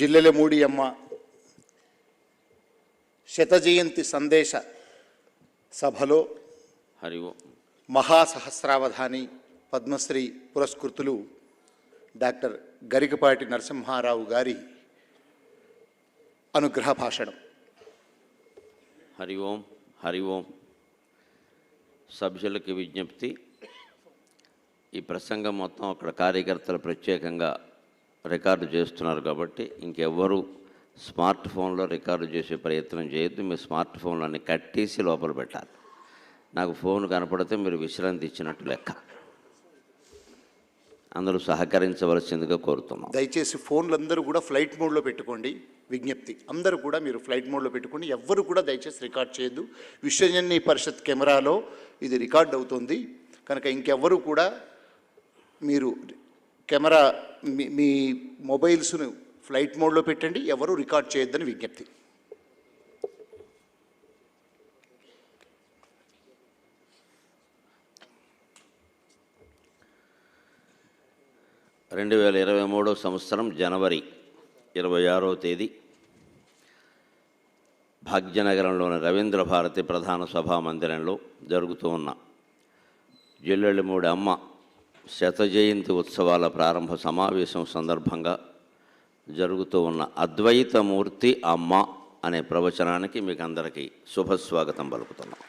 జిల్లెలమూడి అమ్మ శత జయంతి సందేశ సభలో మహాసహస్రావధాని పద్మశ్రీ పురస్కృతులు డాక్టర్ గరికపాటి నరసింహారావు గారి అనుగ్రహ భాషణం. హరి ఓం హరి ఓం. సభ్యులకి విజ్ఞప్తి, ఈ ప్రసంగం మొత్తం అక్కడ కార్యకర్తలు ప్రత్యేకంగా రికార్డు చేస్తున్నారు కాబట్టి ఇంకెవ్వరూ స్మార్ట్ ఫోన్లో రికార్డు చేసే ప్రయత్నం చేయొద్దు. మీ స్మార్ట్ ఫోన్లన్నీ కట్టేసి లోపల పెట్టాలి. నాకు ఫోన్ కనపడితే మీరు విశ్రాంతి ఇచ్చినట్టు లెక్క. అందరూ సహకరించవలసిందిగా కోరుతున్నాం. దయచేసి ఫోన్లు అందరూ కూడా ఫ్లైట్ మోడ్లో పెట్టుకోండి. విజ్ఞప్తి, అందరూ కూడా మీరు ఫ్లైట్ మోడ్లో పెట్టుకోండి. ఎవ్వరు కూడా దయచేసి రికార్డ్ చేయొద్దు. విశ్వజననీ పరిషత్ కెమెరాలో ఇది రికార్డ్ అవుతుంది కనుక ఇంకెవ్వరూ కూడా మీరు కెమెరా మీ మొబైల్స్ను ఫ్లైట్ మోడ్లో పెట్టండి. ఎవరు రికార్డ్ చేయొద్దని విజ్ఞప్తి. రెండు 2023 సంవత్సరం జనవరి 26వ తేదీ భాగ్యనగరంలోని రవీంద్ర భారతి ప్రధాన సభా మందిరంలో జరుగుతూ ఉన్న జిల్లెలమూడి అమ్మ శత జయంతి ఉత్సవాల ప్రారంభ సమావేశం సందర్భంగా జరుగుతూ ఉన్న అద్వైతమూర్తి అమ్మ అనే ప్రవచనానికి మీకు అందరికీ శుభస్వాగతం పలుకుతున్నాం.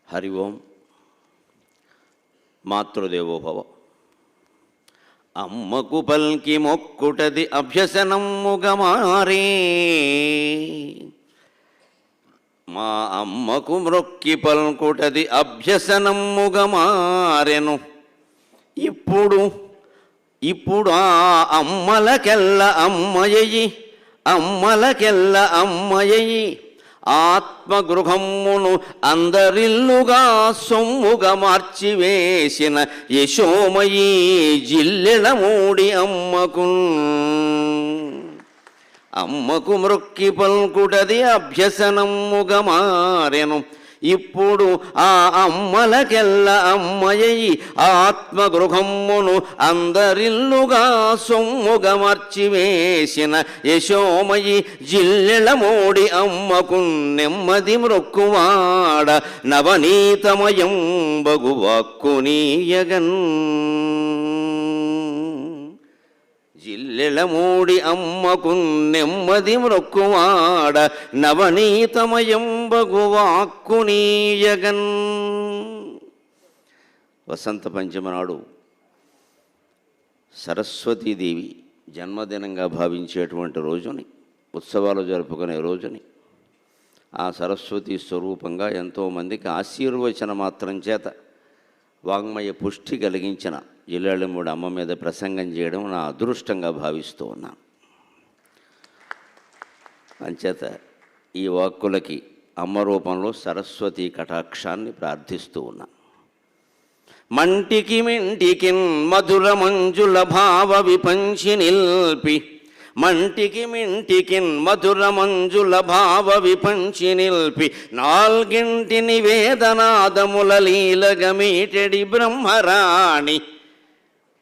హరి ఓం. మాతృదేవోభవ. అమ్మకు పల్కి మొక్కుటది అభ్యసనమ్ముగమారే, మా అమ్మకు మ్రొక్కి పల్కుటది అభ్యసనమ్ముగమారెను. ఇప్పుడు ఆ అమ్మలకెల్ల అమ్మయ్యి, అమ్మలకెల్ల అమ్మయ్యి, ఆత్మగృహమ్మును అందరిల్లుగా సొమ్ముగా మార్చివేసిన యశోమయీ జిల్లెలమూడి అమ్మకు మ్రొక్కి పల్కుటది అభ్యసనమ్ముగమారెను. ఇప్పుడు ఆ అమ్మలకెల్ల అమ్మయ్యి, ఆత్మగృహమ్మును అందరిల్లుగా సొమ్ముగా మార్చివేసిన యశోమయి జిల్లెలమూడి అమ్మకు నెమ్మది మ్రొక్కువాడ నవనీతమయం బగువాక్కునీయగన్. జిల్లెలమూడి అమ్మకు నెమ్మది మ్రొక్కువాడ నవనీతమయం బగువాక్కునీయగన్. వసంత పంచమి నాడు సరస్వతీదేవి జన్మదినంగా భావించేటువంటి రోజుని, ఉత్సవాలు జరుపుకునే రోజుని, ఆ సరస్వతి స్వరూపంగా ఎంతోమందికి ఆశీర్వచన మాత్రం చేత వాంగ్మయ పుష్టి కలిగించిన జిల్లెలమూడి అమ్మ మీద ప్రసంగం చేయడం నా అదృష్టంగా భావిస్తూ ఉన్నాను. అంచేత ఈ వాక్కులకి అమ్మ రూపంలో సరస్వతి కటాక్షాన్ని ప్రార్థిస్తూ ఉన్నాను. మంటికి మింటికిన్ మధుర మంజుల భావ విపంచి నిల్పి, మంటికి మింటికిన్ మధుర మంజుల భావ విపంచి నిల్పి, నాల్గింటి నివేదనాదముల లీలగమీటెడి బ్రహ్మరాణి.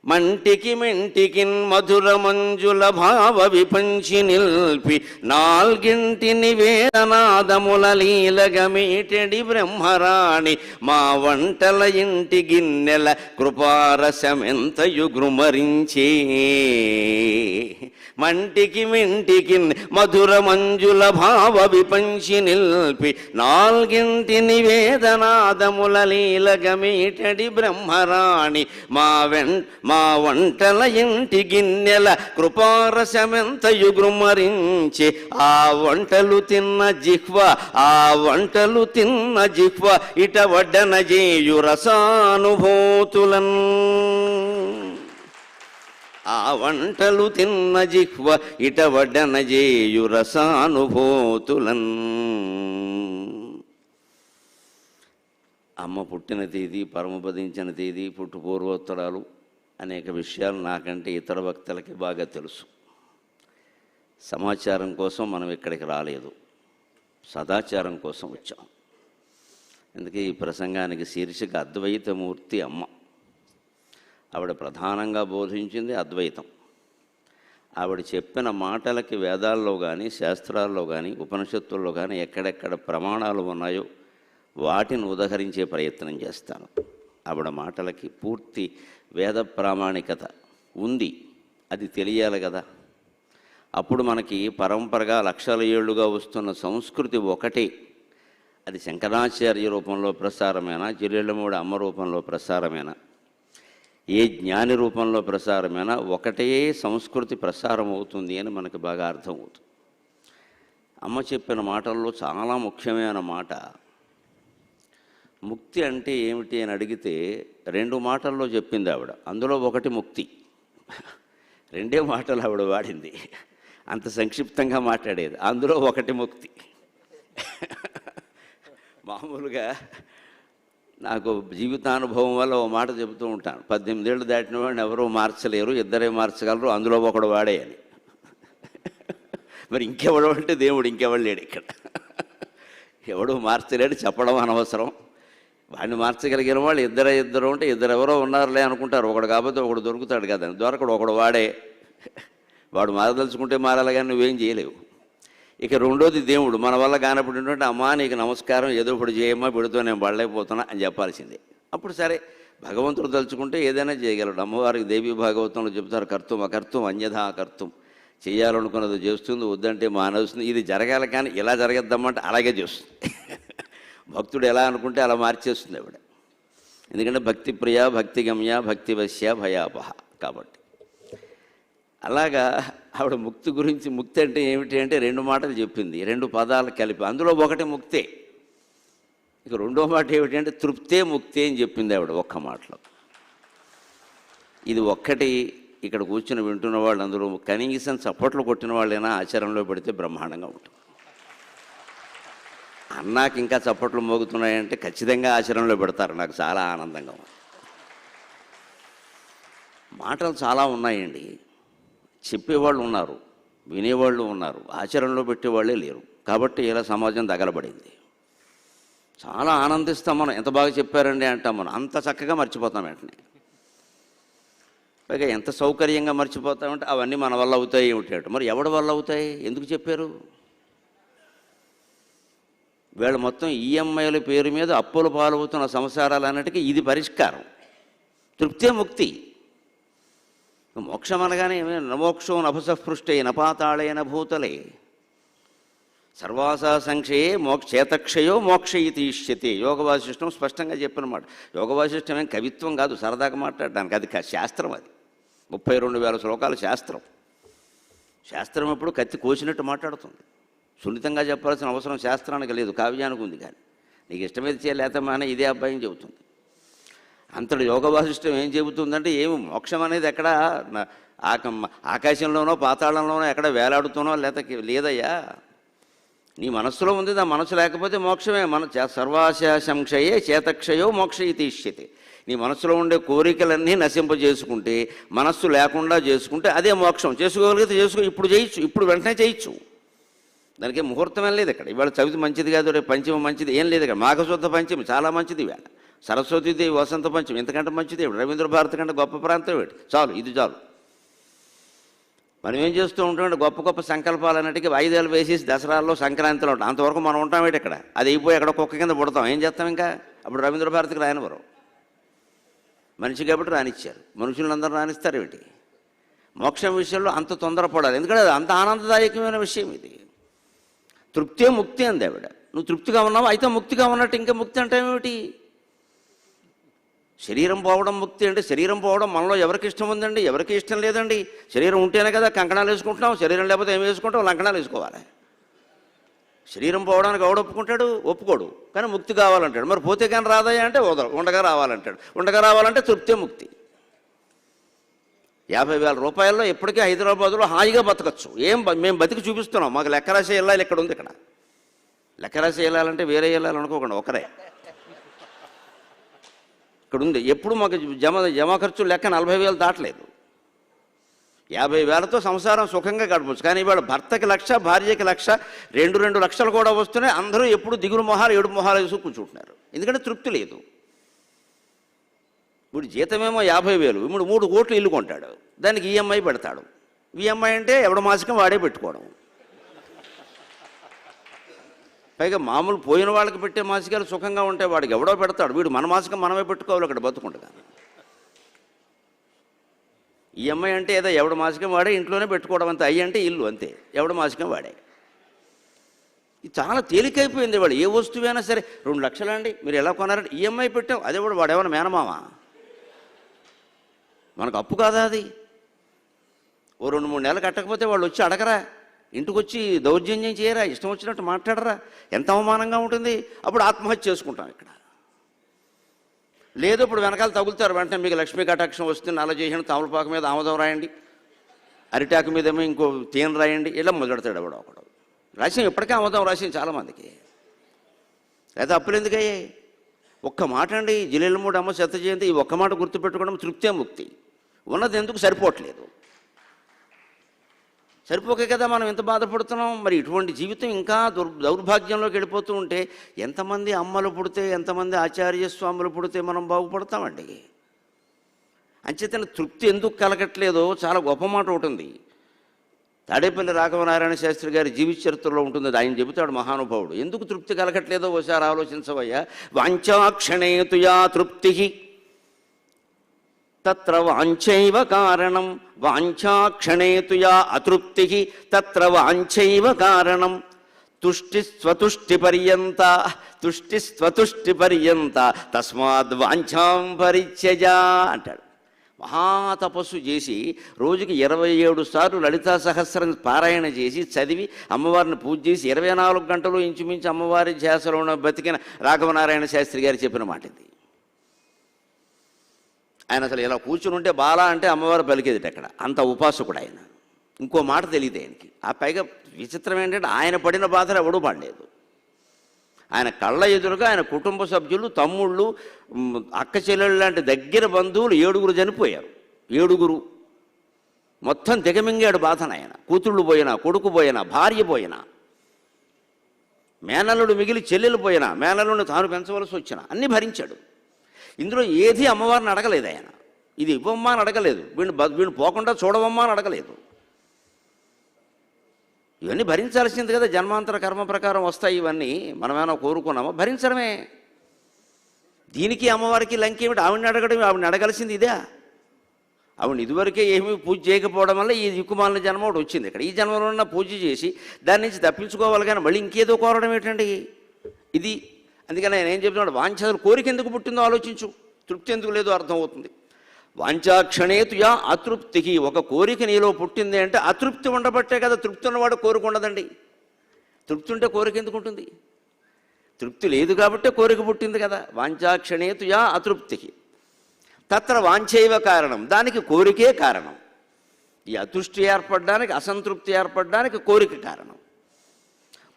మంటికి మింటికిన్ మధుర మంజుల భావ విపంచి నిల్పి, నాల్గింటి నివేదనాదముల లీలగమీటెడి బ్రహ్మరాణి. మా వంటల ఇంటి గిన్నెల కృపారసమెంతయు గృమరించే. మంటికి మింటికిన్ మధుర మంజుల భావ విపంచి నిల్పి, నాల్గింటి నివేదనాదముల లీలగమీటడి బ్రహ్మరాణి. మా వంటల ఇంటి గిన్నెల కృపారసమెంతయు గృమరించే. ఆ వంటలు తిన్న జిహ్వ, ఆ వంటలు తిన్న జిహ్వ, ఇట వడ్డన జేయు రసానుభూతులన్. ఆ వంటలు తిన్న జిహ్వ, ఇట వడ్డన జేయు రసానుభూతులన్. అమ్మ పుట్టిన తేదీ, పరమపదించిన తేదీ, పుట్టు పూర్వోత్తరాలు అనేక విషయాలు నాకంటే ఇతర వక్తలకి బాగా తెలుసు. సమాచారం కోసం మనం ఇక్కడికి రాలేదు. సదాచారం కోసం వచ్చాం. అందుకే ఈ ప్రసంగానికి శీర్షిక అద్వైతమూర్తి అమ్మ. ఆవిడ ప్రధానంగా బోధించింది అద్వైతం. ఆవిడ చెప్పిన మాటలకి వేదాల్లో కానీ, శాస్త్రాల్లో కానీ, ఉపనిషత్తుల్లో కానీ ఎక్కడెక్కడ ప్రమాణాలు ఉన్నాయో వాటిని ఉదహరించే ప్రయత్నం చేస్తాను. ఆవిడ మాటలకి పూర్తి వేద ప్రామాణికత ఉంది, అది తెలియాలి కదా. అప్పుడు మనకి పరంపరగా లక్షల ఏళ్లుగా వస్తున్న సంస్కృతి ఒకటే. అది శంకరాచార్య రూపంలో ప్రసారమైనా, జిల్లెళ్ళమూడి అమ్మ రూపంలో ప్రసారమైనా, ఏ జ్ఞాని రూపంలో ప్రసారమైనా ఒకటే సంస్కృతి ప్రసారం అవుతుంది అని మనకు బాగా అర్థమవుతుంది. అమ్మ చెప్పిన మాటల్లో చాలా ముఖ్యమైన మాట, ముక్తి అంటే ఏమిటి అని అడిగితే 2 మాటల్లో చెప్పింది ఆవిడ. అందులో ఒకటి ముక్తి. 2 మాటలు ఆవిడ వాడింది, అంత సంక్షిప్తంగా మాట్లాడేది. అందులో ఒకటి ముక్తి. మామూలుగా నాకు జీవితానుభవం వల్ల ఓ మాట చెబుతూ ఉంటాను, 18 ఏళ్ళు దాటిన వాడిని ఎవరూ మార్చలేరు, ఇద్దరే మార్చగలరు, అందులో ఒకడు వాడే అని. మరి ఇంకెవడు అంటే దేవుడు, ఇంకెవడు లేడు ఇక్కడ. ఎవడు మార్చలేడు, చెప్పడం అనవసరం. వాడిని మార్చగలిగిన వాళ్ళు ఇద్దరు ఉంటే ఇద్దరెవరో ఉన్నారులే అనుకుంటారు. ఒకడు కాకపోతే ఒకడు దొరుకుతాడు కదా, దొరకడు, ఒకడు వాడే. వాడు మారదలుచుకుంటే మారాలి కానీ నువ్వేం చేయలేవు. ఇక రెండోది దేవుడు. మన వల్ల కానప్పుడు ఏంటంటే, అమ్మా నీకు నమస్కారం, ఏదో ఒకటి చేయమ్మా, బిడుతో నేను పడలేకపోతున్నా అని చెప్పాల్సిందే. అప్పుడు సరే, భగవంతుడు తలుచుకుంటే ఏదైనా చేయగలడు. అమ్మవారికి దేవీ భాగవతంలో చెబుతారు, కర్తం అకర్తం అన్యథా కర్తం. చేయాలనుకున్నది చేస్తుంది, వద్దంటే మానేస్తుంది. ఇది జరగాలి కానీ ఇలా జరగద్దామంటే అలాగే చేస్తుంది. భక్తుడు ఎలా అనుకుంటే అలా మార్చేస్తుంది ఆవిడ. ఎందుకంటే భక్తి ప్రియ, భక్తి గమ్య, భక్తి వశ్య, భయాపహ. కాబట్టి అలాగా ఆవిడ ముక్తి గురించి, ముక్తి అంటే ఏమిటి అంటే 2 మాటలు చెప్పింది, 2 పదాలు కలిపి. అందులో ఒకటి ముక్తే. ఇక రెండో మాట ఏమిటి అంటే తృప్తే ముక్తి అని చెప్పింది ఆవిడ ఒక్క మాటలో. ఇది ఒక్కటి ఇక్కడ కూర్చుని వింటున్న వాళ్ళు అందరూ కనీసం చప్పట్లు కొట్టిన వాళ్ళైనా ఆచరణలో పెడితే బ్రహ్మాండంగా ఉంటుంది. అన్నాకి ఇంకా చప్పట్లు మోగుతున్నాయంటే ఖచ్చితంగా ఆచరణలో పెడతారు. నాకు చాలా ఆనందంగా ఉంది. మాటలు చాలా ఉన్నాయండి, చెప్పేవాళ్ళు ఉన్నారు, వినేవాళ్ళు ఉన్నారు, ఆచరణలో పెట్టేవాళ్ళే లేరు. కాబట్టి ఇలా సమాజం తగలబడింది. చాలా ఆనందిస్తాం మనం, ఎంత బాగా చెప్పారండి అంటాం మనం, అంత చక్కగా మర్చిపోతాం వెంటనే. పైగా ఎంత సౌకర్యంగా మర్చిపోతామంటే అవన్నీ మన వల్ల అవుతాయి ఏమిటి. మరి ఎవడి వల్ల అవుతాయి, ఎందుకు చెప్పారు? వీళ్ళ మొత్తం ఈఎంఐల పేరు మీద అప్పుల పాలవుతున్న సంసారాలన్నిటికీ ఇది పరిష్కారం. తృప్తే ముక్తి. మోక్షం అనగానే నమోక్షో నభసపృష్టే నపాతాళేన భూతలే సర్వాసా సంక్షయే చేతక్షయో మోక్షయితి ఇష్యతే. యోగ వాసిష్టం స్పష్టంగా చెప్పినమాట. యోగ వాసిష్టం ఏం కవిత్వం కాదు, సరదాగా మాట్లాడడానికి. అది శాస్త్రం. అది 32,000 శ్లోకాల శాస్త్రం. శాస్త్రం ఎప్పుడు కత్తి కోసినట్టు మాట్లాడుతుంది. సున్నితంగా చెప్పాల్సిన అవసరం శాస్త్రానికి లేదు, కావ్యానికి ఉంది. కానీ నీకు ఇష్టమైతే చేయలేతమానే ఇదే అబ్బాయిని చెబుతుంది. అంతటి యోగ వాసిష్టం ఏం చెబుతుందంటే, ఏమి మోక్షం అనేది ఎక్కడ ఆకాశంలోనో పాతాళంలోనో ఎక్కడ వేలాడుతూనో లేదయ్యా, నీ మనస్సులో ఉంది. ఆ మనస్సు లేకపోతే మోక్షమే. సర్వాశంక్షయే చేతక్షయో మోక్షయితి ఇష్యతే. నీ మనస్సులో ఉండే కోరికలన్నీ నశింపజేసుకుంటే, మనస్సు లేకుండా చేసుకుంటే అదే మోక్షం. చేసుకోగలిగితే చేసుకో, ఇప్పుడు చేయొచ్చు, ఇప్పుడు వెంటనే చేయొచ్చు. దానికి ముహూర్తం ఏం లేదు ఇక్కడ. ఇవాళ చవితి మంచిది కాదు, రేపు పంచమి మంచిది ఏం లేదు ఇక్కడ. మాఘశుద్ధ పంచమి చాలా మంచిది ఇవాళ. సరస్వతీదేవి వసంత పంచమి ఎంతకంటే మంచిది. రవీంద్ర భారతి కంటే గొప్ప ప్రాంతం ఏమిటి? చాలు, ఇది చాలు. మనం ఏం చేస్తూ ఉంటామంటే గొప్ప గొప్ప సంకల్పాలు అన్నిటికీ వాయిదాలు వేసేసి దసరాల్లో సంక్రాంతిలో ఉంటాం. అంతవరకు మనం ఉంటామేటి ఇక్కడ. అది అయిపోయి ఎక్కడ కుక్క కింద పుడతాం. ఏం చేస్తాం ఇంకా? అప్పుడు రవీంద్ర భారతికి రాయనవరు. మనిషి కాబట్టి రానిచ్చారు, మనుషులందరూ రానిస్తారు ఏమిటి? మోక్షం విషయంలో అంత తొందరపడాలి, ఎందుకంటే అది అంత ఆనందదాయకమైన విషయం. ఇది తృప్తే ముక్తి అంది ఆవిడ. నువ్వు తృప్తిగా ఉన్నావు, అయితే ముక్తిగా ఉన్నట్టు. ఇంకా ముక్తి అంటే ఏమిటి? శరీరం పోవడం ముక్తి అంటే, శరీరం పోవడం మనలో ఎవరికి ఇష్టం ఉందండి? ఎవరికి ఇష్టం లేదండి. శరీరం ఉంటేనే కదా కంకణాలు వేసుకుంటున్నాం. శరీరం లేకపోతే ఏం వేసుకుంటాం? లంకణాలు వేసుకోవాలి. శరీరం పోవడానికి ఎవడు ఒప్పుకుంటాడు? ఒప్పుకోడు. కానీ ముక్తి కావాలంటాడు. మరి పోతే కానీ రాదయ్యా అంటే ఉండగా రావాలంటాడు. ఉండగా రావాలంటే తృప్తే ముక్తి. 50,000 రూపాయల్లో ఎప్పటికీ హైదరాబాదులో హాయిగా బతకచ్చు. మేము బతికి చూపిస్తున్నాం. మాకు లెక్క రాసే ఇల్లాలు ఇక్కడ ఉంది. ఇక్కడ లెక్క రాసే ఇల్లాలంటే వేరే ఇల్లాలు అనుకోకుండా ఒకరే ఇక్కడ ఉంది. ఎప్పుడు మాకు జమ ఖర్చు లెక్క 40,000 దాటలేదు. 50,000తో సంసారం సుఖంగా గడపచ్చు. కానీ ఇవాళ భర్తకి 1,00,000, భార్యకి 1,00,000, 2 లక్షలు కూడా వస్తున్నాయి. అందరూ ఎప్పుడు దిగులు మొహాలు, ఏడు మొహాలు వేసుకు కూర్చుంటున్నారు. ఎందుకంటే తృప్తి లేదు. ఇప్పుడు జీతమేమో 50,000, ఇప్పుడు 3 కోట్లు ఇల్లు కొంటాడు, దానికి ఈఎంఐ పెడతాడు. ఈఎంఐ అంటే ఎవడ మాసికం వాడే పెట్టుకోవడం. పైగా మామూలు పోయిన వాళ్ళకి పెట్టే మాసికాలు సుఖంగా ఉంటే వాడికి ఎవడో పెడతాడు. వీడు మన మాసికం మనమే పెట్టుకోవాలి అక్కడ బతుకుండగా. ఈఎంఐ అంటే ఏదో ఎవడ మాసికం వాడే ఇంట్లోనే పెట్టుకోవడం అంతే. అయ్యి అంటే ఇల్లు అంతే, ఎవడ మాసికం వాడే. ఇది చాలా తేలికైపోయింది. వాడు ఏ వస్తువైనా సరే 2 లక్షలు అండి మీరు ఎలా కొన్నారంటే ఈఎంఐ పెట్టాం. అదే వాడేమన్నా మేనమామా? మనకు అప్పు కాదా అది? ఓ 2-3 నెలలు కట్టకపోతే వాళ్ళు వచ్చి అడగరా, ఇంటికి వచ్చి దౌర్జన్యం చేయరా, ఇష్టం వచ్చినట్టు మాట్లాడరా? ఎంత అవమానంగా ఉంటుంది. అప్పుడు ఆత్మహత్య చేసుకుంటాం ఇక్కడ. లేదు ఇప్పుడు వెనకాల తగులుతారు, వెంటనే మీకు లక్ష్మీ కటాక్షం వస్తుంది, అలా చేసిన తమలపాకు మీద ఆమోదం రాయండి, అరిటాకు మీద ఏమో ఇంకో తేనె రాయండి, ఇలా మొదలెడతాడు ఎవడో ఒకడు. రాసిన ఇప్పటికే ఆమోదం రాసింది చాలామందికి. లేదా అప్పులు ఎందుకయ్యాయి? ఒక్క మాట అండి, జిల్లెలమూడి అమ్మ శత జయంతి, ఈ ఒక్క మాట గుర్తుపెట్టుకోవడం తృప్తే ముక్తి. ఉన్నది ఎందుకు సరిపోవట్లేదు. సరిపోకే కదా మనం ఎంత బాధపడుతున్నాం. మరి ఇటువంటి జీవితం ఇంకా దౌర్భాగ్యంలోకి వెళ్ళిపోతూ ఉంటే ఎంతమంది అమ్మలు పుడితే, ఎంతమంది ఆచార్య స్వాములు పుడితే మనం బాగుపడతామండి. అంచేతన తృప్తి ఎందుకు కలగట్లేదో చాలా గొప్ప మాట ఉంటుంది. తాడేపల్లి రాఘవనారాయణ శాస్త్రి గారి జీవిత చరిత్రలో ఉంటుంది. ఆయన చెబుతాడు మహానుభావుడు, ఎందుకు తృప్తి కలగట్లేదో ఒకసారి ఆలోచించవయ్యా. వాంఛాక్షణేతుయా తృప్తి తత్ర వాంఛైవ కారణం, వాంఛాక్షణేతుయా అతృప్తి తత్ర వాంఛైవ కారణం. తుష్టిస్వతుష్టిపర్యంత, తుష్టిస్వతుష్టిపర్యంత తస్మాద్ వాంఛాం పరిత్యజ అంటాడు. మహాతపస్సు చేసి రోజుకి 27 సార్లు లలితా సహస్రం పారాయణ చేసి చదివి అమ్మవారిని పూజ చేసి 24 గంటలు ఇంచుమించు అమ్మవారి ధ్యాసలో ఉన్న బతికిన రాఘవనారాయణ శాస్త్రి గారు చెప్పిన మాట ఇది. ఆయన అసలు ఇలా కూర్చుని ఉంటే బాలా అంటే అమ్మవారు పలికేది అక్కడ, అంత ఉపాసకుడు ఆయన. ఇంకో మాట తెలియదు ఆయనకి. ఆ పైగా విచిత్రం ఏంటంటే ఆయన పడిన బాధలు ఎవడూ పడలేదు. ఆయన కళ్ళ ఎదురుగా ఆయన కుటుంబ సభ్యులు, తమ్ముళ్ళు, అక్క చెల్లెళ్ళు లాంటి దగ్గర బంధువులు 7 చనిపోయారు. 7 మొత్తం దిగమింగాడు బాధను ఆయన. కూతుళ్ళు పోయినా, కొడుకు పోయినా, భార్య పోయినా, మేనల్లుడు మిగిలి చెల్లెలు పోయినా, మేనల్లుడిని తాను పెంచవలసి వచ్చినా అన్నీ భరించాడు. ఇందులో ఏది అమ్మవారిని అడగలేదు ఆయన. ఇది ఇవ్వమ్మా అని అడగలేదు, వీడిని పోకుండా చూడవమ్మా అని అడగలేదు. ఇవన్నీ భరించాల్సింది కదా, జన్మాంతర కర్మ ప్రకారం వస్తాయి ఇవన్నీ. మనమేమో కోరుకున్నామో భరించడమే. దీనికి అమ్మవారికి లంకేమిటి? ఆవిడని అడగడం, ఆవిడని అడగాల్సింది ఇదే. ఆవిడ ఇదివరకే ఏమీ పూజ చేయకపోవడం వల్ల ఈ దిక్కుమాలిన జన్మ ఒకటి వచ్చింది ఇక్కడ. ఈ జన్మలో ఉన్న పూజ చేసి దాని నుంచి తప్పించుకోవాలి, కానీ మళ్ళీ ఇంకేదో కోరడం ఏంటండి ఇది? అందుకని ఆయన ఏం చెప్తున్నాడు, వాంఛలు కోరిక ఎందుకు పుట్టిందో ఆలోచించు, తృప్తి ఎందుకు లేదో అర్థమవుతుంది. వాంఛాక్షణేతుయా అతృప్తికి, ఒక కోరిక నీలో పుట్టింది అంటే అతృప్తి ఉండబట్టే కదా. తృప్తి ఉన్నవాడు కోరిక ఉండదండి. తృప్తి ఉంటే కోరిక ఎందుకు ఉంటుంది? తృప్తి లేదు కాబట్టే కోరిక పుట్టింది కదా. వాంఛాక్షణేతుయా అతృప్తికి తత్ర వాంఛైవ కారణం, దానికి కోరికే కారణం. ఈ అతృష్టి ఏర్పడడానికి, అసంతృప్తి ఏర్పడడానికి కోరిక కారణం,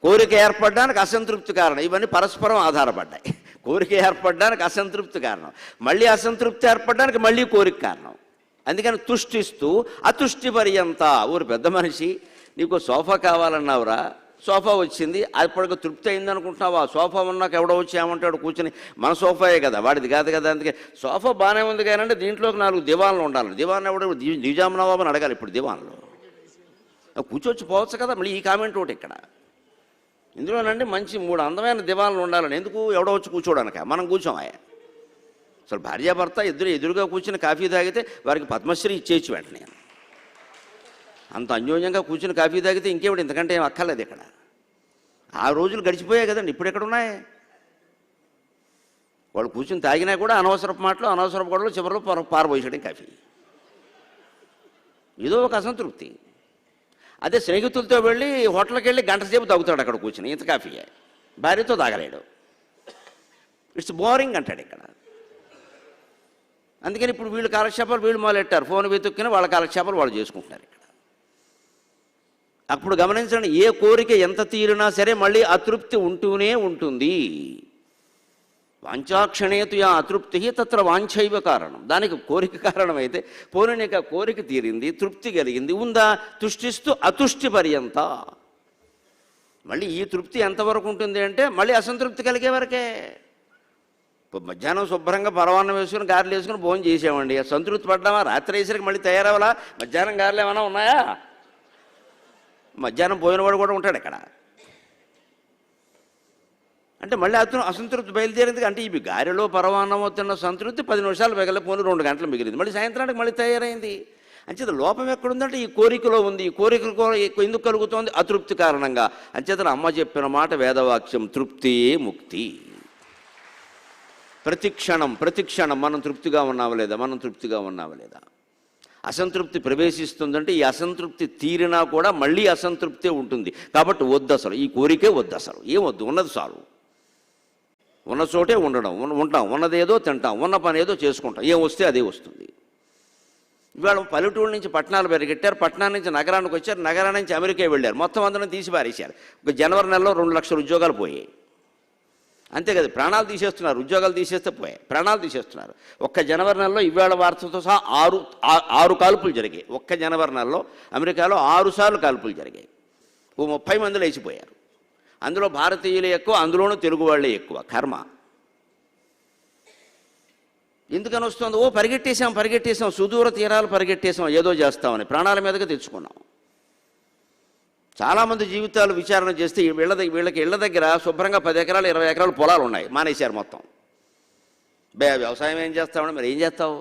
కోరిక ఏర్పడడానికి అసంతృప్తి కారణం. ఇవన్నీ పరస్పరం ఆధారపడ్డాయి. కోరిక ఏర్పడడానికి అసంతృప్తి కారణం, మళ్ళీ అసంతృప్తి ఏర్పడడానికి మళ్ళీ కోరిక కారణం. అందుకని తుష్టిస్తూ అతుష్టి పర్యంత. ఊరు పెద్ద మనిషి, నీకు సోఫా కావాలన్నావురా, సోఫా వచ్చింది, అప్పటికి తృప్తి అయింది అనుకుంటున్నావు. ఆ సోఫా ఉన్నాక ఎవడో వచ్చి ఏమంటాడు, కూర్చొని మన సోఫాయే కదా, వాడిది కాదు కదా. అందుకే సోఫా బాగానే ఉంది కానీ దీంట్లోకి 4 దివాన్లు ఉండాలి. దివాన్ ఎవడో దిజామునవాబని అడగాలి. ఇప్పుడు దివాన్లో కూర్చొచ్చి పోవచ్చు కదా. మళ్ళీ ఈ కామెంట్ ఒకటి ఇక్కడ. ఇందులోనండి మంచి 3 అందమైన దివాన్లు ఉండాలని. ఎందుకు? ఎవడో వచ్చి కూర్చోడానికి, మనం కూర్చోమాయ. అసలు భార్యాభర్త ఎదురుగా కూర్చుని కాఫీ తాగితే వారికి పద్మశ్రీ ఇచ్చేయచ్చు వెంటనే. అంత అన్యోన్యంగా కూర్చుని కాఫీ తాగితే ఇంకేమిటి, ఇంతకంటే ఏం అక్కర్లేదు ఇక్కడ. ఆ రోజులు గడిచిపోయాయి కదండి, ఇప్పుడు ఎక్కడున్నాయి? వాళ్ళు కూర్చుని తాగినా కూడా అనవసరపు మాటలు, అనవసరపు గొడవలు, చివరిలో పారబోసాడు కాఫీ. ఏదో ఒక అసంతృప్తి. అదే స్నేహితులతో వెళ్ళి హోటల్కి వెళ్ళి గంట సేపు తాగుతాడు అక్కడ కూర్చుని, ఇంత కాఫీయే. భార్యతో తాగలేడు. ఇట్స్ బోరింగ్ అంటాడు ఇక్కడ. అందుకని ఇప్పుడు వీళ్ళు కాలక్షేపాలు వీళ్ళు మొదలెట్టారు. ఫోన్ వెతుక్కుని వాళ్ళ కాలక్షేపాలు వాళ్ళు చేసుకుంటున్నారు ఇక్కడ. అప్పుడు గమనించండి, ఏ కోరిక ఎంత తీరినా సరే మళ్ళీ అతృప్తి ఉంటూనే ఉంటుంది. వాంఛాక్షణేతు యా అతృప్తి తత్ర వాంఛైవ కారణం. దానికి కోరిక కారణమైతే పోనీ నీకు ఆ కోరిక తీరింది, తృప్తి కలిగింది, ఉందా తుష్టిస్తూ అతుష్టి పర్యంత. మళ్ళీ ఈ తృప్తి ఎంతవరకు ఉంటుంది అంటే మళ్ళీ అసంతృప్తి కలిగే వరకే. ఇప్పుడు మధ్యాహ్నం శుభ్రంగా పరవాన్నం వేసుకుని గారెలు వేసుకుని భోజనం చేసామండి, సంతృప్తి పడ్డామా? రాత్రి వేసరికి మళ్ళీ తయారవ్వాలా? మధ్యాహ్నం గారెలు ఏమైనా ఉన్నాయా? మధ్యాహ్నం పోయినవాడు కూడా ఉంటాడు ఇక్కడ. అంటే మళ్ళీ అసంతృప్తి బయలుదేరింది. అంటే ఇవి గారెలో పరవాన్నమో తిన్న సంతృప్తి 10 నిమిషాలు మిగిలి, పోనీ 2 గంటలు మిగిలింది, మళ్ళీ సాయంత్రానికి మళ్ళీ తయారైంది. అంచేత లోపం ఎక్కడుందంటే ఈ కోరికలో ఉంది. ఈ కోరికలు ఎందుకు కలుగుతోంది? అతృప్తి కారణంగా. అంచేత అమ్మ చెప్పిన మాట వేదవాక్యం, తృప్తియే ముక్తి. ప్రతిక్షణం మనం తృప్తిగా ఉన్నావా లేదా, మనం తృప్తిగా ఉన్నావా లేదా. అసంతృప్తి ప్రవేశిస్తుందంటే ఈ అసంతృప్తి తీరినా కూడా మళ్ళీ అసంతృప్తే ఉంటుంది. కాబట్టి వద్దు, అసలు ఈ కోరికే వద్దు, అసలు ఏం వద్దు, ఉన్నది చాలు. ఉన్న చోటే ఉంటాం, ఉన్నదేదో తింటాం, ఉన్న పని ఏదో చేసుకుంటాం, ఏం వస్తే అదే వస్తుంది. ఇవాళ పల్లెటూరు నుంచి పట్టణాలు పెరిగెట్టారు, పట్టణం నుంచి నగరానికి వచ్చారు, నగరం నుంచి అమెరికా వెళ్ళారు, మొత్తం అందరం తీసి పారేశారు. ఒక జనవరి నెలలో 2 లక్షల ఉద్యోగాలు పోయాయి. అంతే కదా, ప్రాణాలు తీసేస్తున్నారు. ఉద్యోగాలు తీసేస్తే పోయాయి, ప్రాణాలు తీసేస్తున్నారు. ఒక్క జనవరి నెలలో ఇవాళ వార్తతో సహా 6 కాల్పులు జరిగాయి. ఒక్క జనవరి నెలలో అమెరికాలో 6 సార్లు కాల్పులు జరిగాయి. 30 మంది లేచిపోయారు. అందులో భారతీయులే ఎక్కువ, అందులోనూ తెలుగు వాళ్ళే ఎక్కువ. కర్మ ఎందుకని వస్తుంది? పరిగెట్టేశాం, సుదూర తీరాలు పరిగెట్టేశాం, ఏదో చేస్తామని ప్రాణాల మీదగా తెచ్చుకున్నాం. చాలామంది జీవితాలు విచారణ చేస్తే వీళ్ళకి ఇళ్ల దగ్గర శుభ్రంగా 10 ఎకరాలు 20 ఎకరాలు పొలాలు ఉన్నాయి, మానేశారు మొత్తం. వ్యవసాయం ఏం చేస్తామని, మరి ఏం చేస్తావు?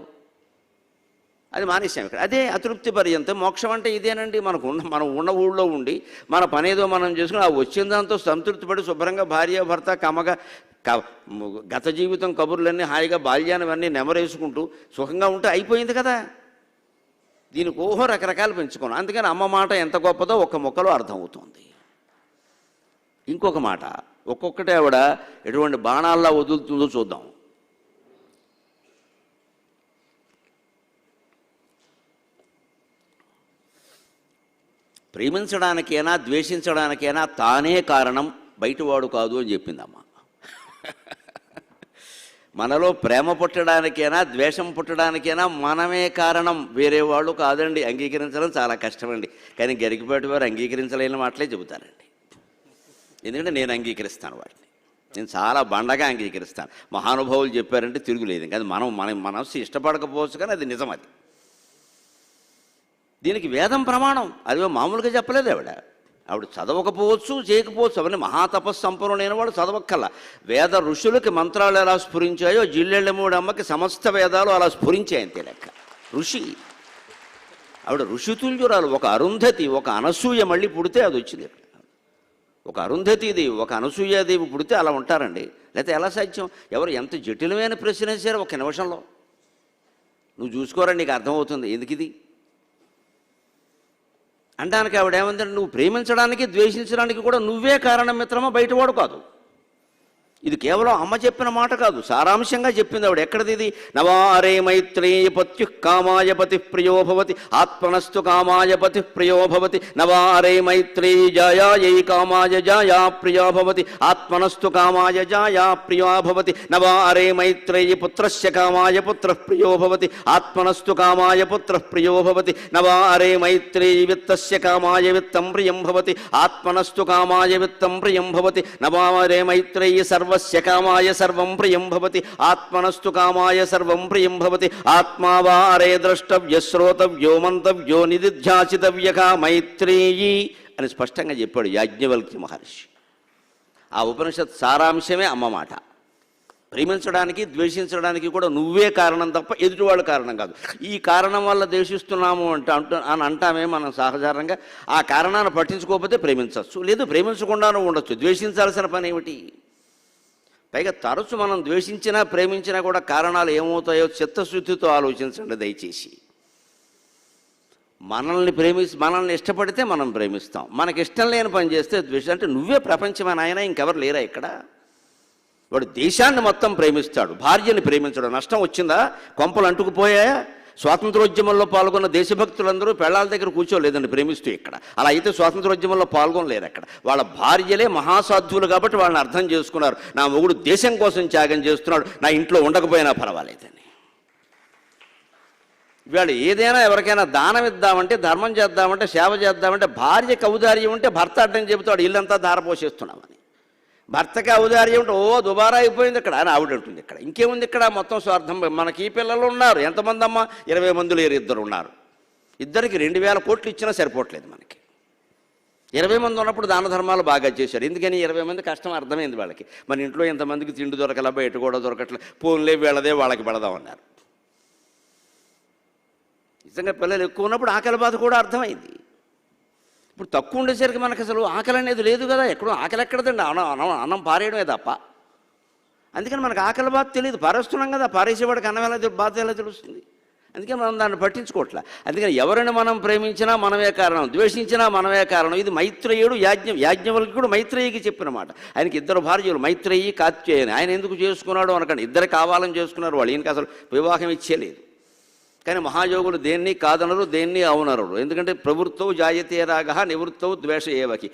అది మానేసాం ఇక్కడ. అదే అతృప్తి పర్యంతం. మోక్షం అంటే ఇదేనండి. మనం ఉన్న ఊళ్ళో ఉండి మన పనేదో మనం చేసుకుని ఆ వచ్చిన దాంతో సంతృప్తి పడి శుభ్రంగా భార్య భర్త కమగా గత జీవితం కబుర్లన్నీ హాయిగా బాల్యాన్ని నెమరేసుకుంటూ సుఖంగా ఉంటే అయిపోయింది కదా. దీనికి రకరకాలు పెంచుకున్నాం. అందుకని అమ్మ మాట ఎంత గొప్పదో ఒక్క మొక్కలో అర్థమవుతుంది. ఇంకొక మాట, ఒక్కొక్కటి ఆవిడ ఎటువంటి బాణాల్లా వదులుతుందో చూద్దాం. ప్రేమించడానికైనా ద్వేషించడానికైనా తానే కారణం, బయటవాడు కాదు అని చెప్పిందమ్మ. మనలో ప్రేమ పుట్టడానికైనా ద్వేషం పుట్టడానికైనా మనమే కారణం, వేరే వాళ్ళు కాదండి. అంగీకరించడం చాలా కష్టమండి. కానీ గరికిపాటి వారు అంగీకరించలేని మాటలే చెబుతారండి. ఎందుకంటే నేను అంగీకరిస్తాను వాటిని, నేను చాలా బండగా అంగీకరిస్తాను. మహానుభావులు చెప్పారంటే తిరుగులేదు. కానీ మన మనస్సు ఇష్టపడకపోవచ్చు, కానీ అది నిజం. అది దీనికి వేదం ప్రమాణం. అదే మామూలుగా చెప్పలేదు ఆవిడ చదవకపోవచ్చు, చేయకపోవచ్చు. అవన్నీ మహాతపస్సు సంపన్నుడైన వాడు చదవక్కల్లా. వేద ఋషులకి మంత్రాలు ఎలా స్ఫురించాయో జిల్లెళ్ళమూడి అమ్మకి సమస్త వేదాలు అలా స్ఫురించాయి, అంతే లెక్క. ఋషి ఆవిడ ఋషితుల్యురాలు. ఒక అరుంధతి, ఒక అనసూయ మళ్ళీ పుడితే అది వచ్చింది. ఒక అరుంధతీదేవి, ఒక అనసూయాదేవి పుడితే అలా ఉంటారండి. లేకపోతే ఎలా సాధ్యం? ఎవరు ఎంత జటిలమైన ప్రశ్న వేశారు ఒక నిమిషంలో. నువ్వు చూసుకోరా, నీకు అర్థమవుతుంది ఎందుకు ఇది అంటానికి. ఆవిడ ఏమందంటే, నువ్వు ప్రేమించడానికి ద్వేషించడానికి కూడా నువ్వే కారణం మిత్రమా, బయటవాడు కాదు. ఇది కేవలం అమ్మ చెప్పిన మాట కాదు, సారాంశంగా చెప్పింది ఆవిడ. ఎక్కడిది ఇది? నవారే మైత్రేయ పత్యు కామాయ పతి ప్రియో భవతి ఆత్మనస్తు కామాయ పతి ప్రియో భవతి. నవారే మైత్రేయ జాయై కామాయ జాయా ప్రియా భవతి ఆత్మనస్తు కామాయ జాయా ప్రియా భవతి. నవారే మైత్రేయ పుత్రస్య కామాయ పుత్ర ప్రియో భవతి ఆత్మనస్తు కామాయ పుత్ర ప్రియో భవతి. నవారే మైత్రేయ విత్తస్య కామాయ విత్తం ప్రియం భవతి ఆత్మనస్తు కామాయ విత్తం ప్రియం భవతి. నవారే మైత్రేయ సర్వస్య కామాయ సర్వం ప్రియం భవతి ఆత్మనస్తు కామాయ సర్వం ప్రియం భవతి. ఆత్మావారే ద్రష్టవ్య శ్రోతవ్యో మంతవ్యో నిదిధ్యాసితవ్యకా మైత్రేయీ అని స్పష్టంగా చెప్పాడు యాజ్ఞవల్క్య మహర్షి. ఆ ఉపనిషత్ సారాంశమే అమ్మ మాట. ప్రేమించడానికి ద్వేషించడానికి కూడా నువ్వే కారణం తప్ప ఎదుటివాడు కారణం కాదు. ఈ కారణం వల్ల ద్వేషిస్తున్నాము అని అంటామే మనం సహజంగా. ఆ కారణాన్ని పట్టించుకోకపోతే ప్రేమించవచ్చు, లేదు ప్రేమించకుండానూ ఉండొచ్చు. ద్వేషించాల్సిన పని ఏమిటి? పైగా తరచు మనం ద్వేషించినా ప్రేమించినా కూడా కారణాలు ఏమవుతాయో చిత్తశుద్ధితో ఆలోచించండి దయచేసి. మనల్ని ఇష్టపడితే మనం ప్రేమిస్తాం, మనకి ఇష్టం లేని పని చేస్తే ద్వేషం. అంటే నువ్వే ప్రపంచమైన ఆయన, ఇంకెవరు లేరా ఇక్కడ? వాడు దేశాన్ని మొత్తం ప్రేమిస్తాడు, భార్యని ప్రేమించడం. నష్టం వచ్చిందా? కొంపలు అంటుకుపోయాయా? స్వాతంత్రోద్యమంలో పాల్గొన్న దేశభక్తులందరూ పెళ్ళాల దగ్గర కూర్చోలేదండి ప్రేమిస్తూ ఇక్కడ. అలా అయితే స్వాతంత్రోద్యమంలో పాల్గొనలేరు అక్కడ. వాళ్ళ భార్యలే మహాసాధ్వులు కాబట్టి వాళ్ళని అర్థం చేసుకున్నారు. నా మొగుడు దేశం కోసం త్యాగం చేస్తున్నాడు, నా ఇంట్లో ఉండకపోయినా పర్వాలేదని. ఇవాళ ఏదైనా ఎవరికైనా దానం ఇద్దామంటే, ధర్మం చేద్దామంటే, సేవ చేద్దామంటే భార్యకి ఔదార్యం ఉంటే భర్త అడ్డం చెబుతాడు ఇల్లంతా ధారపోసేస్తున్నామని. భర్తకి ఔదార్యం ఉంటే ఓ దుబారా అయిపోయింది ఇక్కడ అని ఆవిడ ఉంటుంది. ఇక్కడ ఇంకేముంది, ఇక్కడ మొత్తం స్వార్థం. మనకి పిల్లలు ఉన్నారు ఎంతమంది అమ్మా, 20 మంది లేరు, 2 ఉన్నారు. ఇద్దరికి 2000 కోట్లు ఇచ్చినా సరిపోవట్లేదు మనకి. 20 మంది ఉన్నప్పుడు దాన ధర్మాలు బాగా చేశారు. ఎందుకని 20 మంది కష్టం అర్థమైంది వాళ్ళకి. మన ఇంట్లో ఎంతమందికి తిండి దొరకలా, బయట కూడా దొరకట్లే, పోన్లే వీళ్ళదే వాళ్ళకి పెడదామన్నారు. నిజంగా పిల్లలు ఎక్కువ ఉన్నప్పుడు ఆకలి బాధ కూడా అర్థమైంది. ఇప్పుడు తక్కువ ఉండేసరికి మనకు అసలు ఆకలి అనేది లేదు కదా. ఎక్కడో ఆకలి ఎక్కడదండి, అన్నం పారేయడమే తప్ప. అందుకని మనకు ఆకలి బాధ తెలియదు, పారేస్తున్నాం కదా. పారేసేవాడికి అన్నం ఎలా బాధ ఎలా తెలుస్తుంది? అందుకే మనం దాన్ని పట్టించుకోవట్లే. అందుకని ఎవరిని మనం ప్రేమించినా మనమే కారణం, ద్వేషించినా మనమే కారణం. ఇది మైత్రేయుడు యాజ్ఞవల్క్యుడు మైత్రేయికి చెప్పిన మాట. ఆయనకి 2 భార్యలు, మైత్రేయి, కాత్యాయని. ఆయన ఎందుకు చేసుకున్నాడు అనకండి, ఇద్దరు కావాలని చేసుకున్నారు వాళ్ళు. ఈయనకి అసలు వివాహం ఇచ్చేలేదు. కానీ మహాయోగులు దేన్ని కాదనరు, దేన్ని అవునరు. ఎందుకంటే ప్రవృత్తవు జాయతే రాగ, నివృత్తవు ద్వేష ఏవకి.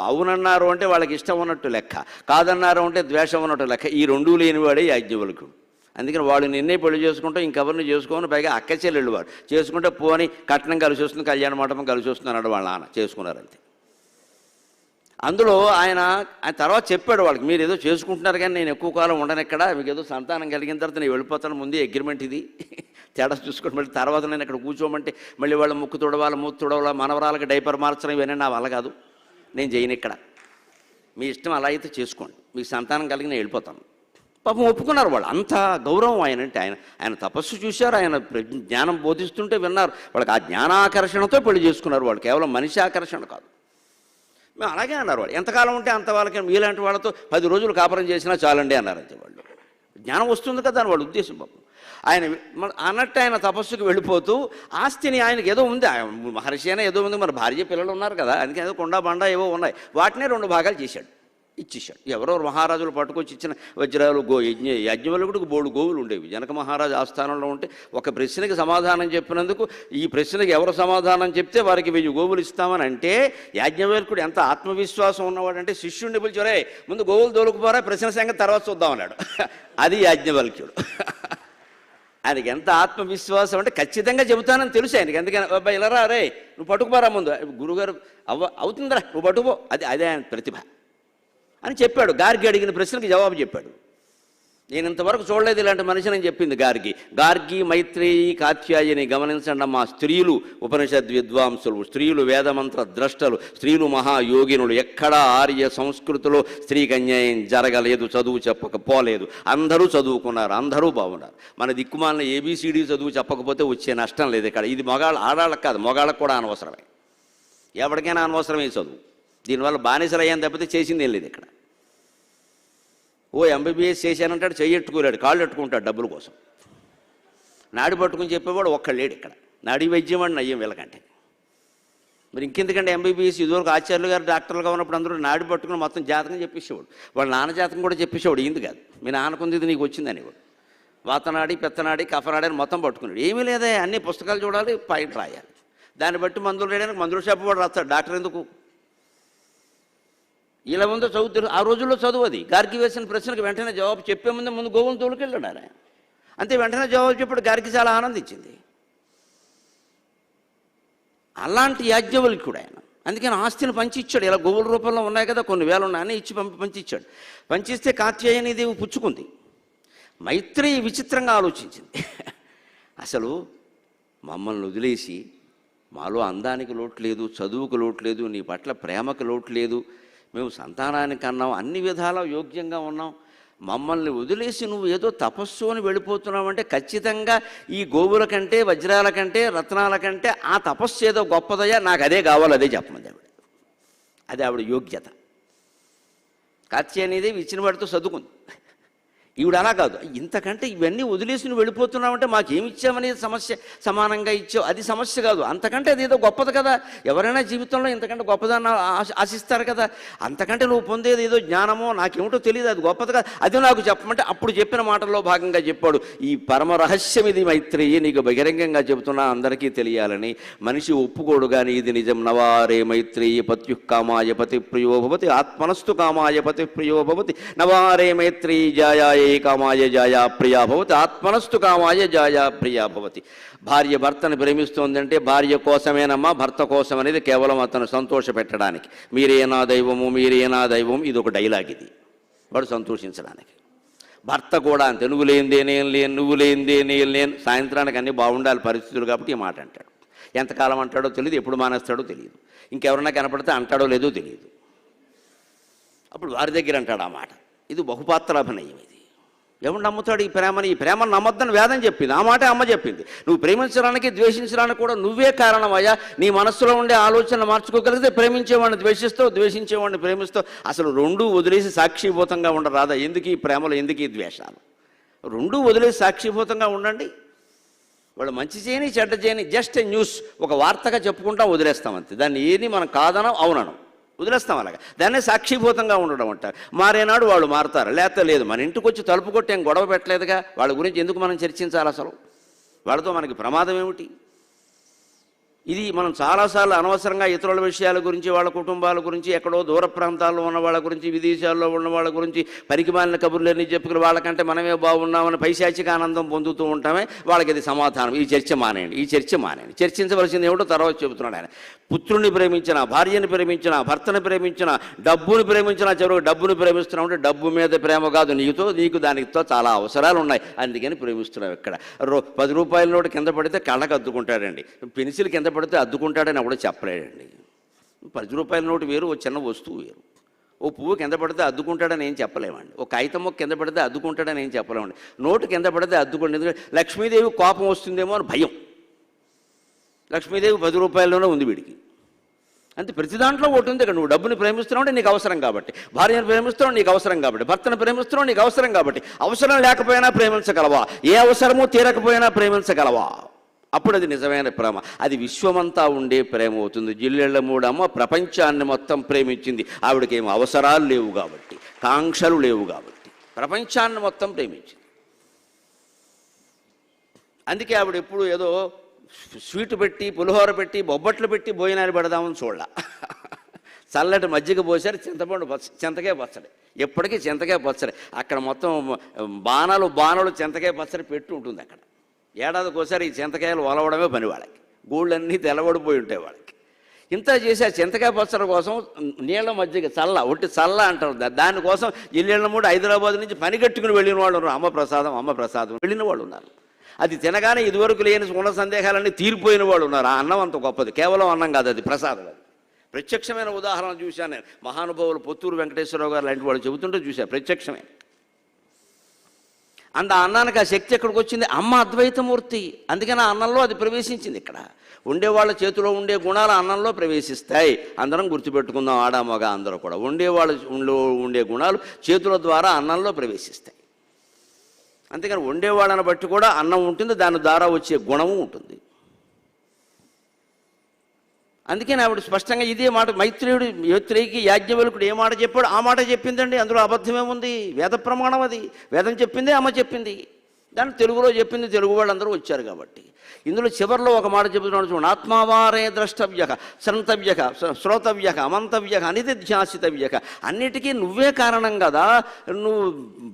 అవునన్నారు అంటే వాళ్ళకి ఇష్టం ఉన్నట్టు లెక్క, కాదన్నారు అంటే ద్వేషం ఉన్నట్టు లెక్క. ఈ 2 లేనివాడే యాజ్ఞవల్క్యుడు. అందుకని వాళ్ళు నిన్నే పెళ్లి చేసుకుంటాం, ఇంకెవరిని చేసుకోని, పైగా అక్క చెల్లెళ్ళు వాడు చేసుకుంటే పోని కట్నం కలిసి వస్తుంది, కళ్యాణ మండపం కలిసి వస్తుంది అన్నాడు వాళ్ళ నాన్న. చేసుకున్నారంతే. అందులో ఆయన తర్వాత చెప్పాడు వాళ్ళకి, మీరు ఏదో చేసుకుంటున్నారు కానీ నేను ఎక్కువ కాలం ఉండను ఇక్కడ, మీకు ఏదో సంతానం కలిగిన తర్వాత నేను వెళ్ళిపోతాను, ముందే అగ్రిమెంట్ ఇది, తేడా చూసుకోండి. మళ్ళీ తర్వాత నేను ఇక్కడ కూర్చోమంటే మళ్ళీ వాళ్ళ ముక్కు తుడవాల, మూతు తుడవాల, మనవరాలకి డైపర్ మార్చడం ఇవన్నీ నా వల్ల కాదు, నేను చేయను ఇక్కడ, మీ ఇష్టం అలా అయితే చేసుకోండి, మీకు సంతానం కలిగి నేను వెళ్ళిపోతాను. పాపం ఒప్పుకున్నారు వాళ్ళు. అంత గౌరవం ఆయన అంటే. ఆయన తపస్సు చూశారు, ఆయన జ్ఞానం బోధిస్తుంటే విన్నారు. వాళ్ళకి ఆ జ్ఞానాకర్షణతో పెళ్లి చేసుకున్నారు వాళ్ళు, కేవలం మనిషి ఆకర్షణ కాదు. మేము అలాగే అన్నారు వాళ్ళు. ఎంతకాలం ఉంటే అంత వాళ్ళకి, మీలాంటి వాళ్ళతో 10 రోజులు కాపురం చేసినా చాలండి అన్నారు అంతే వాళ్ళు. జ్ఞానం వస్తుంది కదా అని వాళ్ళ ఉద్దేశం. పాపం ఆయన అన్నట్టు ఆయన తపస్సుకు వెళ్ళిపోతూ ఆస్తిని, ఆయనకి ఏదో ఉంది, మహర్షి అయినా ఏదో ఉంది, మన భార్య పిల్లలు ఉన్నారు కదా, అందుకే ఏదో కొండ బండ ఏవో ఉన్నాయి, వాటినే 2 భాగాలు చేశాడు, ఇచ్చేశాడు. ఎవరో మహారాజులు పట్టుకొచ్చి ఇచ్చిన వజ్రాలు, యాజ్ఞవల్కుడికి బోడు గోవులు ఉండేవి. జనక మహారాజు ఆస్థానంలో ఉంటే ఒక ప్రశ్నకి సమాధానం చెప్పినందుకు, ఈ ప్రశ్నకి ఎవరు సమాధానం చెప్తే వారికి 1000 గోవులు ఇస్తామని అంటే, యాజ్ఞవల్కుడు ఎంత ఆత్మవిశ్వాసం ఉన్నవాడంటే శిష్యుడిని పిలిచారే, ముందు గోవులు తోలుకుపోరా, ప్రశ్న సంగతి తర్వాత చూద్దామన్నాడు. అది యాజ్ఞవల్క్యుడు. ఆయనకి ఎంత ఆత్మవిశ్వాసం అంటే ఖచ్చితంగా చెబుతానని తెలుసు ఆయనకి. అందుకని అబ్బాయి ఇలా రా, రే నువ్వు పట్టుకుపోరా, ముందు గురుగారు అవుతుందిరా నువ్వు పట్టుకుపో, అదే ఆయన ప్రతిభ అని చెప్పాడు. గార్గి అడిగిన ప్రశ్నకి జవాబు చెప్పాడు. నేను ఇంతవరకు చూడలేదు ఇలాంటి మనిషిని అని చెప్పింది గార్గి. గార్గి, మైత్రేయి, కాత్యాయని గమనించండి అమ్మా. స్త్రీలు ఉపనిషద్ విద్వాంసులు, స్త్రీలు వేదమంత్ర ద్రష్టలు, స్త్రీలు మహాయోగినులు. ఎక్కడా ఆర్య సంస్కృతిలో స్త్రీకి అన్యాయం జరగలేదు, చదువు చెప్పకపోలేదు. అందరూ చదువుకున్నారు, అందరూ బాగున్నారు. మన దిక్కుమాలిన ABCD చదువు చెప్పకపోతే వచ్చే నష్టం లేదు ఇక్కడ. ఇది మగాళ్ళు, ఆడాళ్ళకి కాదు, మగాళ్ళకు కూడా అనవసరమే. ఎవరికైనా అనవసరమే చదువు. దీనివల్ల బానిసలు అయ్యాను తప్పితే చేసింది ఏం లేదు ఇక్కడ. ఓ MBBS చేశానంటాడు, చెయ్యెట్టుకోలేడు, కాళ్ళు ఎట్టుకుంటాడు డబ్బుల కోసం. నాడి పట్టుకుని చెప్పేవాడు ఒక్కళ్ళేడు ఇక్కడ. నాడీ వైద్యం వాడు నయ్యం వీళ్ళకంటే. మరి ఇంకెందుకంటే MBBS ఇదివరకు ఆచార్యులు గారు డాక్టర్లుగా ఉన్నప్పుడు అందరూ నాడి పట్టుకుని మొత్తం జాతకం చెప్పేసేవాడు. వాళ్ళ నాన్న జాతకం కూడా చెప్పేసేవాడు. ఇంది కాదు, మీ నాన్నకుంది ఇది నీకు వచ్చిందనేవాడు. వాతనాడి, పెత్తనాడి, కఫనాడి అని మొత్తం పట్టుకున్నాడు. ఏమీ లేదా, అన్ని పుస్తకాలు చూడాలి, పాయింట్ రాయాలి. దాన్ని బట్టి మందులు వేయడానికి మందులు చెప్పవాడు రాస్తాడు. డాక్టర్ ఎందుకు? ఇలా ముందు చదువుతారు. ఆ రోజుల్లో చదువు అది. గార్గి వేసిన ప్రశ్నకు వెంటనే జవాబు చెప్పే ముందు గోవులు తోలుకెళ్ళాడు ఆయన. అంతే, వెంటనే జవాబు చెప్పాడు. గార్గి చాలా ఆనందించింది. అలాంటి యాజ్ఞవల్క్యుడు ఆయన. అందుకని ఆస్తిని పంచిచ్చాడు. ఇలా గోవుల రూపంలో ఉన్నాయి కదా, కొన్ని వేలు ఉన్నాయని ఇచ్చి పంచిచ్చాడు. పంచిస్తే కాత్యాయని దేవి పుచ్చుకుంది. మైత్రేయి విచిత్రంగా ఆలోచించింది. అసలు మమ్మల్ని వదిలేసి, మాలో అందానికి లోటు లేదు, చదువుకు లోటు లేదు, నీ పట్ల ప్రేమకు లోటు లేదు, మేము సంతానానికి అన్నాం, అన్ని విధాలా యోగ్యంగా ఉన్నాం, మమ్మల్ని వదిలేసి నువ్వు ఏదో తపస్సు అని వెళ్ళిపోతున్నావు అంటే ఖచ్చితంగా ఈ గోవుల కంటే, వజ్రాల కంటే, రత్నాల కంటే ఆ తపస్సు ఏదో గొప్పదయ్యా, నాకు అదే కావాలి, అదే చెప్పమంది ఆవిడ. అది ఆవిడ యోగ్యత. కాత్యాయనిదేవి ఇచ్చిన వాడితో చదువుకుంది. ఈవిడ అలా కాదు, ఇంతకంటే ఇవన్నీ వదిలేసి నువ్వు వెళ్ళిపోతున్నావంటే మాకేమి ఇచ్చామనేది సమస్య, సమానంగా ఇచ్చావు అది సమస్య కాదు, అంతకంటే అదేదో గొప్పది కదా. ఎవరైనా జీవితంలో ఇంతకంటే గొప్పదాన్ని ఆశిస్తారు కదా. అంతకంటే నువ్వు పొందేది ఏదో జ్ఞానమో నాకేమిటో తెలియదు, అది గొప్పది కదా, అది నాకు చెప్పమంటే అప్పుడు చెప్పిన మాటల్లో భాగంగా చెప్పాడు. ఈ పరమ రహస్యం ఇది మైత్రేయి, నీకు బహిరంగంగా చెబుతున్నా అందరికీ తెలియాలని. మనిషి ఒప్పుకోడు కానీ ఇది నిజం. నవారే మైత్రేయి పత్యు కామాయ పతి ప్రియో భవతి, ఆత్మనస్తు కామాయ పతి ప్రియో భవతి. నవారే మైత్రేయి జాయాయ కామాయ జాయా ప్రియా భవతి, ఆత్మనస్తు కామాయ జాయా ప్రియా భవతి. భార్య భర్తను ప్రేమిస్తోందంటే భార్య కోసమేనమ్మా, భర్త కోసం అనేది కేవలం అతను సంతోష పెట్టడానికి. మీరేనా దైవము, మీరేనా దైవం, ఇది ఒక డైలాగ్, ఇది వాడు సంతోషించడానికి. భర్త కూడా అంతే, నువ్వు లేనిదే నేను లేను, నువ్వు లేనిదే నేను లేను. సాయంత్రానికి అన్నీ బాగుండాలి పరిస్థితులు కాబట్టి ఈ మాట అంటాడు. ఎంతకాలం అంటాడో తెలియదు, ఎప్పుడు మానేస్తాడో తెలియదు, ఇంకెవరన్నా కనపడితే అంటాడో లేదో తెలియదు. అప్పుడు వారి దగ్గర అంటాడు ఆ మాట. ఇది బహుపాత్రాభినయం. ఇది ఎవడు నమ్ముతాడు ఈ ప్రేమని? ఈ ప్రేమను నమ్మొద్దని వేదం చెప్పింది, ఆ మాట అమ్మ చెప్పింది. నువ్వు ప్రేమించడానికి ద్వేషించడానికి కూడా నువ్వే కారణమయ్యా. నీ మనస్సులో ఉండే ఆలోచన మార్చుకోగలిగితే ప్రేమించేవాడిని ద్వేషిస్తావు, ద్వేషించేవాడిని ప్రేమిస్తావు. అసలు రెండూ వదిలేసి సాక్షిభూతంగా ఉండరాదా? ఎందుకు ఈ ప్రేమలు, ఎందుకు ఈ ద్వేషాలు? రెండూ వదిలేసి సాక్షిభూతంగా ఉండండి. వాళ్ళు మంచి చేయని చెడ్డ చేయని జస్ట్ ఏ న్యూస్, ఒక వార్తగా చెప్పుకుంటాం, వదిలేస్తాం అంతే. దాన్ని ఏది మనం కాదనం అవునను వదిలేస్తాం. అలాగా దాన్నే సాక్షిభూతంగా ఉండడం అంటారు. మారేనాడు వాళ్ళు మారుతారు, లేకపోతే లేదు. మన ఇంటికి వచ్చి తలుపు కొట్టి ఏం గొడవ పెట్టలేదుగా, వాళ్ళ గురించి ఎందుకు మనం చర్చించాలి? అసలు వాళ్ళతో మనకి ప్రమాదం ఏమిటి? ఇది మనం చాలాసార్లు అనవసరంగా ఇతరుల విషయాల గురించి, వాళ్ళ కుటుంబాల గురించి, ఎక్కడో దూర ప్రాంతాల్లో ఉన్న వాళ్ళ గురించి, విదేశాల్లో ఉన్న వాళ్ళ గురించి పరికిమాలిన కబుర్లన్నీ చెప్పుకుని వాళ్ళకంటే మనమే బాగున్నామని పైశాచిక ఆనందం పొందుతూ ఉంటామే. వాళ్ళకి అది సమాధానం. ఈ చర్చ మానేయండి, ఈ చర్చ మానేయండి. చర్చించవలసింది ఏమిటో తర్వాత చెబుతున్నాడు ఆయన. పుత్రుని ప్రేమించినా, భార్యని ప్రేమించినా, భర్తను ప్రేమించినా, డబ్బుని ప్రేమించినా, చివరికి డబ్బుని ప్రేమిస్తున్నావు అంటే డబ్బు మీద ప్రేమ కాదు, నీకు దానితో చాలా అవసరాలు ఉన్నాయి, అందుకని ప్రేమిస్తున్నావు. ఇక్కడ 10 రూపాయల నోటు కింద పడితే కళ్ళకు అద్దుకుంటాడండి, పెన్సిల్ కింద పడితే అద్దుకుంటాడని కూడా చెప్పలేడండి. 10 రూపాయల నోటు వేరు, ఓ చిన్న వస్తువు వేరు. ఓ పువ్వు కింద పడితే అద్దుకుంటాడని ఏం చెప్పలేమండి, ఓ కాగితం మొక్క కింద పడితే అద్దుకుంటాడని ఏం చెప్పలేమండి. నోటు కింద పడితే అద్దుకోండి, ఎందుకంటే లక్ష్మీదేవి కోపం వస్తుందేమో అని భయం. లక్ష్మీదేవి 10 రూపాయల్లోనే ఉంది వీడికి. అంతే, ప్రతి దాంట్లో ఒకటి ఉంది. ఇక్కడ నువ్వు డబ్బుని ప్రేమిస్తున్నావు అంటే నీకు అవసరం కాబట్టి, భార్యను ప్రేమిస్తున్నావు నీకు అవసరం కాబట్టి, భర్తను ప్రేమిస్తున్నావు నీకు అవసరం కాబట్టి. అవసరం లేకపోయినా ప్రేమించగలవా? ఏ అవసరమూ తీరకపోయినా ప్రేమించగలవా? అప్పుడు అది నిజమైన ప్రేమ, అది విశ్వమంతా ఉండే ప్రేమ అవుతుంది. జిల్లెళ్ళ మూడమ్మ ప్రపంచాన్ని మొత్తం ప్రేమించింది. ఆవిడకి ఏం అవసరాలు లేవు కాబట్టి, కాంక్షలు లేవు కాబట్టి, ప్రపంచాన్ని మొత్తం ప్రేమించింది. అందుకే ఆవిడ ఎప్పుడు ఏదో స్వీట్ పెట్టి, పులిహోర పెట్టి, బొబ్బట్లు పెట్టి భోజనాలు పెడదామని చూడాల. చల్లటి మజ్జిగ పోసారు, చింతపండు చింతకాయ పచ్చడి, ఎప్పటికీ చింతకాయ పచ్చడి. అక్కడ మొత్తం బాణాలు చింతకాయ పచ్చడి పెట్టి ఉంటుంది. అక్కడ ఏడాదికి ఒకసారి ఈ చింతకాయలు వలవడమే పని వాళ్ళకి. గూళ్ళన్నీ తెల్లబడిపోయి ఉంటాయి వాళ్ళకి. ఇంత చేసి ఆ చింతకాయ పచ్చడి కోసం నీళ్ళ మజ్జిగ ఒట్టి చల్ల అంటారు దానికోసం ఇల్లు హైదరాబాద్ నుంచి పని కట్టుకుని వెళ్ళిన వాళ్ళు ఉన్నారు. అమ్మ ప్రసాదం వెళ్ళిన వాళ్ళు ఉన్నారు. అది తినగానే ఇదివరకు లేని ఉన్న సందేహాలన్నీ తీరిపోయిన వాళ్ళు ఉన్నారు. ఆ అన్నం అంత గొప్పది, కేవలం అన్నం కాదు, అది ప్రసాదం. అది ప్రత్యక్షమైన ఉదాహరణ చూశాను నేను. మహానుభావులు పొత్తూరు వెంకటేశ్వరరావు గారు లాంటి వాళ్ళు చెబుతుంటే చూశాను, ప్రత్యక్షమే. అంత అన్నానికి ఆ శక్తి ఎక్కడికి వచ్చింది? అమ్మ అద్వైతమూర్తి, అందుకని ఆ అన్నంలో అది ప్రవేశించింది. ఇక్కడ ఉండేవాళ్ళ చేతిలో ఉండే గుణాలు అన్నంలో ప్రవేశిస్తాయి. అందరం గుర్తుపెట్టుకుందాం, ఆడ మగ అందరూ కూడా ఉండే గుణాలు చేతుల ద్వారా అన్నంలో ప్రవేశిస్తాయి. అంతేకాని వండేవాళ్ళని బట్టి కూడా అన్నం ఉంటుంది, దాని ద్వారా వచ్చే గుణము ఉంటుంది. అందుకని ఆవిడ స్పష్టంగా ఇదే మాట మైత్రేయికి యాజ్ఞవల్కుడు ఏ మాట చెప్పాడు ఆ మాట చెప్పిందండి. అందులో అబద్ధమేముంది? వేద ప్రమాణం అది. వేదం చెప్పిందే అమ్మ చెప్పింది, దాన్ని తెలుగులో చెప్పింది, తెలుగు వాళ్ళందరూ వచ్చారు కాబట్టి. ఇందులో చివరిలో ఒక మాట చెబుతున్నాడు చూడండి. ఆత్మావారే ద్రష్టవ్య శ్రంతవ్య శ్రోతవ్య అమంతవ్య అనిధ్యాసితవ్య. అన్నిటికీ నువ్వే కారణం కదా. నువ్వు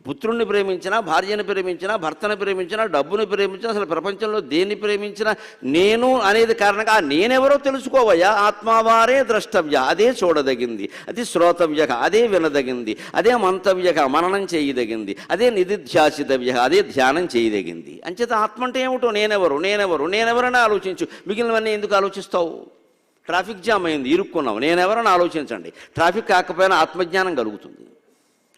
పుత్రుణ్ణి ప్రేమించినా, భార్యను ప్రేమించినా, భర్తను ప్రేమించినా, డబ్బుని ప్రేమించినా, అసలు ప్రపంచంలో దేన్ని ప్రేమించినా నేను అనేది కారణంగా. నేనెవరో తెలుసుకోవయ్యా. ఆత్మావారే ద్రష్టవ్య, అదే చూడదగింది, అది శ్రోతవ్య, అదే వినదగింది, అదే మంతవ్య, మననం చేయదగింది, అదే నిధిధ్యాసితవ్య, అదే ధ్యానం చేయదగింది. అంచేత ఆత్మ అంటే ఏమిటో నేనెవరని ఆలోచించు. మిగిలినవన్నీ ఎందుకు ఆలోచిస్తావు? ట్రాఫిక్ జామ్ అయింది, ఇరుక్కున్నావు, నేనెవరని ఆలోచించండి. ట్రాఫిక్ కాకపోయినా ఆత్మజ్ఞానం కలుగుతుంది.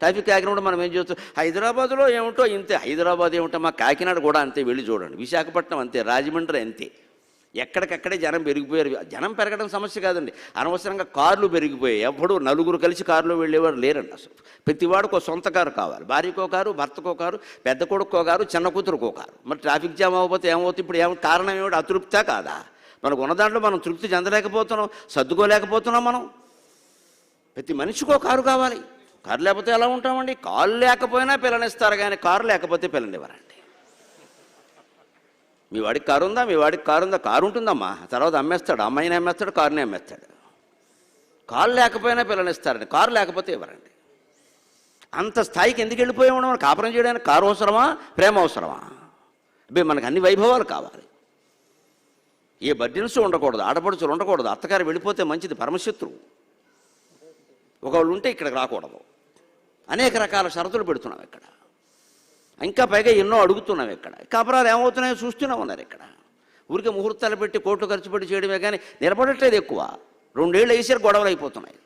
ట్రాఫిక్ కాకినాడ మనం ఏం చేస్తాం? హైదరాబాద్లో ఏమిటో ఇంతే. హైదరాబాద్ ఏమిటో, మా కాకినాడ కూడా అంతే, వెళ్ళి చూడండి. విశాఖపట్నం అంతే, రాజమండ్రి అంతే. ఎక్కడికక్కడే జనం పెరిగిపోయారు. జనం పెరగడం సమస్య కాదండి, అనవసరంగా కార్లు పెరిగిపోయాయి. ఎప్పుడు నలుగురు కలిసి కారులో వెళ్ళేవారు లేరండి అసలు. ప్రతివాడికి ఒక సొంత కారు కావాలి, భార్యకో కారు, భర్తకో కారు, పెద్ద కొడుకో కారు, చిన్న కూతురుకో కారు. మరి ట్రాఫిక్ జామ్ అవ్వకపోతే ఏమవుతుంది? ఇప్పుడు కారణం ఏమిటి? అతృప్తా కాదా? మనకు ఉన్న దాంట్లో మనం తృప్తి చెందలేకపోతున్నాం, సర్దుకోలేకపోతున్నాం. మనం ప్రతి మనిషికో కారు కావాలి. కారు లేకపోతే ఎలా ఉంటామండి? కారు లేకపోయినా పిల్లనిస్తారు కానీ కారు లేకపోతే పిల్లనివ్వరండి. మీ వాడికి కారు ఉందా? మీ వాడికి కారు ఉందా? కారు ఉంటుందమ్మా, తర్వాత అమ్మేస్తాడు, అమ్మాయిని అమ్మేస్తాడు, కారుని అమ్మేస్తాడు. కారు లేకపోయినా పిల్లనిస్తారండి, కారు లేకపోతే ఇవ్వరండి. అంత స్థాయికి ఎందుకు వెళ్ళిపోయాము? మనం కాపురం చేయడానికి కారు అవసరమా, ప్రేమ అవసరమా? అబ్బే మనకు అన్ని వైభవాలు కావాలి. ఏ బర్డెన్స్ ఉండకూడదు, ఆడపడుచులు ఉండకూడదు, అత్తగారు వెళ్ళిపోతే మంచిది, పరమశత్రువు. ఒకళ్ళు ఉంటే ఇక్కడికి రాకూడదు. అనేక రకాల షరతులు పెడుతున్నాం ఇక్కడ. ఇంకా పైగా ఎన్నో అడుగుతున్నాం ఇక్కడ. కాపురాలు ఏమవుతున్నాయో చూస్తూనే ఉన్నారు ఇక్కడ. ఊరికే ముహూర్తాలు పెట్టి కోట్లు ఖర్చు పెట్టి చేయడమే కానీ నిలబడట్లేదు ఎక్కువ. 2 ఏళ్ళు వేసారు, గొడవలు అయిపోతున్నాయి.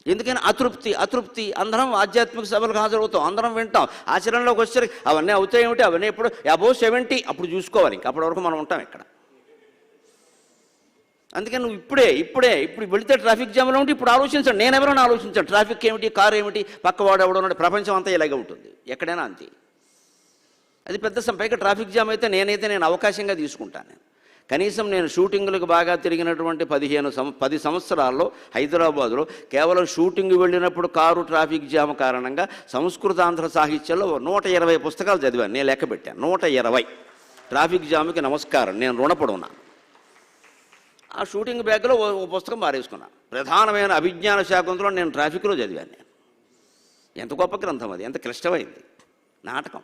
ఎందుకని? అతృప్తి. అందరం ఆధ్యాత్మిక సభలకు హాజరవుతాం, అందరం వింటాం, ఆచరణలోకి వచ్చేసరికి అవన్నీ అవుతాయి ఏమిటి? అవన్నీ ఎప్పుడు అబోవ్ 70 అప్పుడు చూసుకోవాలి. ఇంకా అప్పటి వరకు మనం ఉంటాం ఇక్కడ. అందుకని నువ్వు ఇప్పుడు వెళితే ట్రాఫిక్ జామ్లో ఉంటే ఇప్పుడు ఆలోచించండి. నేను ఎవరైనా ఆలోచించాను, ట్రాఫిక్ ఏమిటి, కారు ఏమిటి, పక్కవాడు ఎవడో ఉన్నాడు. ప్రపంచం అంతా ఇలాగే ఉంటుంది, ఎక్కడైనా అంతే. అది పెద్ద పైగా ట్రాఫిక్ జామ్ అయితే నేను అవకాశంగా తీసుకుంటాను. కనీసం నేను షూటింగులకు బాగా తిరిగినటువంటి 10 సంవత్సరాల్లో హైదరాబాదులో కేవలం షూటింగ్ వెళ్ళినప్పుడు కారు ట్రాఫిక్ జామ్ కారణంగా సంస్కృతాంధ్ర సాహిత్యంలో 120 పుస్తకాలు చదివాను. నేను లెక్క పెట్టాను, 120. ట్రాఫిక్ జామ్కి నమస్కారం, నేను రుణపడి ఉన్నాను. ఆ షూటింగ్ బ్యాగ్లో ఓ పుస్తకం మారేసుకున్నాను. ప్రధానమైన అభిజ్ఞాన శాకుంతలో నేను ట్రాఫిక్లో చదివాను. నేను ఎంత గొప్ప గ్రంథం అది, ఎంత క్లిష్టమైంది నాటకం.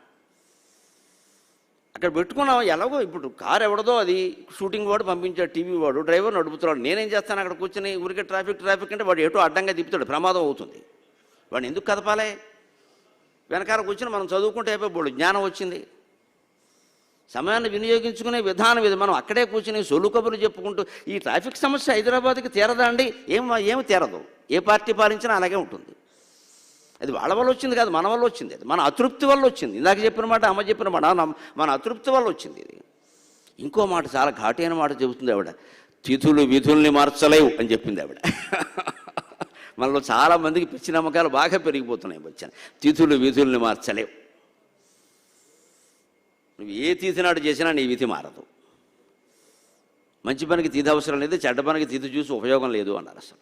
అక్కడ పెట్టుకున్నాం. ఎలాగో ఇప్పుడు కారు ఎవడదో అది షూటింగ్ వాడు పంపించాడు, టీవీ వాడు, డ్రైవర్ నడుపుతున్నాడు. నేనేం చేస్తాను? అక్కడ కూర్చొని ఊరికే ట్రాఫిక్ అంటే వాడు ఎటో అడ్డంగా తిప్పుతాడు, ప్రమాదం అవుతుంది. వాడిని ఎందుకు కదపాలి? వెనకాల కూర్చొని మనం చదువుకుంటే అయిపోయి జ్ఞానం వచ్చింది. సమయాన్ని వినియోగించుకునే విధానం ఇది. మనం అక్కడే కూర్చుని సొల్లు కబుర్లు చెప్పుకుంటూ ఈ ట్రాఫిక్ సమస్య హైదరాబాద్కి తీరదా అండి? ఏమి తీరదు. ఏ పార్టీ పాలించినా అలాగే ఉంటుంది. అది వాళ్ళ వల్ల వచ్చింది కాదు, మన వల్ల వచ్చింది. అది మన అతృప్తి వల్ల వచ్చింది. ఇందాక చెప్పిన మాట, అమ్మ చెప్పిన మాట, మన అతృప్తి వల్ల వచ్చింది ఇది. ఇంకో మాట, చాలా ఘాటైన మాట చెబుతుంది ఆవిడ. తిథులు విధుల్ని మార్చలేవు అని చెప్పింది ఆవిడ. మనలో చాలామందికి పిచ్చి నమ్మకాలు బాగా పెరిగిపోతున్నాయి. వచ్చాను, తిథులు విధుల్ని మార్చలేవు. నువ్వు ఏ తిథి నాడు చేసినా నీ విధి మారదు. మంచి పనికి తిథి అవసరం లేదు, చెడ్డ పనికి తిథి చూసి ఉపయోగం లేదు అన్నారు. అసలు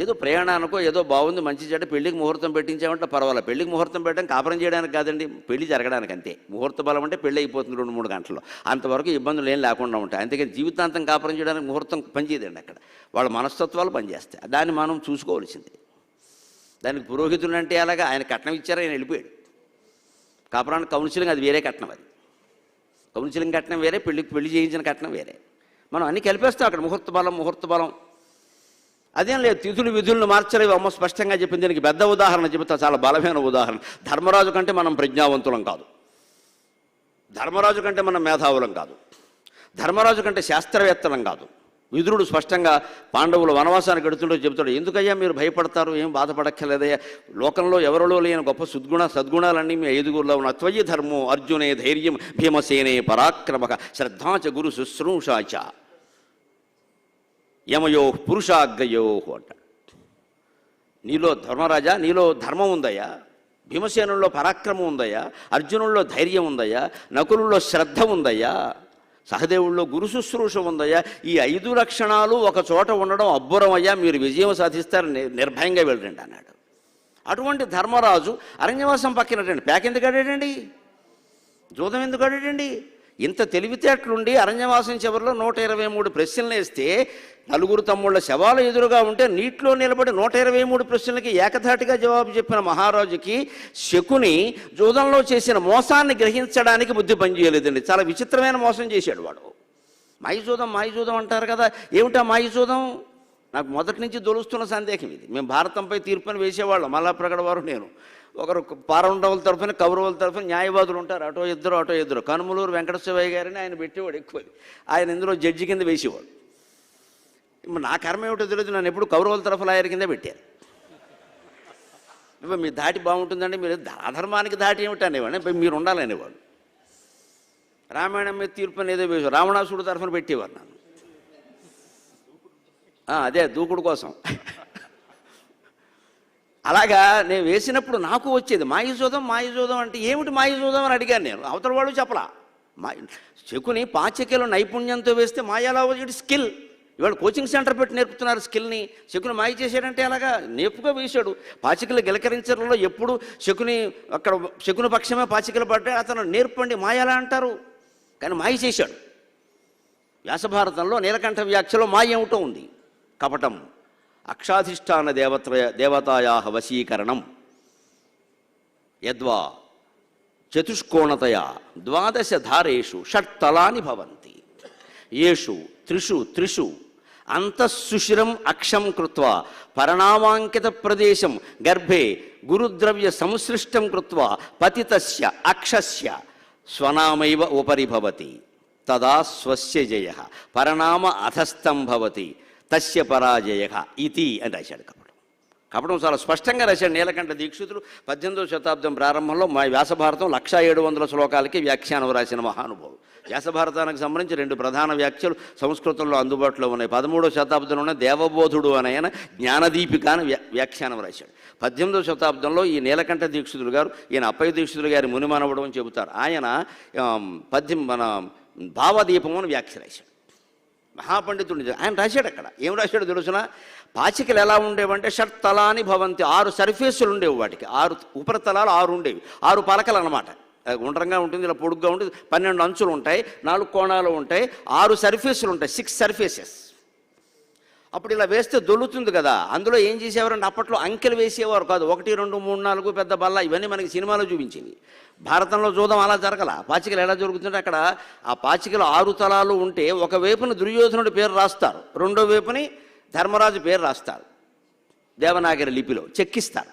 ఏదో ప్రయాణానికో ఏదో బాగుంది, మంచి చెడ్డ, పెళ్లికి ముహూర్తం పెట్టించామంటే పర్వాలేదు. పెళ్లికి ముహూర్తం పెట్టడం కాపురం చేయడానికి కాదండి, పెళ్లి జరగడానికి అంతే. ముహూర్త బలం అంటే పెళ్ళి అయిపోతుంది 2-3 గంటల్లో. అంతవరకు ఇబ్బందులు ఏం లేకుండా ఉంటాయి. అందుకని జీవితాంతం కాపురం చేయడానికి ముహూర్తం పనిచేయదండి. అక్కడ వాళ్ళ మనస్తత్వాలు పనిచేస్తాయి. దాన్ని మనం చూసుకోవాల్సింది. దానికి పురోహితులు అంటే అలాగా ఆయన కట్నం ఇచ్చారు, ఆయన వెళ్ళిపోయాడు. కాపురానికి కౌన్సిలింగ్ అది వేరే కట్నం. అది కౌన్సిలింగ్ కట్నం వేరే, పెళ్లి చేయించిన కట్నం వేరే. మనం అన్నీ కలిపేస్తాం అక్కడ. ముహూర్త బలం అదేం లేదు. తిథులు విధులను మార్చలేవు అమ్మ స్పష్టంగా చెప్పింది. దీనికి పెద్ద ఉదాహరణ చెబుతా, చాలా బలమైన ఉదాహరణ. ధర్మరాజు కంటే మనం ప్రజ్ఞావంతులం కాదు, ధర్మరాజు కంటే మనం మేధావులం కాదు, ధర్మరాజు కంటే శాస్త్రవేత్తలం కాదు. విదురుడు స్పష్టంగా పాండవులు వనవాసానికి వెడుతుంటూ చెబుతాడు, ఎందుకయ్యా మీరు భయపడతారు, ఏం బాధపడక్కర్లేదయ్యా, లోకంలో ఎవరిలో లేని గొప్ప సద్గుణాలన్నీ మీ 5గురులో ఉన్న. త్వయి ధర్మో అర్జునే ధైర్యం భీమసేనే పరాక్రమక శ్రద్ధాచ గురు శుశ్రూషాచ యమయో పురుషాగ్రయో అంట. నీలో ధర్మరాజా, నీలో ధర్మం ఉందయ్యా, భీమసేనుల్లో పరాక్రమం ఉందయ్యా, అర్జునుల్లో ధైర్యం ఉందయ్యా, నకులుల్లో శ్రద్ధ ఉందయ్యా, సహదేవుల్లో గురు శుశ్రూష ఉందయ్యా. ఈ 5 లక్షణాలు ఒక చోట ఉండడం అబ్బురం అయ్యా, మీరు విజయం సాధిస్తారు, నిర్భయంగా వెళ్ళండి అన్నాడు. అటువంటి ధర్మరాజు అరణ్యవాసం పక్కినట్టండి. ప్యాక్ ఎందుకు ఆడాడండి? జూదం ఎందుకు ఆడాడండి? ఇంత తెలివితేటలుండి అరణ్యవాసం చివరిలో 123 ప్రశ్నలు వేస్తే 4 తమ్ముళ్ళ శవాలు ఎదురుగా ఉంటే నీటిలో నిలబడి 123 ప్రశ్నలకి ఏకధాటిగా జవాబు చెప్పిన మహారాజుకి శకుని జూదంలో చేసిన మోసాన్ని గ్రహించడానికి బుద్ధి పనిచేయలేదండి. చాలా విచిత్రమైన మోసం చేశాడు వాడు. మాయిజూదం అంటారు కదా, ఏమిటా మాయిజూదం? నాకు మొదటి నుంచి దొలుస్తున్న సందేహం ఇది. మేము భారతంపై తీర్పుని వేసేవాళ్ళం, మల్లాప్రగడ వారు నేను. ఒకరు పాండవుల తరఫున, కౌరవుల తరఫున న్యాయవాదులు ఉంటారు, అటో ఇద్దరు. కనుమలూరు వెంకటశివయ్య గారిని ఆయన పెట్టేవాడు ఎక్కువ. ఆయన ఇందులో జడ్జి కింద వేసేవాడు. నా కర్మ ఏమిటో తెలియదు, నన్ను ఎప్పుడు కౌరవుల తరఫు లాయర్ కింద పెట్టారు. మీ ధాటి బాగుంటుందండి, మీరు అధర్మానికి ధాటి ఏమిటి అనేవాడు, మీరు ఉండాలనేవాడు. రామాయణం మీద తీర్పు అని ఏదో వేసారు, రావణాసుడు తరఫున పెట్టేవారు నన్ను. అదే దూకుడు కోసం. అలాగా నేను వేసినప్పుడు నాకు వచ్చేది మాయజోదం అంటే ఏమిటి మాయజోదం అని అడిగాను నేను. అవతల వాడు చెప్పలా. శకుని పాచికలో నైపుణ్యంతో వేస్తే మాయలా వచ్చి స్కిల్. ఇవాళ కోచింగ్ సెంటర్ పెట్టి నేర్పుతున్నారు స్కిల్ని. శకుని మాయ చేశాడంటే అలాగా నేర్పుగా వేశాడు. పాచికలు గిలకరించడంలో ఎప్పుడు శకుని పక్షమే పాచికలు పడ్డాడు. అతను నేర్పండి మాయలా అంటారు, కానీ మాయ చేశాడు. వ్యాసభారతంలో నీలకంఠ వ్యాఖ్యలో మాయ ఏమిటో ఉంది. కపటం, అక్షాధిష్టాన దేవతాయా వశీకరణం, యద్వా చతుష్కోణతయా ద్వాదశ ధారేషు షట్తలాని భవంతి, యేషు త్రిషు అంతఃసుషిరం అక్షం కృత్వా పరిణామాంకిత ప్రదేశం గర్భే గురుద్రవ్య సంసృష్టం కృత్వా పతితస్య అక్షస్య స్వనామైవ ఉపరి భవతి తదా స్వస్య జయ పరిణామ అధస్థం భవతి తస్య పరాజయ ఇతి అని రాశాడు. కపటం చాలా స్పష్టంగా రాశాడు నీలకంఠ దీక్షితులు. 18వ శతాబ్దం ప్రారంభంలో మా వ్యాసభారతం 1700 శ్లోకాలకి వ్యాఖ్యానం రాసిన మహానుభావుడు. వ్యాసభారతానికి సంబంధించి 2 ప్రధాన వ్యాఖ్యలు సంస్కృతంలో అందుబాటులో ఉన్నాయి. 13వ శతాబ్దంలోనే దేవబోధుడు అని ఆయన జ్ఞానదీపిక అని వ్యాఖ్యానం రాశాడు. 18వ శతాబ్దంలో ఈ నీలకంఠ దీక్షితులు గారు, ఈయన అప్పయ్య దీక్షితులు గారి మునిమానవుడు అని చెబుతారు. ఆయన భావదీపం అని వ్యాఖ్య రాశాడు. మహాపండితుడు ఆయన రాశాడు. అక్కడ ఏం రాశాడు తెలుసిన? పాచికలు ఎలా ఉండేవంటే షట్తలాని భవంతి, 6 సర్ఫేసులు ఉండేవి. వాటికి 6 ఉపరితలాలు 6 ఉండేవి. 6 పలకలు అన్నమాట. గుండ్రంగా ఉంటుంది, ఇలా పొడుగ్గా ఉంటుంది, 12 అంచులు ఉంటాయి, 4 కోణాలు ఉంటాయి, 6 సర్ఫేసులు ఉంటాయి, 6 సర్ఫేసెస్. అప్పుడు ఇలా వేస్తే దొల్లుతుంది కదా. అందులో ఏం చేసేవారంటే అప్పట్లో అంకెలు వేసేవారు కాదు. 1, 2, 3, 4 పెద్ద బల్ల, ఇవన్నీ మనకి సినిమాలో చూపించింది. భారతంలో చూద్దాం అలా జరగల. పాచికలు ఎలా జరుగుతుంటే అక్కడ ఆ పాచికలు 6 తలాలు ఉంటే ఒకవైపున దుర్యోధనుడి పేరు రాస్తారు, రెండో వైపుని ధర్మరాజు పేరు రాస్తారు, దేవనాగరి లిపిలో చెక్కిస్తారు.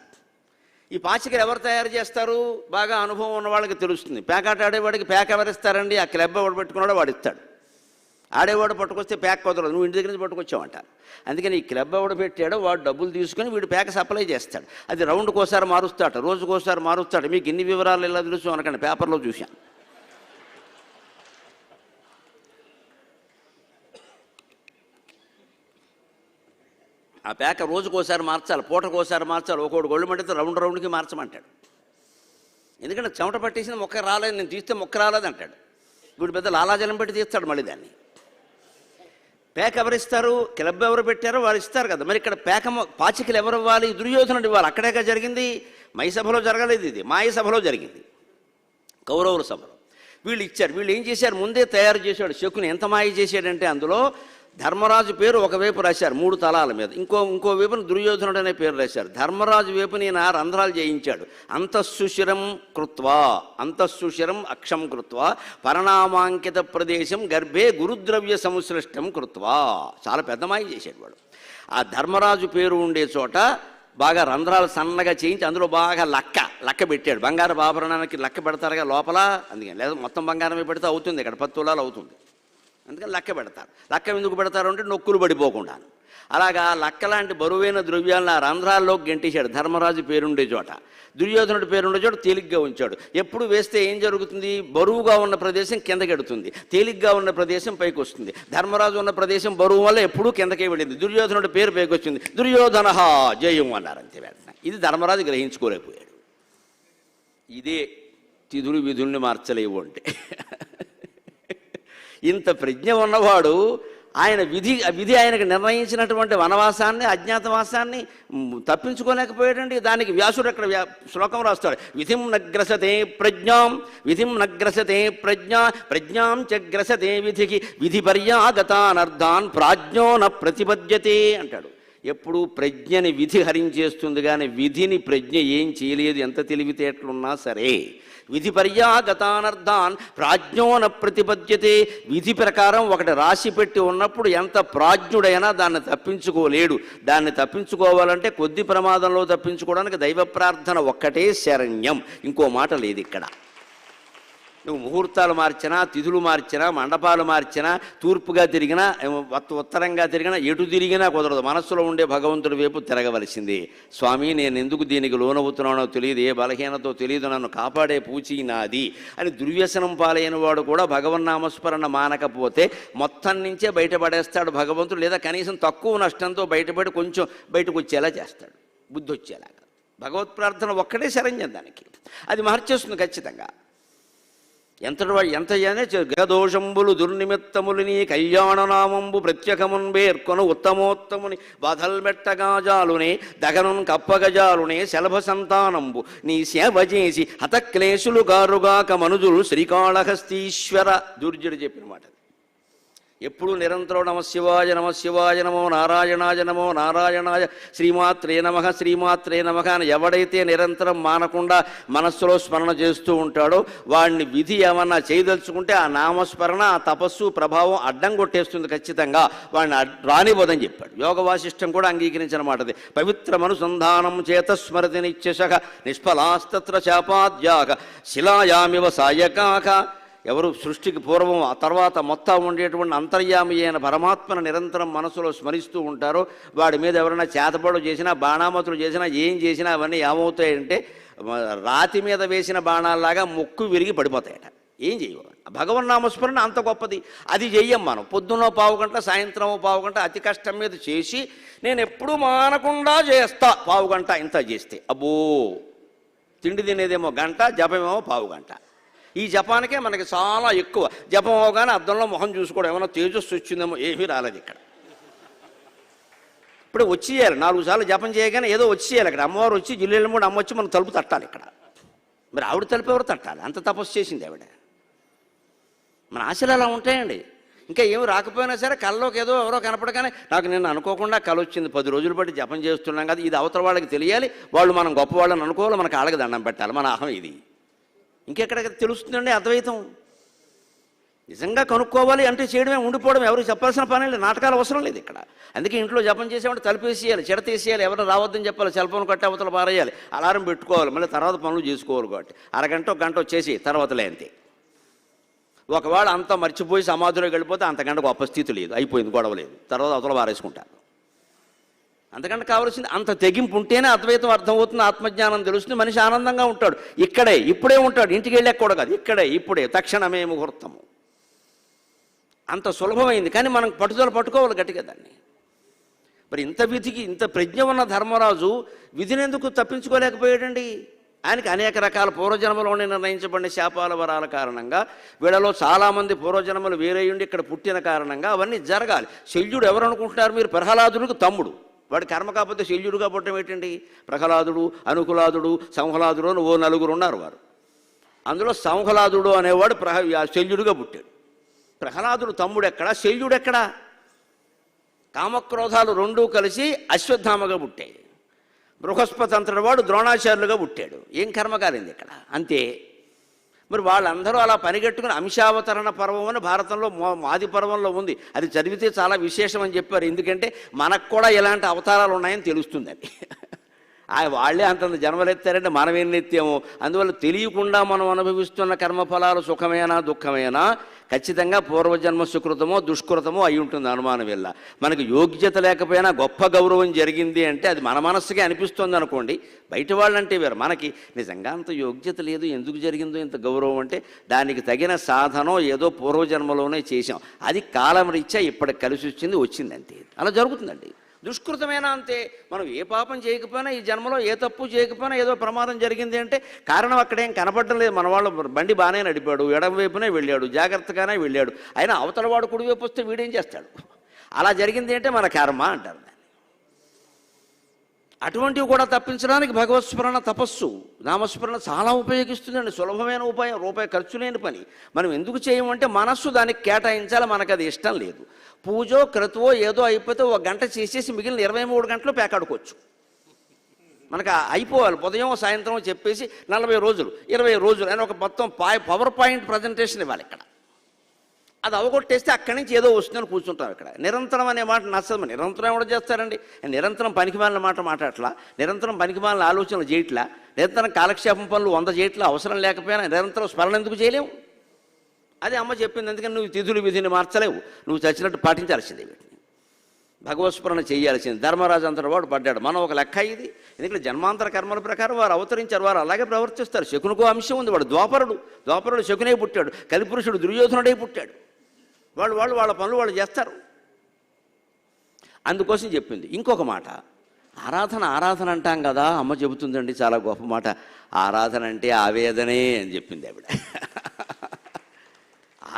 ఈ పాచికలు ఎవరు తయారు చేస్తారు? బాగా అనుభవం ఉన్న వాళ్ళకి తెలుస్తుంది. పేకాట ఆడేవాడికి పేక ఎవరిస్తారండి? ఆ క్లబ్ ఎవడు పెట్టుకున్నాడో వాడు ఇస్తాడు. ఆడేవాడు పట్టుకొస్తే ప్యాక్ కుదరదు, నువ్వు ఇంటి దగ్గర నుంచి పట్టుకొచ్చావంటారు. అందుకని ఈ క్లబ్ ఎవడు పెట్టాడో వాడు డబ్బులు తీసుకుని వీడు ప్యాక్ సప్లై చేస్తాడు. అది రౌండ్కోసారి మారుస్తాడు, రోజుకోసారి మారుస్తాడు. మీకు ఇన్ని వివరాలు ఎలా తెలుసు అనకండి, పేపర్లో చూశాను. ఆ ప్యాక రోజుకోసారి మార్చాలి, పూటకోసారి మార్చాలి. ఒకటి గొళ్ళు మండితే రౌండ్కి మార్చమంటాడు. ఎందుకంటే చెమట పట్టేసిన మొక్క రాలేదు, నేను తీస్తే మొక్క రాలేదు అంటాడు. వీడు పెద్ద లాలాజలం పెట్టి తీస్తాడు మళ్ళీ దాన్ని. పేక ఎవరిస్తారు? క్లబ్ ఎవరు పెట్టారో వారు ఇస్తారు కదా. మరి ఇక్కడ పాచికలు ఎవరు ఇవ్వాలి? దుర్యోధనుడు ఇవ్వాలి. అక్కడేగా జరిగింది. సభలో జరగలేదు, ఇది మాయ సభలో జరిగింది, కౌరవుల సభలో. వీళ్ళు ఇచ్చారు. వీళ్ళు ఏం చేశారు? ముందే తయారు చేశాడు శకుని. ఎంత మాయ చేశాడంటే అందులో ధర్మరాజు పేరు ఒకవైపు రాశారు 3 తలాల మీద, ఇంకో వైపున దుర్యోధనుడు అనే పేరు రాశారు. ధర్మరాజు వైపు నేను రంధ్రాలు చేయించాడు. అంతఃసుషిరం అక్షం కృత్వా పరిణామాంకిత ప్రదేశం గర్భే గురుద్రవ్య సంసృష్టం కృత్వా. చాలా పెద్ద మాయ చేశాడు వాడు. ఆ ధర్మరాజు పేరు ఉండే చోట బాగా రంధ్రాలు సన్నగా చేయించి అందులో బాగా లక్క పెట్టాడు. బంగారు ఆభరణానికి లక్క పెడతారుగా లోపల, అందుకని లేదా మొత్తం బంగారమే పెడితే అవుతుంది, ఇక్కడ 10 తులాలు అవుతుంది. అందుకని లక్క పెడతారు. లక్క ఎందుకు పెడతారు అంటే నొక్కులు పడిపోకుండా. అలాగా లక్క లాంటి బరువైన ద్రవ్యాలను ఆ రంధ్రాల్లోకి గెంటేశాడు. ధర్మరాజు పేరుండే చోట, దుర్యోధనుడి పేరుండే చోట తేలిగ్గా ఉంచాడు. ఎప్పుడు వేస్తే ఏం జరుగుతుంది? బరువుగా ఉన్న ప్రదేశం కిందకెడుతుంది, తేలిగ్గా ఉన్న ప్రదేశం పైకి వస్తుంది. ధర్మరాజు ఉన్న ప్రదేశం బరువు వల్ల ఎప్పుడూ కిందకే వెళ్ళింది. దుర్యోధనుడి పేరు పైకి వచ్చింది. దుర్యోధన జయం అన్నారు అంతే. వెంటనే ఇది ధర్మరాజు గ్రహించుకోలేకపోయాడు. ఇదే తిథులు విధుల్ని మార్చలేవు అంటే. ఇంత ప్రజ్ఞ ఉన్నవాడు ఆయన విధి ఆయనకు నిర్ణయించినటువంటి వనవాసాన్ని, అజ్ఞాతవాసాన్ని తప్పించుకోలేకపోయాడండి. దానికి వ్యాసుడు అక్కడ శ్లోకం రాస్తాడు. విధిం నగ్రసతే ప్రజ్ఞాం చ గ్రసతే విధికి విధి పర్యాగతానర్థాన్ ప్రాజ్ఞో న ప్రతిపద్యతే అంటాడు. ఎప్పుడు ప్రజ్ఞని విధి హరించేస్తుంది, కానీ విధిని ప్రజ్ఞ ఏం చేయలేదు, ఎంత తెలివితేటలున్నా సరే. విధి పర్యాగతానర్థాన్ ప్రాజ్ఞోన ప్రతిపద్యతే. విధి ప్రకారం ఒకటి రాసి పెట్టి ఉన్నప్పుడు ఎంత ప్రాజ్ఞుడైనా దాన్ని తప్పించుకోలేడు. దాన్ని తప్పించుకోవాలంటే కొద్ది ప్రమాదంలో తప్పించుకోవడానికి దైవ ప్రార్థన ఒక్కటే శరణ్యం, ఇంకో మాట లేదు ఇక్కడ. నువ్వు ముహూర్తాలు మార్చినా, తిథులు మార్చినా, మండపాలు మార్చినా, తూర్పుగా తిరిగినా, ఉత్తరంగా తిరిగినా, ఎటు తిరిగినా కుదరదు. మనస్సులో ఉండే భగవంతుడి వైపు తిరగవలసింది. స్వామి, నేను ఎందుకు దీనికి లోనవుతున్నానో తెలియదు, ఏ బలహీనతో తెలియదు, నన్ను కాపాడే పూచి నాది అని దుర్వ్యసనం పాలైన వాడు కూడా భగవన్నామస్మరణ మానకపోతే మొత్తం నుంచే బయటపడేస్తాడు భగవంతుడు. లేదా కనీసం తక్కువ నష్టంతో బయటపడి కొంచెం బయటకు వచ్చేలా చేస్తాడు, బుద్ధి వచ్చేలాగా. భగవత్ ప్రార్థన ఒక్కటే శరణ్యం దానికి. అది మార్చేస్తుంది ఖచ్చితంగా. ఎంత గ్రహదోషంబులు దుర్నిమిత్తములు నీ కళ్యాణనామంబు ప్రత్యకమున్ బేర్కొను ఉత్తమోత్తముని బాధల్మెట్టగాజాలునే దగనున్ కప్పగజాలునే శలభ సంతానంబు నీ సేవ చేసి హతక్లేశులు గారుగాక మనుజులు శ్రీకాళహస్తీశ్వర. దుర్జుడు చెప్పిన మాట. ఎప్పుడు నిరంతరం నమశివాయ నమశివాయ నమో నారాయణాయ నమో నారాయణాయ శ్రీమాత్రే నమః శ్రీమాత్రే నమః అని ఎవడైతే నిరంతరం మానకుండా మనస్సులో స్మరణ చేస్తూ ఉంటాడో వాడిని విధి ఏమన్నా చేయదలుచుకుంటే ఆ నామస్మరణ, ఆ తపస్సు ప్రభావం అడ్డం కొట్టేస్తుంది ఖచ్చితంగా. వాడిని రానివ్వదని చెప్పాడు. యోగ వాసిష్టం కూడా అంగీకరించిన మాటది. పవిత్రమనుసంధానం చేత స్మృతి నిత్యశః నిష్ఫలాస్తత్ర శాపాద్యాక శిలాయామివ సాయకాక. ఎవరు సృష్టికి పూర్వం ఆ తర్వాత మొత్తం ఉండేటువంటి అంతర్యామి అయిన పరమాత్మను నిరంతరం మనసులో స్మరిస్తూ ఉంటారో వాడి మీద ఎవరైనా చేతబడు చేసినా, బాణామతులు చేసినా, ఏం చేసినా అవన్నీ ఏమవుతాయంటే రాతి మీద వేసిన బాణాల్లాగా ముక్కు విరిగి పడిపోతాయట. ఏం చేయవు. భగవన్నామస్మరణ అంత గొప్పది. అది చెయ్యం మనం. పొద్దున్నో పావుగంట, సాయంత్రమో పావుగంట అతి కష్టం మీద చేసి నేను ఎప్పుడూ మానకుండా చేస్తా పావుగంట ఇంత చేస్తే, అబ్బో తిండి తినేదేమో గంట, జపమేమో పావుగంట. ఈ జపానికే మనకి చాలా ఎక్కువ. జపం అవగానే అద్దంలో మొహం చూసుకోవడం, ఏమైనా తేజస్సు వచ్చిందేమో, ఏమీ రాలేదు ఇక్కడ. ఇప్పుడు వచ్చేయాలి 4 సార్లు జపం చేయగానే ఏదో వచ్చేయాలి. ఇక్కడ అమ్మవారు వచ్చి జిల్లేళ్ళ మూడు అమ్మ వచ్చి మనం తలుపు తట్టాలి ఇక్కడ. మరి ఆవిడ తలుపు ఎవరు తట్టాలి? అంత తపస్సు చేసింది ఆవిడ. మన ఆశలు అలా ఉంటాయండి. ఇంకా ఏమి రాకపోయినా సరే కళ్ళలోకి ఏదో ఎవరో కనపడగానే నాకు నిన్న అనుకోకుండా కళ వచ్చింది, 10 రోజులు బట్టి జపం చేస్తున్నాం కదా, ఇది అవతల వాళ్ళకి తెలియాలి, వాళ్ళు మనం గొప్పవాళ్ళని అనుకోవాలి, మనకు ఆళ్ళకి దండం పెట్టాలి, మన అహం ఇది. ఇంకెక్కడ తెలుస్తుందండి అద్వైతం? నిజంగా కనుక్కోవాలి అంటే చేయడమే, ఉండిపోవడం ఎవరికి చెప్పాల్సిన పని లేదు, నాటకాలు అవసరం లేదు ఇక్కడ. అందుకే ఇంట్లో జపం చేసేవాడు తలుపేసేయాలి, చెడతేసేయాలి, ఎవరైనా రావద్దని చెప్పాలి, సెల్ ఫోన్ కట్టి అవతల పారేయాలి, అలారం పెట్టుకోవాలి, మళ్ళీ తర్వాత పనులు చేసుకోవాలి. కాబట్టి అరగంట గంట వచ్చేసి తర్వాతలే అంతే. ఒకవేళ అంతా మర్చిపోయి సమాధిలోకి వెళ్ళిపోతే అంతకంటే గొప్ప స్థితి లేదు, అయిపోయింది, గొడవ లేదు, తర్వాత అవతల పారేసుకుంటారు. అంతకంటే కావాల్సింది అంత తెగింపు ఉంటేనే అద్వైతం అర్థమవుతుంది, ఆత్మజ్ఞానం తెలుస్తుంది, మనిషి ఆనందంగా ఉంటాడు. ఇక్కడే ఇప్పుడే ఉంటాడు, ఇంటికి వెళ్ళాక కూడా కాదు, ఇక్కడే ఇప్పుడే తక్షణమే ముహూర్తము. అంత సులభమైంది. కానీ మనం పట్టుకోవాలి గట్టిగా దాన్ని. మరి ఇంత విధికి ఇంత ప్రజ్ఞ ఉన్న ధర్మరాజు విధిని ఎందుకు తప్పించుకోలేకపోయాడండి? ఆయనకి అనేక రకాల పూర్వజన్మలోనే నిర్ణయించబడిన శాపాల వరాల కారణంగా, వీళ్ళలో చాలామంది పూర్వజన్మలు వేరేయుండి ఇక్కడ పుట్టిన కారణంగా అవన్నీ జరగాలి. శల్యుడు ఎవరు అనుకుంటున్నారు మీరు? ప్రహ్లాదుడికి తమ్ముడు. వాడి కర్మ కాకపోతే శల్యుడుగా పుట్టడం ఏంటండి? ప్రహ్లాదుడు, అనుకులాదుడు, సంహ్లాదుడు అని 4 ఉన్నారు వారు. అందులో సంహ్లాదుడు అనేవాడు శల్యుడుగా పుట్టాడు. ప్రహ్లాదుడు తమ్ముడు ఎక్కడా, శల్యుడు ఎక్కడా? కామక్రోధాలు 2 కలిసి అశ్వత్థామగా పుట్టాయి. బృహస్పతి అంతటి వాడు ద్రోణాచార్యులుగా పుట్టాడు. ఏం కర్మ కాలింది ఇక్కడ? అంతే. మరి వాళ్ళందరూ అలా పనిగట్టుకుని అంశావతరణ పర్వం అని భారతంలో ఆది పర్వంలో ఉంది. అది చదివితే చాలా విశేషం అని చెప్పారు. ఎందుకంటే మనకు కూడా ఇలాంటి అవతారాలు ఉన్నాయని తెలుస్తుందని. వాళ్ళే అంతంత జన్మలెత్తారంటే మనం ఎన్ని ఎత్తామో. అందువల్ల తెలియకుండా మనం అనుభవిస్తున్న కర్మఫలాలు సుఖమేనా దుఃఖమేనా ఖచ్చితంగా పూర్వజన్మ సుకృతమో దుష్కృతమో అయి ఉంటుంది అనుమానం వల్ల. మనకు యోగ్యత లేకపోయినా గొప్ప గౌరవం జరిగింది అంటే అది మన మనస్సుకే అనిపిస్తుంది అనుకోండి. బయట వాళ్ళంటే వేరు. మనకి నిజంగా అంత యోగ్యత లేదు, ఎందుకు జరిగిందో ఇంత గౌరవం అంటే దానికి తగిన సాధనం ఏదో పూర్వజన్మలోనే చేశాం, అది కాలం రీత్యా ఇప్పటికి కలిసి వచ్చింది అంతే. అలా జరుగుతుందండి. దుష్కృతమైనా అంతే. మనం ఏ పాపం చేయకపోయినా, ఈ జన్మలో ఏ తప్పు చేయకపోయినా ఏదో ప్రమాదం జరిగింది అంటే కారణం అక్కడేం కనపడడం లేదు. మన వాళ్ళు బండి బాగానే నడిపాడు, ఎడమ వైపునే వెళ్ళాడు, జాగ్రత్తగానే వెళ్ళాడు, అయినా అవతల వాడు కుడివైపు వస్తే వీడేం చేస్తాడు? అలా జరిగింది అంటే మన కర్మ అంటారు. అటువంటివి కూడా తప్పించడానికి భగవత్స్మరణ, తపస్సు, నామస్మరణ చాలా ఉపయోగిస్తుందండి. సులభమైన ఉపాయం, రూపాయి ఖర్చు లేని పని. మనం ఎందుకు చేయమంటే మనస్సు దానికి కేటాయించాలి, మనకు అది ఇష్టం లేదు. పూజో క్రతువో ఏదో అయిపోతే 1 గంట చేసేసి మిగిలిన 23 గంటలు పేకాడుకోవచ్చు. మనకు అయిపోవాలి. ఉదయం సాయంత్రం చెప్పేసి 40 రోజులు 20 రోజులు అని ఒక మొత్తం పవర్ పాయింట్ ప్రజెంటేషన్ ఇవ్వాలి ఇక్కడ. అది అవగొట్టేస్తే అక్కడి నుంచి ఏదో వస్తుందని కూర్చుంటాం ఇక్కడ. నిరంతరం అనే మాట నచ్చదు. నిరంతరం ఎవడ చేస్తారండి? నిరంతరం పనికిమాలిన మాట మాట్లాడట్లా, నిరంతరం పనికిమాలిన ఆలోచనలు చేయట్లా, నిరంతరం కాలక్షేపం పనులు 100 చేయట్లా, అవసరం లేకపోయినా నిరంతరం స్మరణ ఎందుకు చేయలేము? అది అమ్మ చెప్పింది. అందుకని నువ్వు తిథులు విధిని మార్చలేవు, నువ్వు చచ్చినట్టు పాటించాల్సిందే వీటిని, భగవత్స్మరణ చేయాల్సింది. ధర్మరాజు అంతటి వాడు పడ్డాడు. మనం ఒక లెక్క ఇది. ఎందుకంటే జన్మాంతర కర్మల ప్రకారం వారు అవతరించారు, వారు అలాగే ప్రవర్తిస్తారు. శకునికో అంశం ఉంది. వాడు ద్వాపరుడు శకునే పుట్టాడు, కలిపురుషుడు దుర్యోధనుడై పుట్టాడు. వాళ్ళ పనులు వాళ్ళు చేస్తారు. అందుకోసం చెప్పింది. ఇంకొక మాట, ఆరాధన అంటాం కదా, అమ్మ చెబుతుందండి చాలా గొప్ప మాట. ఆరాధన అంటే ఆవేదనే అని చెప్పింది ఆవిడ.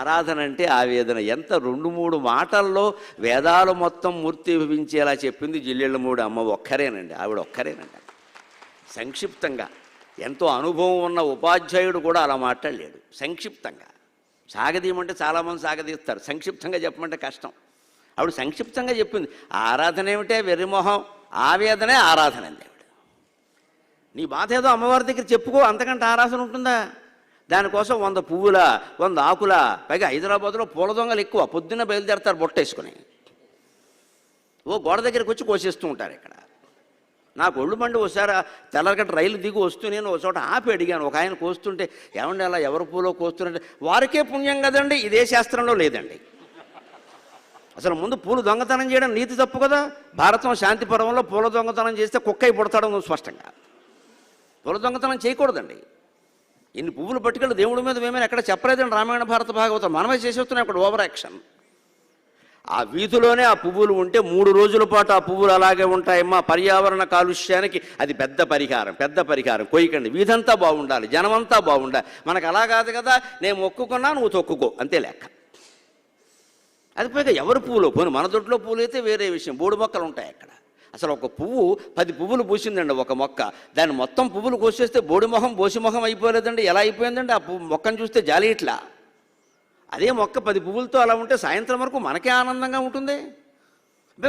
ఆరాధన అంటే ఆవేదన. ఎంత 2-3 మాటల్లో వేదాలు మొత్తం మూర్తి భవించేలా చెప్పింది జిల్లెళ్ళమూడి అమ్మ ఒక్కరేనండి, ఆవిడ ఒక్కరేనండి. సంక్షిప్తంగా, ఎంతో అనుభవం ఉన్న ఉపాధ్యాయుడు కూడా అలా మాట్లాడలేడు. సంక్షిప్తంగా సాగదీయమంటే చాలామంది సాగదీస్తారు, సంక్షిప్తంగా చెప్పమంటే కష్టం. ఆవిడ సంక్షిప్తంగా చెప్పింది. ఆరాధన ఏమిటే వెర్రిమొహం, ఆవేదనే ఆరాధన అంది ఆవిడ. నీ బాధ ఏదో అమ్మవారి దగ్గర చెప్పుకో, అంతకంటే ఆరాధన ఉంటుందా? దానికోసం 100 పువ్వుల 100 ఆకుల, పైగా హైదరాబాద్లో పూల దొంగలు ఎక్కువ. పొద్దున్న బయలుదేరతారు బొట్టేసుకుని, ఓ గోడ దగ్గరికి వచ్చి కోసేస్తూ ఉంటారు. ఇక్కడ నాకు ఒళ్ళు మండి ఒకసారి తెల్లగట్ట రైలు దిగి వస్తూ నేను ఒక చోట ఆపి అడిగాను. ఒక ఆయన కోస్తుంటే, ఏమండి అలా ఎవరి పూలో కోస్తుంటే, వారికే పుణ్యం కదండి, ఇదే శాస్త్రంలో లేదండి. అసలు ముందు పూలు దొంగతనం చేయడం నీతి తప్పు కదా. భారతం శాంతి పర్వంలో పూల దొంగతనం చేస్తే కుక్కై పుడతాడు స్పష్టంగా. పూల దొంగతనం చేయకూడదండి. ఇన్ని పువ్వులు పట్టుకెళ్ళి దేవుడి మీద మేమైనా ఎక్కడ చెప్పలేదండి రామాయణ భారత భాగవతం. మనమే చేసేస్తున్నాం అక్కడ ఓవర్ యాక్షన్. ఆ వీధిలోనే ఆ పువ్వులు ఉంటే 3 రోజుల పాటు ఆ పువ్వులు అలాగే ఉంటాయమ్మా. పర్యావరణ కాలుష్యానికి అది పెద్ద పరిహారం. కొయ్యకండి, వీధంతా బాగుండాలి, జనమంతా బాగుండాలి. మనకు అలా కాదు కదా, నేను మొక్కుకున్నా నువ్వు తొక్కుకో, అంతే లెక్క. అది పైగా ఎవరి పువ్వులో పోను, మన దొడ్లో పూలు అయితే వేరే విషయం. 3 మొక్కలు ఉంటాయి అక్కడ. అసలు ఒక పువ్వు 10 పువ్వులు పూసిందండి ఒక మొక్క. దాన్ని మొత్తం పువ్వులు కోసేస్తే బోసి మొహం అయిపోలేదండి. ఎలా అయిపోయిందండి? ఆ మొక్కను చూస్తే జాలి ఇట్లా. అదే మొక్క 10 పువ్వులతో అలా ఉంటే సాయంత్రం వరకు మనకే ఆనందంగా ఉంటుంది.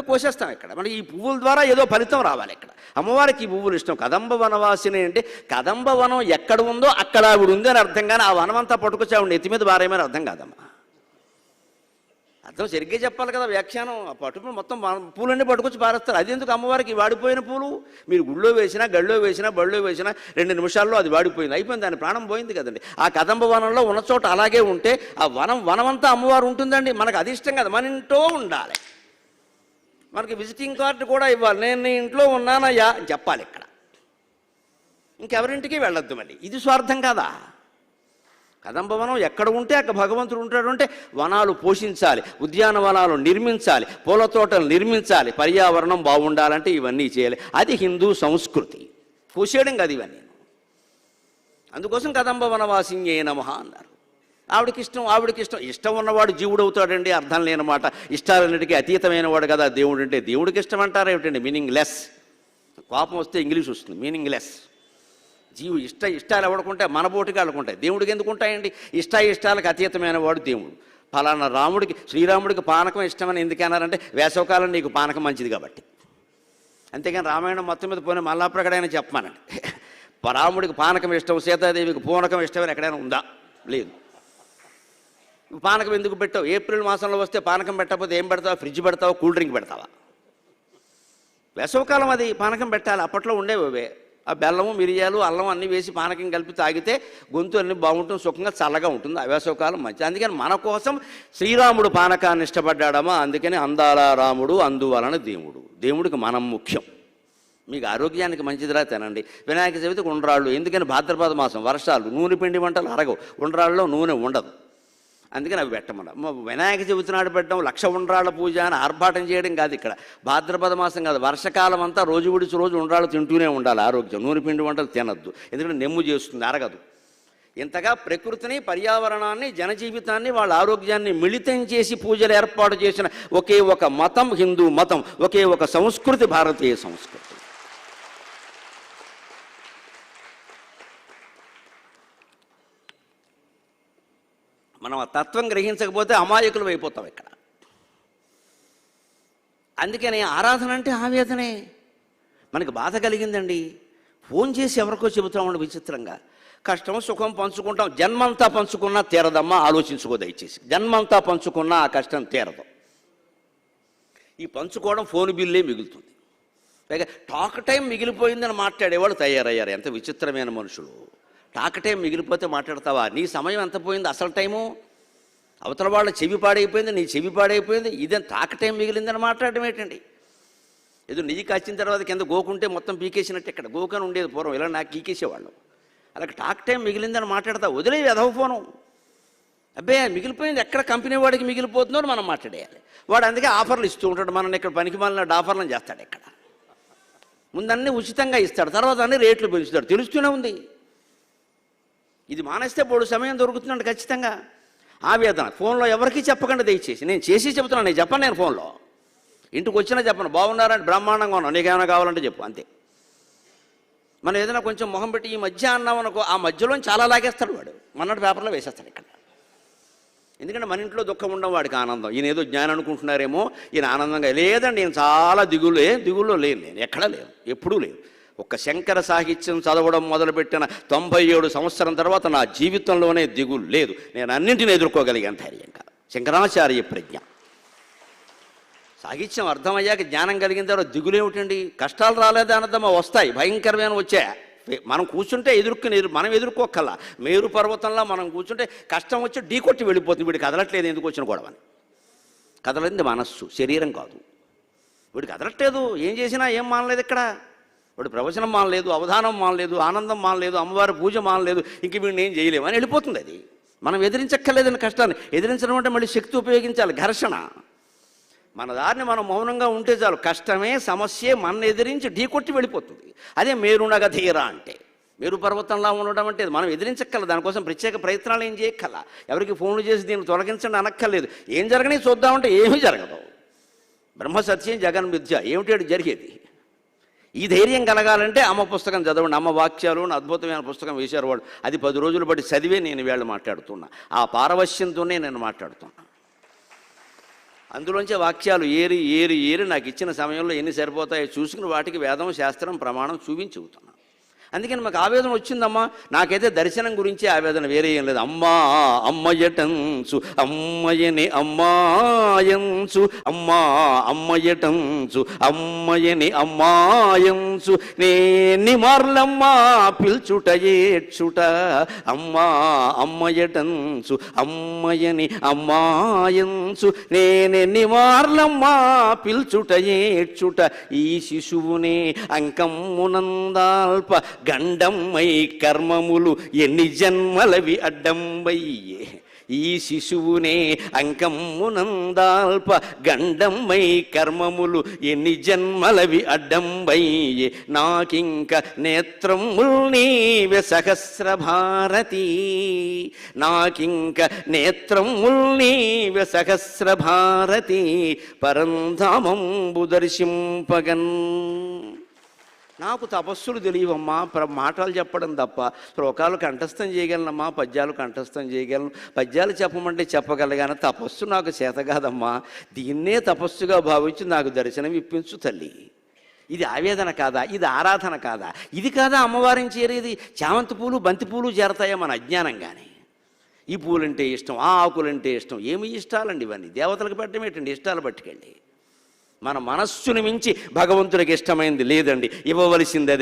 కోసేస్తాం ఇక్కడ. మరి ఈ పువ్వుల ద్వారా ఏదో ఫలితం రావాలి ఇక్కడ. అమ్మవారికి ఈ పువ్వులు ఇష్టం. కదంబ వనవాసిని అంటే కదంబ వనం ఎక్కడ ఉందో అక్కడ ఆవిడ ఉంది అని అర్థం. కానీ ఆ వనమంతా పట్టుకొచ్చి ఆవిడ నెత్తి మీద భారమని అర్థం కాదమ్మా. అర్థం సరిగ్గా చెప్పాలి కదా వ్యాఖ్యానం. ఆ పట్టు మొత్తం పూలన్నీ పట్టుకొచ్చి పారేస్తారు. అది ఎందుకు అమ్మవారికి వాడిపోయిన పూలు? మీరు గుళ్ళో వేసినా, గళ్ళో వేసినా, బళ్ళో వేసినా 2 నిమిషాల్లో అది వాడిపోయింది, అయిపోయింది, దాని ప్రాణం పోయింది కదండి. ఆ కదంబ వనంలో ఉన్న చోట అలాగే ఉంటే ఆ వనమంతా అమ్మవారు ఉంటుందండి. మనకు అది ఇష్టం కదా, మన ఇంట్లో ఉండాలి. మనకి విజిటింగ్ కార్డు కూడా ఇవ్వాలి. నేను నీ ఇంట్లో ఉన్నానయ్యా అని చెప్పాలి ఇక్కడ. ఇంకెవరింటికి వెళ్ళొద్దు. మళ్ళీ ఇది స్వార్థం కాదా? కదంబవనం ఎక్కడ ఉంటే అక్కడ భగవంతుడు ఉంటాడు. అంటే వనాలు పోషించాలి, ఉద్యానవనాలు నిర్మించాలి, పూల తోటలు నిర్మించాలి, పర్యావరణం బాగుండాలంటే ఇవన్నీ చేయాలి. అది హిందూ సంస్కృతి. పూసేయడం కాదు ఇవన్నీ. అందుకోసం కదంబ వనవాసిన్యే నమః అన్నారు. ఆవిడకి ఇష్టం. ఇష్టం ఉన్నవాడు జీవుడు అవుతాడండి, అర్థం లేనమాట. ఇష్టాలన్నిటికీ అతీతమైన వాడు కదా దేవుడు అంటే. దేవుడికి ఇష్టం అంటారా ఏమిటండి? Meaning less. కోపం వస్తే ఇంగ్లీష్ వస్తుంది, మీనింగ్ లెస్. జీవు ఇష్టాలు ఎవడుకుంటే మన బోటిగా అనుకుంటాయి. దేవుడికి ఎందుకు ఉంటాయండి? ఇష్టాలకు అతీతమైన వాడు దేవుడు. ఫలానా శ్రీరాముడికి పానకం ఇష్టమని ఎందుకన్నారంటే వేసవకాలం నీకు పానకం మంచిది కాబట్టి. అంతేగాని రామాయణం మొత్తం మీద పోయిన మల్లాప్రకటైనా చెప్పమానండి. రాముడికి పానకం ఇష్టం, సీతాదేవికి పూనకం ఇష్టమని ఎక్కడైనా ఉందా? లేదు. పానకం ఎందుకు పెట్టావు? ఏప్రిల్ మాసంలో వస్తే పానకం పెట్టకపోతే ఏం పెడతావు? ఫ్రిడ్జ్ పెడతావా? కూల్ డ్రింక్ పెడతావా? వేసవకాలం అది పానకం పెట్టాలి. అప్పట్లో ఉండేవి ఆ బెల్లము, మిరియాలు, అల్లం అన్నీ వేసి పానకం కలిపి తాగితే గొంతు అన్నీ బాగుంటుంది, సుఖంగా చల్లగా ఉంటుంది. వేసవకాలం మంచిది. అందుకని మన కోసం శ్రీరాముడు పానకాన్ని ఇష్టపడ్డాడమా. అందుకని అందాల రాముడు, అందువలన దేవుడికి మనం ముఖ్యం. మీకు ఆరోగ్యానికి మంచిదిరా తినండి. వినాయక చవితికి ఉండ్రాళ్ళు. ఎందుకని? భాద్రపద మాసం, వర్షాలు, నూనె పిండి వంటలు అరగవు, ఉండ్రాళ్ళలో నూనె ఉండదు. అందుకని అవి పెట్టమన్నా. వినాయక చవితి నాడు పెట్టడం 1,00,000 ఉండ్రాళ్ళ పూజ అని ఆర్భాటం చేయడం కాదు ఇక్కడ. భాద్రపద మాసం కాదు, వర్షకాలం అంతా రోజు విడిచి రోజు ఉండ్రాళ్ళు తింటూనే ఉండాలి. ఆరోగ్యం. నూనె పిండి వంటలు తినద్దు, ఎందుకంటే నెమ్ము చేస్తుంది, అరగదు. ఇంతగా ప్రకృతిని, పర్యావరణాన్ని, జనజీవితాన్ని, వాళ్ళ ఆరోగ్యాన్ని మిళితం చేసి పూజలు ఏర్పాటు చేసిన ఒకే ఒక మతం హిందూ మతం, ఒకే ఒక సంస్కృతి భారతీయ సంస్కృతి. మనం ఆ తత్వం గ్రహించకపోతే అమాయకులు అయిపోతాం ఇక్కడ. అందుకని ఆరాధన అంటే ఆవేదనే. మనకి బాధ కలిగిందండి, ఫోన్ చేసి ఎవరికో చెబుతామండి విచిత్రంగా. కష్టం సుఖం పంచుకుంటాం. జన్మంతా పంచుకున్నా తీరదమ్మా, ఆలోచించుకో దయచేసి. జన్మంతా పంచుకున్నా ఆ కష్టం తీరదు. ఈ పంచుకోవడం ఫోన్ బిల్లే మిగులుతుంది. పైగా టాక్ టైం మిగిలిపోయిందని మాట్లాడేవాళ్ళు తయారయ్యారు. ఎంత విచిత్రమైన మనుషులు. టాక్ టైం మిగిలిపోతే మాట్లాడతావా? నీ సమయం ఎంత పోయింది? అసలు టైము అవతల వాళ్ళ చెవి పాడైపోయింది, నీ చెవి పాడైపోయింది, ఇదేం తాకటేం మిగిలిందని మాట్లాడడం ఏంటండి? ఏదో నెయ్యి కాచిన తర్వాత కింద గోకుంటే మొత్తం పీకేసినట్టు ఇక్కడ గోకని ఉండేది పూర్వం, ఇలా నాకు పీకేసేవాళ్ళు. అలాగే టాక్ టైం మిగిలిందని మాట్లాడతా, వదిలే ఎదవ ఫోను. అబ్బే మిగిలిపోయింది, ఎక్కడ కంపెనీ వాడికి మిగిలిపోతుందో మనం మాట్లాడేయాలి. వాడు అందుకే ఆఫర్లు ఇస్తూ ఉంటాడు, మనల్ని ఇక్కడ పనికి మాలిన ఆఫర్లను చేస్తాడు. ఇక్కడ ముందన్నీ ఉచితంగా ఇస్తాడు, తర్వాత అన్ని రేట్లు పెంచుతాడు. తెలుస్తూనే ఉంది. ఇది మానేస్తే బోడు సమయం దొరుకుతున్నాడు ఖచ్చితంగా. ఆవేదన ఫోన్లో ఎవరికీ చెప్పకండి దయచేసి. నేను చేసి చెబుతున్నాను, నేను చెప్పను. నేను ఫోన్లో ఇంటికి వచ్చినా చెప్పను, బాగున్నారంటే బ్రహ్మాండంగా ఉన్నాను, నీకేమైనా కావాలంటే చెప్పు, అంతే. మనం ఏదైనా కొంచెం మొహం పెట్టి ఈ మధ్య అన్నాం అనుకో, ఆ మధ్యలో చాలా లాగేస్తాడు వాడు, మొన్నటి పేపర్లో వేసేస్తాడు ఇక్కడ. ఎందుకంటే మన ఇంట్లో దుఃఖం ఉండడం వాడికి ఆనందం. ఈయన ఏదో జ్ఞానం అనుకుంటున్నారేమో, ఈయన ఆనందంగా లేదండి, నేను చాలా దిగుల్లో లేను, నేను ఎక్కడా లేను, ఎప్పుడూ లేను. ఒక్క శంకర సాహిత్యం చదవడం మొదలుపెట్టిన 97 సంవత్సరం తర్వాత నా జీవితంలోనే దిగులు లేదు. నేను అన్నింటిని ఎదుర్కోగలిగాను ధైర్యంగా. శంకరాచార్య ప్రజ్ఞ. సాహిత్యం అర్థమయ్యాక జ్ఞానం కలిగిన తర్వాత దిగులేమిటండి? కష్టాలు రాలేదా అన్నదమ్మా, వస్తాయి, భయంకరమైన వచ్చాయి. మనం కూర్చుంటే మనం ఎదుర్కోకల్లా. మేరు పర్వతంలో మనం కూర్చుంటే కష్టం వచ్చి ఢీకొట్టి వెళ్ళిపోతుంది. వీడికి కదలట్లేదు, ఎందుకు వచ్చిన గొడవని. కదలింది మనస్సు, శరీరం కాదు. వీడు కదలట్లేదు, ఏం చేసినా ఏం మానలేదు ఇక్కడ. వాడు ప్రవచనం మానలేదు, అవధానం మానలేదు, ఆనందం మానలేదు, అమ్మవారి పూజ మానలేదు, ఇంక వీడిని ఏం చేయలేము అని వెళ్ళిపోతుంది. అది మనం ఎదిరించక్కర్లేదని కష్టాన్ని. ఎదిరించడం అంటే మళ్ళీ శక్తి ఉపయోగించాలి, ఘర్షణ. మన దారిని మనం మౌనంగా ఉంటే చాలు, కష్టమే సమస్యే మన ఎదిరించి ఢీకొట్టి వెళ్ళిపోతుంది. అదే మేరునగ ధీర అంటే. మేరు పర్వతంలా ఉండడం అంటే మనం ఎదిరించక్కల, దానికోసం ప్రత్యేక ప్రయత్నాలు ఏం చేయక్కల, ఎవరికి ఫోన్లు చేసి దీన్ని తొలగించండి అనక్కర్లేదు. ఏం జరగని చూద్దామంటే ఏమీ జరగదు. బ్రహ్మ సత్యం జగన్ మిథ్య, ఏమిటి జరిగేది? ఈ ధైర్యం కలగాలంటే అమ్మ పుస్తకం చదవండి. అమ్మ వాక్యాలు అద్భుతమైన పుస్తకం వేశారు వాడు. అది 10 రోజులు బట్టి చదివే నేను వేళ మాట్లాడుతున్నా. ఆ పారవశ్యంతోనే నేను మాట్లాడుతున్నా. అందులోంచే వాక్యాలు ఏరి నాకు ఇచ్చిన సమయంలో ఎన్ని సరిపోతాయో చూసుకుని వాటికి వేదం, శాస్త్రం, ప్రమాణం చూపించి చెబుతున్నా. అందుకని మాకు ఆవేదన వచ్చిందమ్మా. నాకైతే దర్శనం గురించి ఆవేదన వేరే ఏం లేదు. అమ్మా అమ్మయటంచు అమ్మయని అమ్మాయంచు, అమ్మా అమ్మయటంచు అమ్మయని అమ్మాయంచు, నేని మార్లమ్మా పిల్చుట ఏడ్చుట, అమ్మా అమ్మయటంచు అమ్మయని అమ్మాయంచు, నేనెన్ని మార్లమ్మా పిల్చుట ఏడ్చుట, ఈ శిశువునే అంకమ్మునందాల్ప గండమ్మై కర్మములు ఎన్ని జన్మలవి అడ్డంబయ్యే, ఈ శిశువునే అంకమ్మునందాల్ప గండమ్మై కర్మములు ఎన్ని జన్మలవి అడ్డంబయ్యే, నాకింక నేత్రముల్ నీవె సహస్ర భారతి, నాకింక నేత్రముల్ నీవె సహస్ర భారతి, పరంధామంబు దర్శింపగన్. నాకు తపస్సులు తెలియవమ్మా, మాటలు చెప్పడం తప్ప. శ్లోకాలు కంఠస్థం చేయగలనమ్మా, పద్యాలు కంఠస్థం చేయగలను. పద్యాలు చెప్పమంటే చెప్పగలగానే తపస్సు నాకు చేత కాదమ్మా. దీన్నే తపస్సుగా భావించి నాకు దర్శనం ఇప్పించు తల్లి. ఇది ఆవేదన కాదా? ఇది ఆరాధన కాదా? ఇది కాదా అమ్మవారిని చేరేది? చామంతి పూలు, బంతి పూలు చేరతాయా మన అజ్ఞానంగానే? ఈ పూలంటే ఇష్టం, ఆ ఆకులంటే ఇష్టం. ఏమి ఇష్టాలండి ఇవన్నీ? దేవతలకు పెట్టడం ఏంటండి? ఇష్టాలు పట్టుకెళ్ళి. మన మనస్సును మించి భగవంతుడికి ఇష్టమైంది లేదండి. ఇవ్వవలసిందే,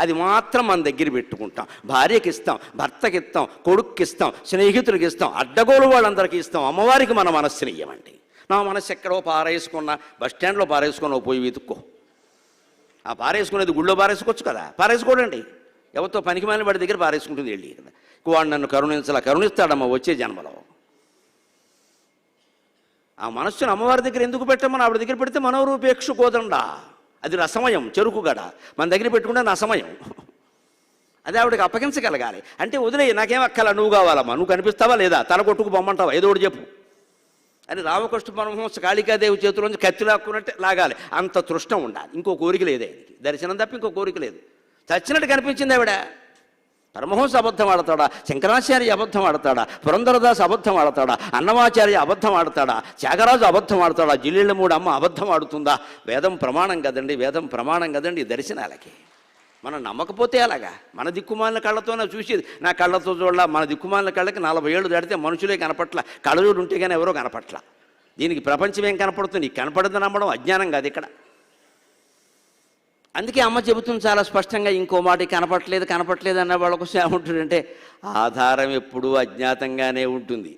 అది మాత్రం మన దగ్గర పెట్టుకుంటాం. భార్యకి ఇస్తాం, భర్తకి ఇస్తాం, కొడుక్కి ఇస్తాం, స్నేహితులకి ఇస్తాం, అడ్డగోలు వాళ్ళందరికీ ఇస్తాం. అమ్మవారికి మన మనస్సుని ఇవ్వండి. నా మనస్సు ఎక్కడో పారేసుకున్నా, బస్టాండ్లో పారేసుకున్నా పోయి వెతుక్కో. ఆ పారేసుకునేది గుళ్ళో పారేసుకోవచ్చు కదా, పారేసుకోడండి. ఎవరితో పనికి మాలిన వాడి దగ్గర పారేసుకుంటుంది వెళ్ళి కదా. వాడు నన్ను కరుణిస్తాడమ్మా వచ్చే జన్మలో. ఆ మనస్సును అమ్మవారి దగ్గర ఎందుకు పెట్టమని ఆవిడ దగ్గర పెడితే మనోరూపేక్షు కోదండా, అది రసమయం, చెరుకుగడ. మన దగ్గర పెట్టుకుంటే రసమయం. అదే ఆవిడకి అప్పగించగలగాలి. అంటే వదిలే, నాకేం అక్కల, నువ్వు కావాలమ్మా, నువ్వు కనిపిస్తావా లేదా, తల కొట్టుకు బొమ్మంటావా, ఏదో ఒకటి చెప్పు అని రామకృష్ణ పరమహంస కాళికాదేవి చేతిలోంచి కత్తి లాక్కున్నట్టే లాగాలి. అంత తృష్టం ఉండాలి. ఇంకో కోరిక లేదే ఆయనకి, దర్శనం తప్ప ఇంకో కోరిక లేదు. చచ్చినట్టు కనిపించింది ఆవిడ. పరమహంస అబద్ధం ఆడతాడా, శంకరాచార్య అబద్ధం ఆడతాడా, పురంధరదాస్ అబద్ధం ఆడతాడా, అన్నమాచార్య అబద్ధం ఆడతాడా, త్యాగరాజు అబద్ధం ఆడతాడా, జిల్లేళ్ళమూడి అమ్మ అబద్ధం ఆడుతుందా? వేదం ప్రమాణం కదండి, వేదం ప్రమాణం కదండి దర్శనాలకి. మనం నమ్మకపోతే అలాగా? మన దిక్కుమాలిన కళ్ళతోనే చూసేది. నా కళ్ళతో చూడాల, మన దిక్కుమాలిన కళ్ళకి 40 ఏళ్ళు దాటితే మనుషులే కనపట్ల, కళ్ళజోడు ఉంటే కానీ ఎవరో కనపట్ల. దీనికి ప్రపంచం ఏం కనపడుతుంది? నీకు కనపడదు నమ్మడం అజ్ఞానం కాదు ఇక్కడ. అందుకే అమ్మ చెబుతుంది చాలా స్పష్టంగా, ఇంకో మాట కనపట్లేదు అన్న వాళ్ళ కోసం ఏముంటుందంటే, ఆధారం ఎప్పుడూ అజ్ఞాతంగానే ఉంటుంది.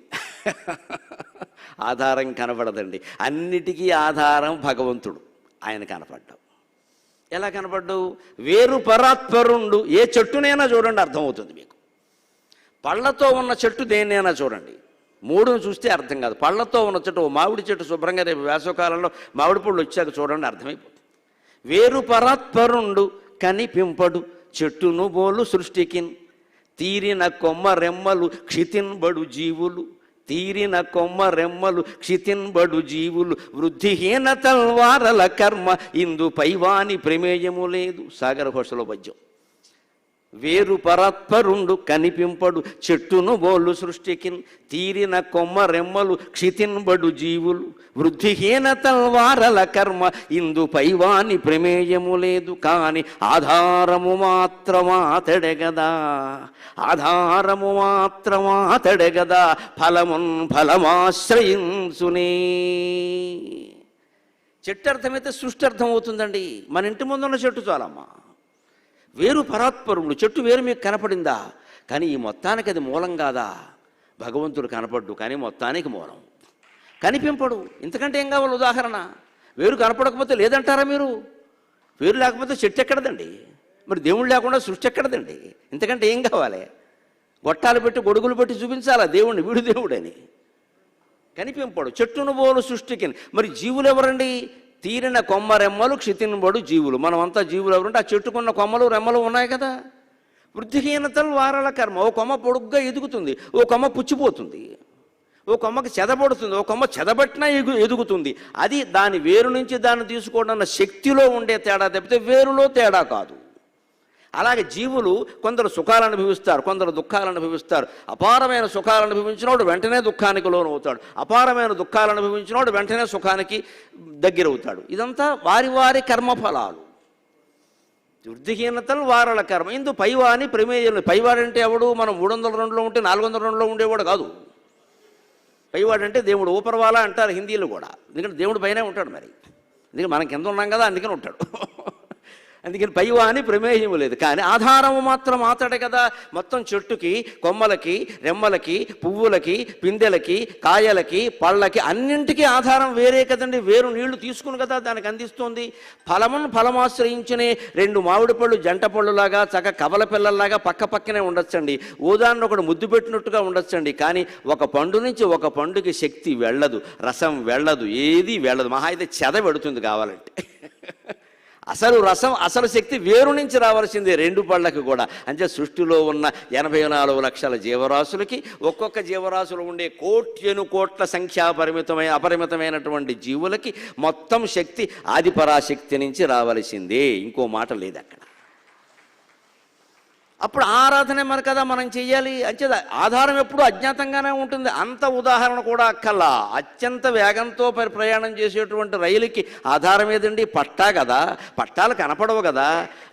ఆధారం కనపడదండి. అన్నిటికీ ఆధారం భగవంతుడు. ఆయన కనపడ్డావు. ఎలా కనపడ్డావు? వేరు పరాత్పరుండు. ఏ చెట్టునైనా చూడండి, అర్థమవుతుంది మీకు. పళ్ళతో ఉన్న చెట్టు దేన్నైనా చూడండి, మూడును చూస్తే అర్థం కాదు. పళ్ళతో ఉన్న చెట్టు, ఓ మామిడి చెట్టు శుభ్రంగా రేపు వేసవకాలంలో మామిడి పళ్ళు వచ్చాక చూడండి, అర్థమైపోతుంది. వేరు పరాత్పరుండు కనిపింపడు చెట్టును బోలు సృష్టికిన్, తీరిన కొమ్మ రెమ్మలు క్షితిన్బడు జీవులు, తీరిన కొమ్మ రెమ్మలు క్షితిన్బడు జీవులు, వృద్ధిహీన తల్వారల కర్మ ఇందు పైవాని ప్రమేయము లేదు. సాగర ఘోషలో పద్యం. వేరు పరాత్పరుండు కనిపింపడు చెట్టును బోలు సృష్టికిన్, తీరిన కొమ్మ రెమ్మలు క్షితిన్బడు జీవులు, వృద్ధిహీన తల్వారల కర్మ ఇందు పైవాని ప్రమేయము లేదు. కాని ఆధారము మాత్రమాతడెగదా, ఆధారము మాత్రమాతడెగదా, ఫలమున్ ఫలమాశ్రయించునే. చెట్టు అర్థమైతే సృష్టి అర్థం అవుతుందండి. మన ఇంటి ముందున్న చెట్టు చాలమ్మా. వేరు పరాత్పరుడు, చెట్టు వేరు మీకు కనపడిందా, కానీ ఈ మొత్తానికి అది మూలం కాదా? భగవంతుడు కనపడ్డు, కానీ మొత్తానికి మూలం. కనిపింపడు, ఇంతకంటే ఏం కావాలి ఉదాహరణ? వేరు కనపడకపోతే లేదంటారా మీరు? వేరు లేకపోతే చెట్టు ఎక్కడదండి, మరి దేవుడు లేకుండా సృష్టి ఎక్కడదండి? ఇంతకంటే ఏం కావాలి? గొట్టాలు పెట్టి గొడుగులు పెట్టి చూపించాలా దేవుణ్ణి, వీడు దేవుడని? కనిపింపడు చెట్టును బోలు సృష్టికి. మరి జీవులు ఎవరండి? తీరిన కొమ్మ రెమ్మలు క్షితిన్బడు జీవులు. మనమంతా జీవులు ఎవరంటే ఆ చెట్టుకున్న కొమ్మలు రెమ్మలు ఉన్నాయి కదా. వృద్ధిహీనతలు వారల కర్మ. ఓ కొమ్మ పొడుగ్గా ఎదుగుతుంది, ఓ కొమ్మ పుచ్చిపోతుంది, ఓ కొమ్మకి చెదపడుతుంది, ఓ కొమ్మ చెదబట్టినా ఎదుగుతుంది. అది దాని వేరు నుంచి దాన్ని తీసుకోవడం శక్తిలో ఉండే తేడా తప్పితే వేరులో తేడా కాదు. అలాగే జీవులు కొందరు సుఖాలను అనుభవిస్తారు, కొందరు దుఃఖాలను అనుభవిస్తారు. అపారమైన సుఖాలను అనుభవించినోడు వెంటనే దుఃఖానికి లోనవుతాడు, అపారమైన దుఃఖాలను అనుభవించినోడు వెంటనే సుఖానికి దగ్గరవుతాడు. ఇదంతా వారి వారి కర్మఫలాలు. వృద్ధిహీనతలు వారల కర్మ ఇందు పైవాని ప్రమేయం. పైవాడంటే ఎవడు? మనం 302లో ఉంటే 402లో ఉండేవాడు కాదు. పైవాడంటే దేవుడు. ఊపరవాలా అంటారు హిందీలో కూడా, ఎందుకంటే దేవుడు పైనే ఉంటాడు. మరి ఎందుకంటే మనం కింద ఉన్నాం కదా, అందుకని ఉంటాడు. అందుకని పైవాని ప్రమేయము లేదు, కానీ ఆధారము మాత్రం ఆతడే కదా. మొత్తం చెట్టుకి, కొమ్మలకి, రెమ్మలకి, పువ్వులకి, పిందెలకి, కాయలకి, పళ్ళకి అన్నింటికీ ఆధారం వేరే కదండి. వేరు నీళ్లు తీసుకుని కదా దానికి అందిస్తుంది. ఫలమును ఫలమాశ్రయించనే. 2 మామిడి పళ్ళు జంట పళ్ళులాగా చక్క కవల పిల్లల్లాగా పక్క పక్కనే ఉండొచ్చండి, ఓదాన్ని ఒకడు ముద్దు పెట్టినట్టుగా ఉండొచ్చండి. కానీ ఒక పండు నుంచి ఒక పండుకి శక్తి వెళ్ళదు, రసం వెళ్ళదు, ఏది వెళ్ళదు. మహా అయితే చెద పెడుతుంది కావాలంటే. అసలు రసం, అసలు శక్తి వేరు నుంచి రావాల్సిందే 2 పళ్ళకి కూడా. అంటే సృష్టిలో ఉన్న 84 లక్షల జీవరాశులకి, ఒక్కొక్క జీవరాశులు ఉండే కోట్ల సంఖ్యా అపరిమితమైనటువంటి జీవులకి మొత్తం శక్తి ఆదిపరాశక్తి నుంచి రావాల్సిందే. ఇంకో మాట లేదు అక్కడ. అప్పుడు ఆరాధన మరి కదా మనం చెయ్యాలి. అంటే ఆధారం ఎప్పుడు అజ్ఞాతంగానే ఉంటుంది. అంత ఉదాహరణ కూడా అక్కల్లా. అత్యంత వేగంతో ప్రయాణం చేసేటువంటి రైలుకి ఆధారం ఏదండి? పట్టా కదా. పట్టాలు కనపడవు కదా.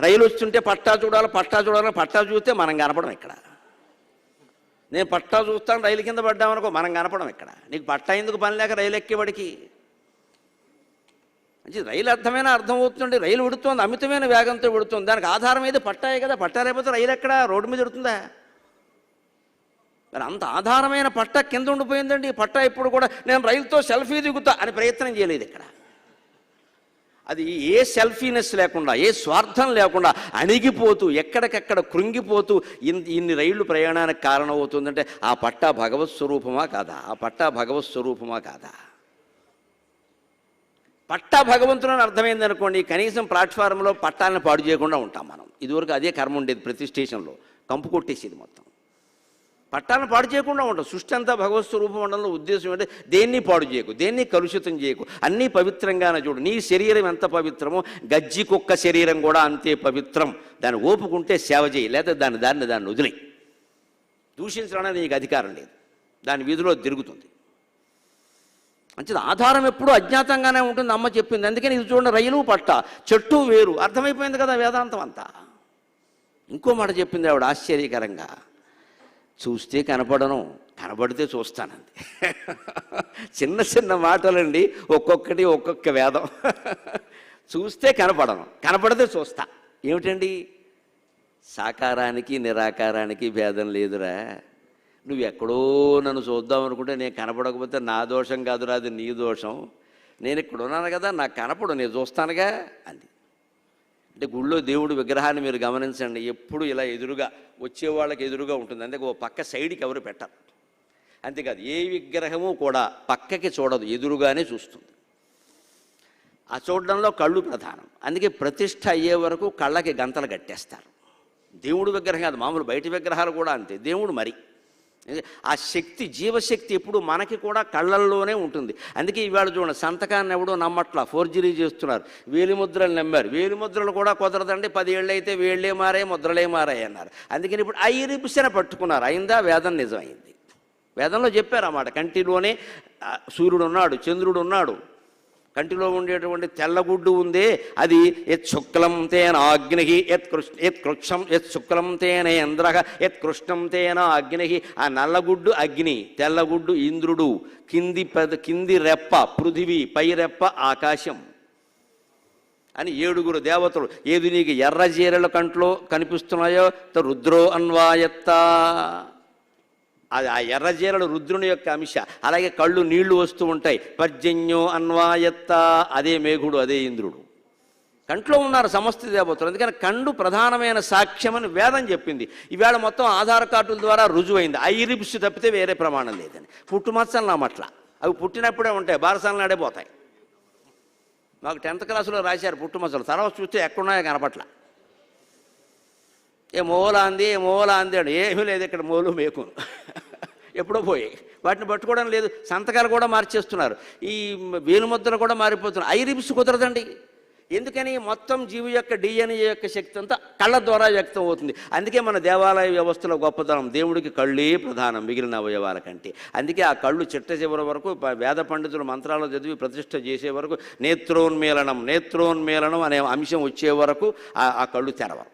రైలు వస్తుంటే పట్టా చూడాలి, పట్టా చూస్తే మనం కనపడం ఇక్కడ. నేను పట్టా చూస్తాను, రైలు కింద పడ్డామనుకో, మనం కనపడం ఇక్కడ. నీకు పట్టా ఎందుకు పని లేక రైలు ఎక్కేవాడికి? అంటే రైలు అర్థమైనా అర్థమవుతుంది. రైలు విడుతుంది, అమితమైన వేగంతో విడుతుంది. దానికి ఆధారం ఏది? పట్టాయే కదా. పట్టా లేకపోతే రైలు ఎక్కడ? రోడ్డు మీద విడుతుందా? మరి అంత ఆధారమైన పట్టా కింద ఉండిపోయిందండి. పట్టా ఇప్పుడు కూడా నేను రైలుతో సెల్ఫీ దిగుతా అని ప్రయత్నం చేయలేదు ఇక్కడ. అది ఏ సెల్ఫీనెస్ లేకుండా, ఏ స్వార్థం లేకుండా అణిగిపోతూ, ఎక్కడికక్కడ కృంగిపోతూ ఇన్ని రైళ్లు ప్రయాణానికి కారణమవుతుందంటే ఆ పట్టా భగవత్ స్వరూపమా కాదా? ఆ పట్టా భగవత్ స్వరూపమా కాదా? పట్టా భగవంతుని అర్థమైంది అనుకోండి, కనీసం ప్లాట్ఫారంలో పట్టాలను పాడు చేయకుండా ఉంటాం మనం. ఇదివరకు అదే కర్మ ఉండేది. ప్రతి స్టేషన్లో కంపు కొట్టేసేది మొత్తం. పట్టాలను పాడు చేయకుండా ఉంటాం. సృష్టి అంతా భగవత్ స్వరూపం ఉండడంలో ఉద్దేశం ఏంటంటే దేన్ని పాడు చేయకు, దేన్ని కలుషితం చేయకు, అన్నీ పవిత్రంగానే చూడు. నీ శరీరం ఎంత పవిత్రమో గజ్జి కుక్క శరీరం కూడా అంతే పవిత్రం. దాన్ని ఓపుకుంటే సేవ చేయి, లేదా దాన్ని వదిలే. దూషించడానికి నీకు అధికారం లేదు, దాని వీధిలో తిరుగుతుంది. అంటే ఆధారం ఎప్పుడూ అజ్ఞాతంగానే ఉంటుంది, అమ్మ చెప్పింది. అందుకని ఇది చూడండి, రైలు పట్టా, చెట్టు వేరు. అర్థమైపోయింది కదా వేదాంతం అంతా. ఇంకో మాట చెప్పింది ఆవిడ ఆశ్చర్యకరంగా. చూస్తే కనపడను, కనబడితే చూస్తానండి. చిన్న చిన్న మాటలండి, ఒక్కొక్కటి ఒక్కొక్క వేదం. చూస్తే కనపడను, కనపడితే చూస్తా. ఏమిటండి? సాకారానికి నిరాకారానికి భేదం లేదురా. నువ్వు ఎక్కడో నన్ను చూద్దాం అనుకుంటే నేను కనపడకపోతే నా దోషం కాదురా, అది నీ దోషం. నేను ఇక్కడ ఉన్నాను కదా, నాకు కనపడు, నేను చూస్తానుగా అంది. అంటే గుళ్ళో దేవుడు విగ్రహాన్ని మీరు గమనించండి, ఎప్పుడు ఇలా ఎదురుగా వచ్చేవాళ్ళకి ఎదురుగా ఉంటుంది. అందుకే ఓ పక్క సైడ్కి ఎవరు పెట్టరు. అంతేకాదు ఏ విగ్రహము కూడా పక్కకి చూడదు, ఎదురుగానే చూస్తుంది. ఆ చూడడంలో కళ్ళు ప్రధానం. అందుకే ప్రతిష్ఠ అయ్యే వరకు కళ్ళకి గంతలు కట్టేస్తారు. దేవుడు విగ్రహం కాదు, మామూలు బయట విగ్రహాలు కూడా అంతే. దేవుడు మరి ఆ శక్తి, జీవశక్తి ఎప్పుడు మనకి కూడా కళ్ళల్లోనే ఉంటుంది. అందుకే ఇవాళ చూడండి, సంతకాన్ని ఎవడో నమ్మట్లా, ఫోర్జరీ చేస్తున్నారు. వేలిముద్రలు నమ్మారు. వేలిముద్రలు కూడా కుదరదండి, 10 ఏళ్ళు అయితే వేళ్లే మారాయి, ముద్రలే మారాయి అన్నారు. అందుకని ఇప్పుడు ఐరిపుసన పట్టుకున్నారు. అయిందా? వేదం నిజమైంది. వేదంలో చెప్పారు అన్నమాట, కంటిలోనే సూర్యుడు ఉన్నాడు, చంద్రుడు ఉన్నాడు. కంటిలో ఉండేటువంటి తెల్లగుడ్డు ఉందే, అది యత్ శుక్లం తేన అగ్ని, యత్ కృక్షం యత్ శుక్లం తేన ఇంద్ర, యత్ కృష్ణం తేన అగ్ని. ఆ నల్లగుడ్డు అగ్ని, తెల్లగుడ్డు ఇంద్రుడు, కింది రెప్ప పృథివీ, పై రెప్ప ఆకాశం అని 7 దేవతలు. ఏది నీకు ఎర్రజీరల కంట్లో కనిపిస్తున్నాయో రుద్రో అన్వాయత్తా, అది ఆ ఎర్రజీరలు రుద్రుని యొక్క అంశ. అలాగే కళ్ళు నీళ్లు వస్తూ ఉంటాయి, పర్జన్యో అన్వాయత్త, అదే మేఘుడు, అదే ఇంద్రుడు. కంట్లో ఉన్నారు సమస్త దేవతలు. అందుకని కండు ప్రధానమైన సాక్ష్యం అని వేదం చెప్పింది. ఈవేళ మొత్తం ఆధార్ కార్డుల ద్వారా రుజువైంది. ఐరిప్స్ తప్పితే వేరే ప్రమాణం లేదని. పుట్టుమచ్చలు నామట్ల, అవి పుట్టినప్పుడే ఉంటాయి, బారసాల నాడే పోతాయి. మాకు 10th క్లాసులో రాశారు పుట్టుమచ్చలు, తర్వాత చూస్తే ఎక్కడున్నాయో కనపట్ల. ఏ మూల అంది, ఏ మూల అంది అని ఏమీ లేదు ఇక్కడ, మూలు మేకును ఎప్పుడో పోయాయి. వాటిని పట్టుకోవడం లేదు. సంతకాలు కూడా మార్చేస్తున్నారు, ఈ వేలుముద్రలు కూడా మారిపోతున్నారు. ఐరిప్స్ కుదరదండి. ఎందుకని? మొత్తం జీవి యొక్క డిఎన్ఏ యొక్క శక్తి అంతా కళ్ళ ద్వారా వ్యక్తం అవుతుంది. అందుకే మన దేవాలయ వ్యవస్థలో గొప్పతనం, దేవుడికి కళ్ళే ప్రధానం మిగిలిన అవయవాల కంటే. అందుకే ఆ కళ్ళు చిట్ట చివరి వరకు వేద పండితులు మంత్రాలు చదివి ప్రతిష్ఠ చేసే వరకు నేత్రోన్మేళనం అనే అంశం వచ్చే వరకు ఆ కళ్ళు తెరవరు.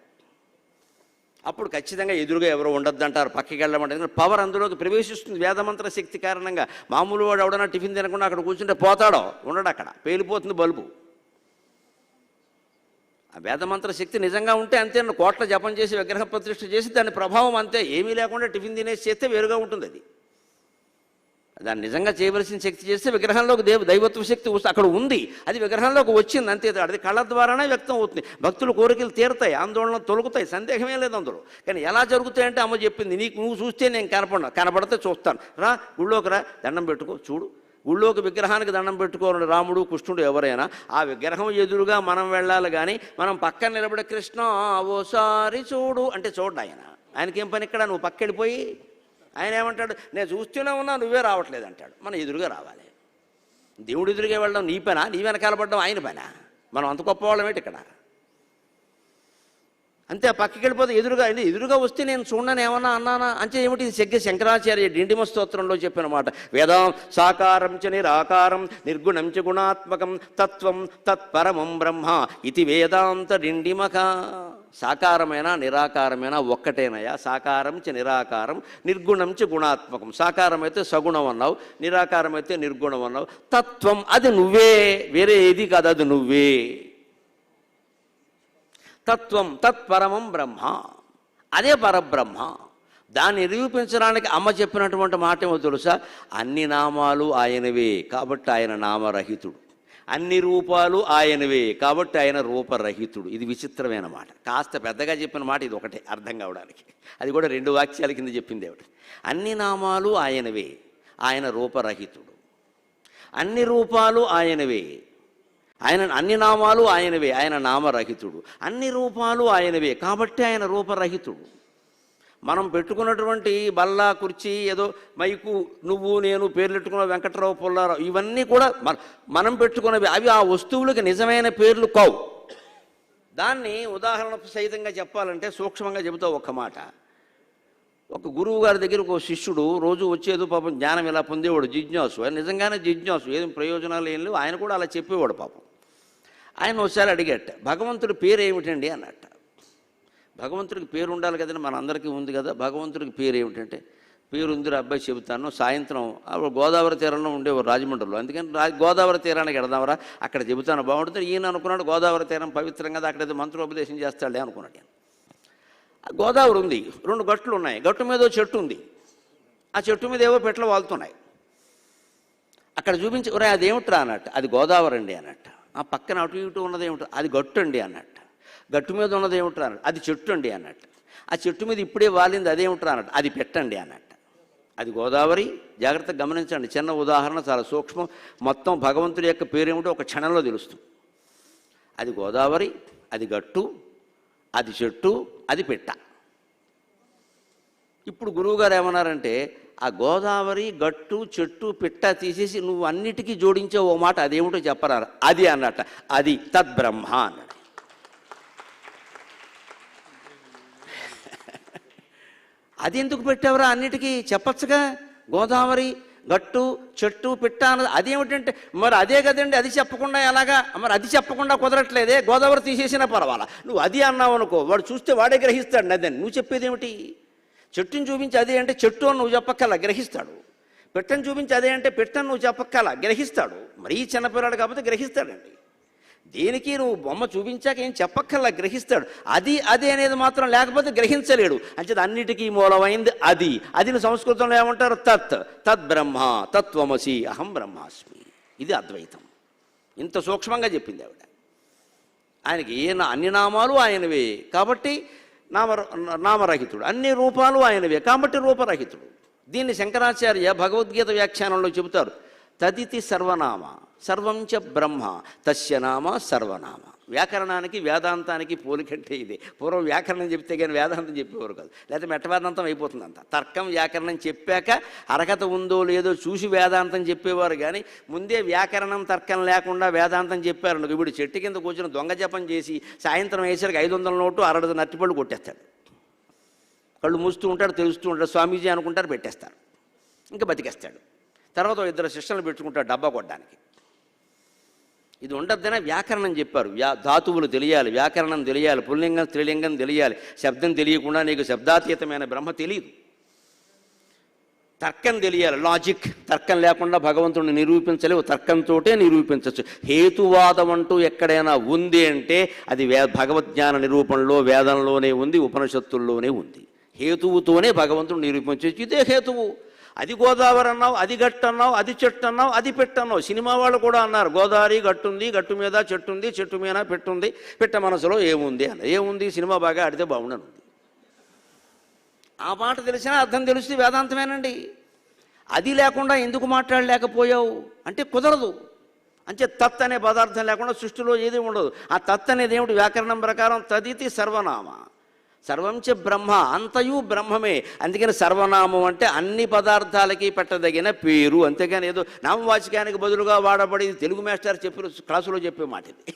అప్పుడు ఖచ్చితంగా ఎదురుగా ఎవరో ఉండొద్దు అంటారు, పక్కకి వెళ్ళమంటే పవర్ అందులోకి ప్రవేశిస్తుంది వేదమంత్ర శక్తి కారణంగా. మామూలు వాడు ఎవడన్నా టిఫిన్ తినకుండా అక్కడ కూర్చుంటే పోతాడో, ఉండడు, అక్కడ పేలిపోతుంది బల్బు. ఆ వేదమంత్ర శక్తి నిజంగా ఉంటే అంతే, కోట్ల జపం చేసి విగ్రహ ప్రతిష్ఠ చేసి దాని ప్రభావం అంతే. ఏమీ లేకుండా టిఫిన్ తినేసి చేస్తే వేరుగా ఉంటుంది. అది దాన్ని నిజంగా చేయవలసిన శక్తి చేస్తే విగ్రహంలోకి దైవత్వ శక్తి అక్కడ ఉంది, అది విగ్రహంలోకి వచ్చింది అంతే. అది కళ్ళ ద్వారానే వ్యక్తం అవుతుంది. భక్తులు కోరికలు తీరుతాయి, ఆందోళన తొలగుతాయి, సందేహమే లేదు అందులో. కానీ ఎలా జరుగుతాయంటే అమ్మ చెప్పింది, నువ్వు చూస్తే నేను కనపడితే చూస్తాను, రా గుళ్ళోకి రా, దండం పెట్టుకో, చూడు. గుళ్ళోకి విగ్రహానికి దండం పెట్టుకోవాలి రాముడు కృష్ణుడు ఎవరైనా. ఆ విగ్రహం ఎదురుగా మనం వెళ్ళాలి, కానీ మనం పక్కన నిలబడి కృష్ణ ఓసారి చూడు అంటే చూడు. ఆయనకేం పని ఇక్కడ? నువ్వు పక్క వెళ్ళిపోయి ఆయన ఏమంటాడు? నేను చూస్తూనే ఉన్నా, నువ్వే రావట్లేదు అంటాడు. మనం ఎదురుగా రావాలి. దేవుడు ఎదురుగా వెళ్ళడం నీ పనా? నీ వెనకాల పడడం ఆయన పనా? మనం అంత గొప్ప వాళ్ళం ఏంటి ఇక్కడ? అంతే. పక్కకి వెళ్ళిపోతే ఎదురుగా వస్తే నేను చూడని ఏమన్నా అన్నానా అంటే ఏమిటి? శంకరాచార్య డిండిమ స్తోత్రంలో చెప్పిన మాట. వేదాం సాకారం చ నిరాకారం నిర్గుణం చ గుణాత్మకం తత్వం తత్పరమం బ్రహ్మ ఇది వేదాంత డిండిమక. సాకారమైన నిరాకారమైన ఒక్కటేనయా. సాకారం చ నిరాకారం నిర్గుణం చ గుణాత్మకం. సాకారం అయితే సగుణం అన్నావు, నిరాకారం అయితే నిర్గుణం అన్నావు. తత్వం అది నువ్వే, వేరే ఏది కాదు, అది నువ్వే. తత్వం తత్పరమం బ్రహ్మ, అదే పరబ్రహ్మ. దాన్ని నిరూపించడానికి అమ్మ చెప్పినటువంటి మాట ఏమో తెలుసా? అన్ని నామాలు ఆయనవే కాబట్టి ఆయన నామరహితుడు, అన్ని రూపాలు ఆయనవే కాబట్టి ఆయన రూపరహితుడు. ఇది విచిత్రమైన మాట. కాస్త పెద్దగా చెప్పిన మాట ఇది ఒకటే అర్థం కావడానికి. అది కూడా 2 వాక్యాల కింద చెప్పింది ఏమిటి? అన్ని నామాలు ఆయనవే, ఆయన రూపరహితుడు. అన్ని రూపాలు ఆయనవే, అన్ని నామాలు ఆయనవే, ఆయన నామరహితుడు. అన్ని రూపాలు ఆయనవే కాబట్టి ఆయన రూపరహితుడు. మనం పెట్టుకున్నటువంటి బల్ల, కుర్చీ, ఏదో మైకు, నువ్వు నేను పేర్లెట్టుకున్న వెంకట్రావు, పుల్లారావు, ఇవన్నీ కూడా మనం పెట్టుకున్నవి. అవి ఆ వస్తువులకి నిజమైన పేర్లు కావు. దాన్ని ఉదాహరణ సహితంగా చెప్పాలంటే సూక్ష్మంగా చెబుతా ఒక్క మాట. ఒక గురువు గారి దగ్గరకు ఒక శిష్యుడు రోజు వచ్చేదో పాపం జ్ఞానం ఇలా పొందేవాడు, జిజ్ఞాసు. ఆయన నిజంగానే జిజ్ఞాసు, ఏం ప్రయోజనాలు ఏం లేవు. ఆయన కూడా అలా చెప్పేవాడు పాపం. ఆయన ఒకసారి అడిగట, భగవంతుడి పేరు ఏమిటండి అన్నట్ట. భగవంతుడికి పేరు ఉండాలి కదండి, మన అందరికీ ఉంది కదా. భగవంతుడికి పేరు ఏమిటంటే పేరుందిరా అబ్బాయి చెబుతాను. సాయంత్రం గోదావరి తీరంలో ఉండేవారు రాజమండ్రిలో. అందుకని గోదావరి తీరానికి వెళదామరా, అక్కడ చెబుతాను బాగుంటుంది. ఈయన అనుకున్నాడు గోదావరి తీరం పవిత్రంగా కదా, అక్కడ ఏదో మంత్రోపదేశం చేస్తాడులే అనుకున్నాడు నేను. గోదావరి ఉంది, 2 గట్లు ఉన్నాయి, గట్టు మీద చెట్టు ఉంది, ఆ చెట్టు మీద ఏవో పెట్టలు వాళ్తున్నాయి. అక్కడ చూపించి ఒరే అదేమిట్రా అన్నట్టు, అది గోదావరి అండి అన్నట్టు. ఆ పక్కన అటు ఇటు ఉన్నది ఏమిట్రా, అది గట్టు అండి అన్నట్టు. గట్టు మీద ఉన్నది ఏమిట్రా అన్నట్టు, అది చెట్టు అండి అన్నట్టు. ఆ చెట్టు మీద ఇప్పుడే వాలింది అదేమిట్రా అన్నట్టు, అది పెట్టండి అన్నట్టు. అది గోదావరి. జాగ్రత్తగా గమనించండి, చిన్న ఉదాహరణ, చాలా సూక్ష్మం. మొత్తం భగవంతుడి యొక్క పేరేమిటో ఒక క్షణంలో తెలుస్తుంది. అది గోదావరి, అది గట్టు, అది చెట్టు, అది పెట్ట. ఇప్పుడు గురువుగారు ఏమన్నారంటే, ఆ గోదావరి, గట్టు, చెట్టు, పిట్ట తీసేసి నువ్వు అన్నిటికీ జోడించే ఓ మాట అదేమిటో చెప్పరా, అది అన్నట్ట. అది తద్బ్రహ్మ అన్నాడు. అది ఎందుకు పెట్టావురా, అన్నిటికీ చెప్పచ్చుగా. గోదావరి, గట్టు, చెట్టు, పిట్ట అన్నది అదేమిటంటే, మరి అదే కదండి, అది చెప్పకుండా ఎలాగా, మరి అది చెప్పకుండా కుదరట్లేదే, గోదావరి తీసేసినా పర్వాలా, నువ్వు అది అన్నావు అనుకో, వాడు చూస్తే వాడే గ్రహిస్తాడు అదని. నువ్వు చెప్పేది ఏమిటి? చెట్టుని చూపించి అదే అంటే చెట్టు అని నువ్వు చెప్పక్కల, గ్రహిస్తాడు. పిట్టను చూపించి అదే అంటే పిట్టను నువ్వు చెప్పక్కల, గ్రహిస్తాడు. మరీ చిన్నపిల్లాడు కాబట్టి గ్రహిస్తాడండి. దేనికి నువ్వు బొమ్మ చూపించాక ఏం చెప్పక్కల్లా, గ్రహిస్తాడు. అది అదే అనేది మాత్రం లేకపోతే గ్రహించలేడు. అంచేది అన్నిటికీ మూలమైంది అది. అదిని సంస్కృతంలో ఏమంటారు? తత్. తద్బ్రహ్మ తత్వమసి అహం బ్రహ్మాస్మి. ఇది అద్వైతం. ఇంత సూక్ష్మంగా చెప్పింది ఆవిడ. ఆయనకి అన్ని నామాలు ఆయనవే కాబట్టి నామరహితుడు, అన్ని రూపాలు ఆయనవే కాబట్టి రూపరహితుడు. దీన్ని శంకరాచార్య భగవద్గీత వ్యాఖ్యానంలో చెబుతారు. తదితి సర్వనామ సర్వంచ బ్రహ్మ తస్య నామ సర్వనామ. వ్యాకరణానికి వేదాంతానికి పోలికంటే ఇదే. పూర్వం వ్యాకరణం చెప్తే కానీ వేదాంతం చెప్పేవారు కాదు, లేకపోతే మెట్టవేదాంతం అయిపోతుంది అంత. తర్కం వ్యాకరణం చెప్పాక అర్హత ఉందో లేదో చూసి వేదాంతం చెప్పేవారు కానీ ముందే వ్యాకరణం తర్కం లేకుండా వేదాంతం చెప్పారు. ఇప్పుడు చెట్టు కింద కూర్చొని దొంగ జపం చేసి సాయంత్రం వేసరికి 500 నోటు 60 నట్టిపళ్ళు కొట్టేస్తాడు. కళ్ళు మూస్తూ ఉంటాడు, తెలుస్తూ ఉంటాడు, స్వామీజీ అనుకుంటారు, పెట్టేస్తారు, ఇంకా బతికేస్తాడు. తర్వాత 2 శిష్యులను పెట్టుకుంటాడు డబ్బా కొట్టడానికి. ఇది ఉండద్దనే వ్యాకరణం చెప్పారు. ధాతువులు తెలియాలి, వ్యాకరణం తెలియాలి, పుల్లింగం స్త్రీలింగం తెలియాలి. శబ్దం తెలియకుండా నీకు శబ్దాతీతమైన బ్రహ్మ తెలియదు. తర్కం తెలియాలి, లాజిక్. తర్కం లేకుండా భగవంతుడిని నిరూపించలేవు, తర్కంతోటే నిరూపించవచ్చు. హేతువాదం అంటూ ఎక్కడైనా ఉంది అంటే అది భగవద్జ్ఞాన నిరూపణలో, వేదంలోనే ఉంది, ఉపనిషత్తుల్లోనే ఉంది. హేతువుతోనే భగవంతుడు నిరూపించవచ్చు. ఇదే హేతువు. అది గోదావరి అన్నావు, అది గట్టు అన్నావు, అది చెట్టు అన్నావు, అది పెట్టు అన్నావు. సినిమా వాళ్ళు కూడా అన్నారు గోదావరి గట్టుంది, గట్టు మీద చెట్టు ఉంది, చెట్టు మీద పెట్టుంది, పెట్ట మనసులో ఏముంది అన్న. ఏముంది? సినిమా బాగా ఆడితే బాగుండను. ఆ మాట తెలిసినా అర్థం తెలిస్తే వేదాంతమేనండి. అది లేకుండా ఎందుకు మాట్లాడలేకపోయావు అంటే కుదరదు. అంటే తత్ అనే పదార్థం లేకుండా సృష్టిలో ఏది ఉండదు. ఆ తత్ అనేది ఏమిటి? వ్యాకరణం ప్రకారం తదితి సర్వనామ సర్వంచ బ్రహ్మ, అంతయు బ్రహ్మమే. అందుకని సర్వనామం అంటే అన్ని పదార్థాలకి పెట్టదగిన పేరు. అంతేగాని ఏదో నామవాచకానికి బదులుగా వాడబడేది తెలుగు మాస్టర్ చెప్పిన క్లాసులో చెప్పే మాట ఇది.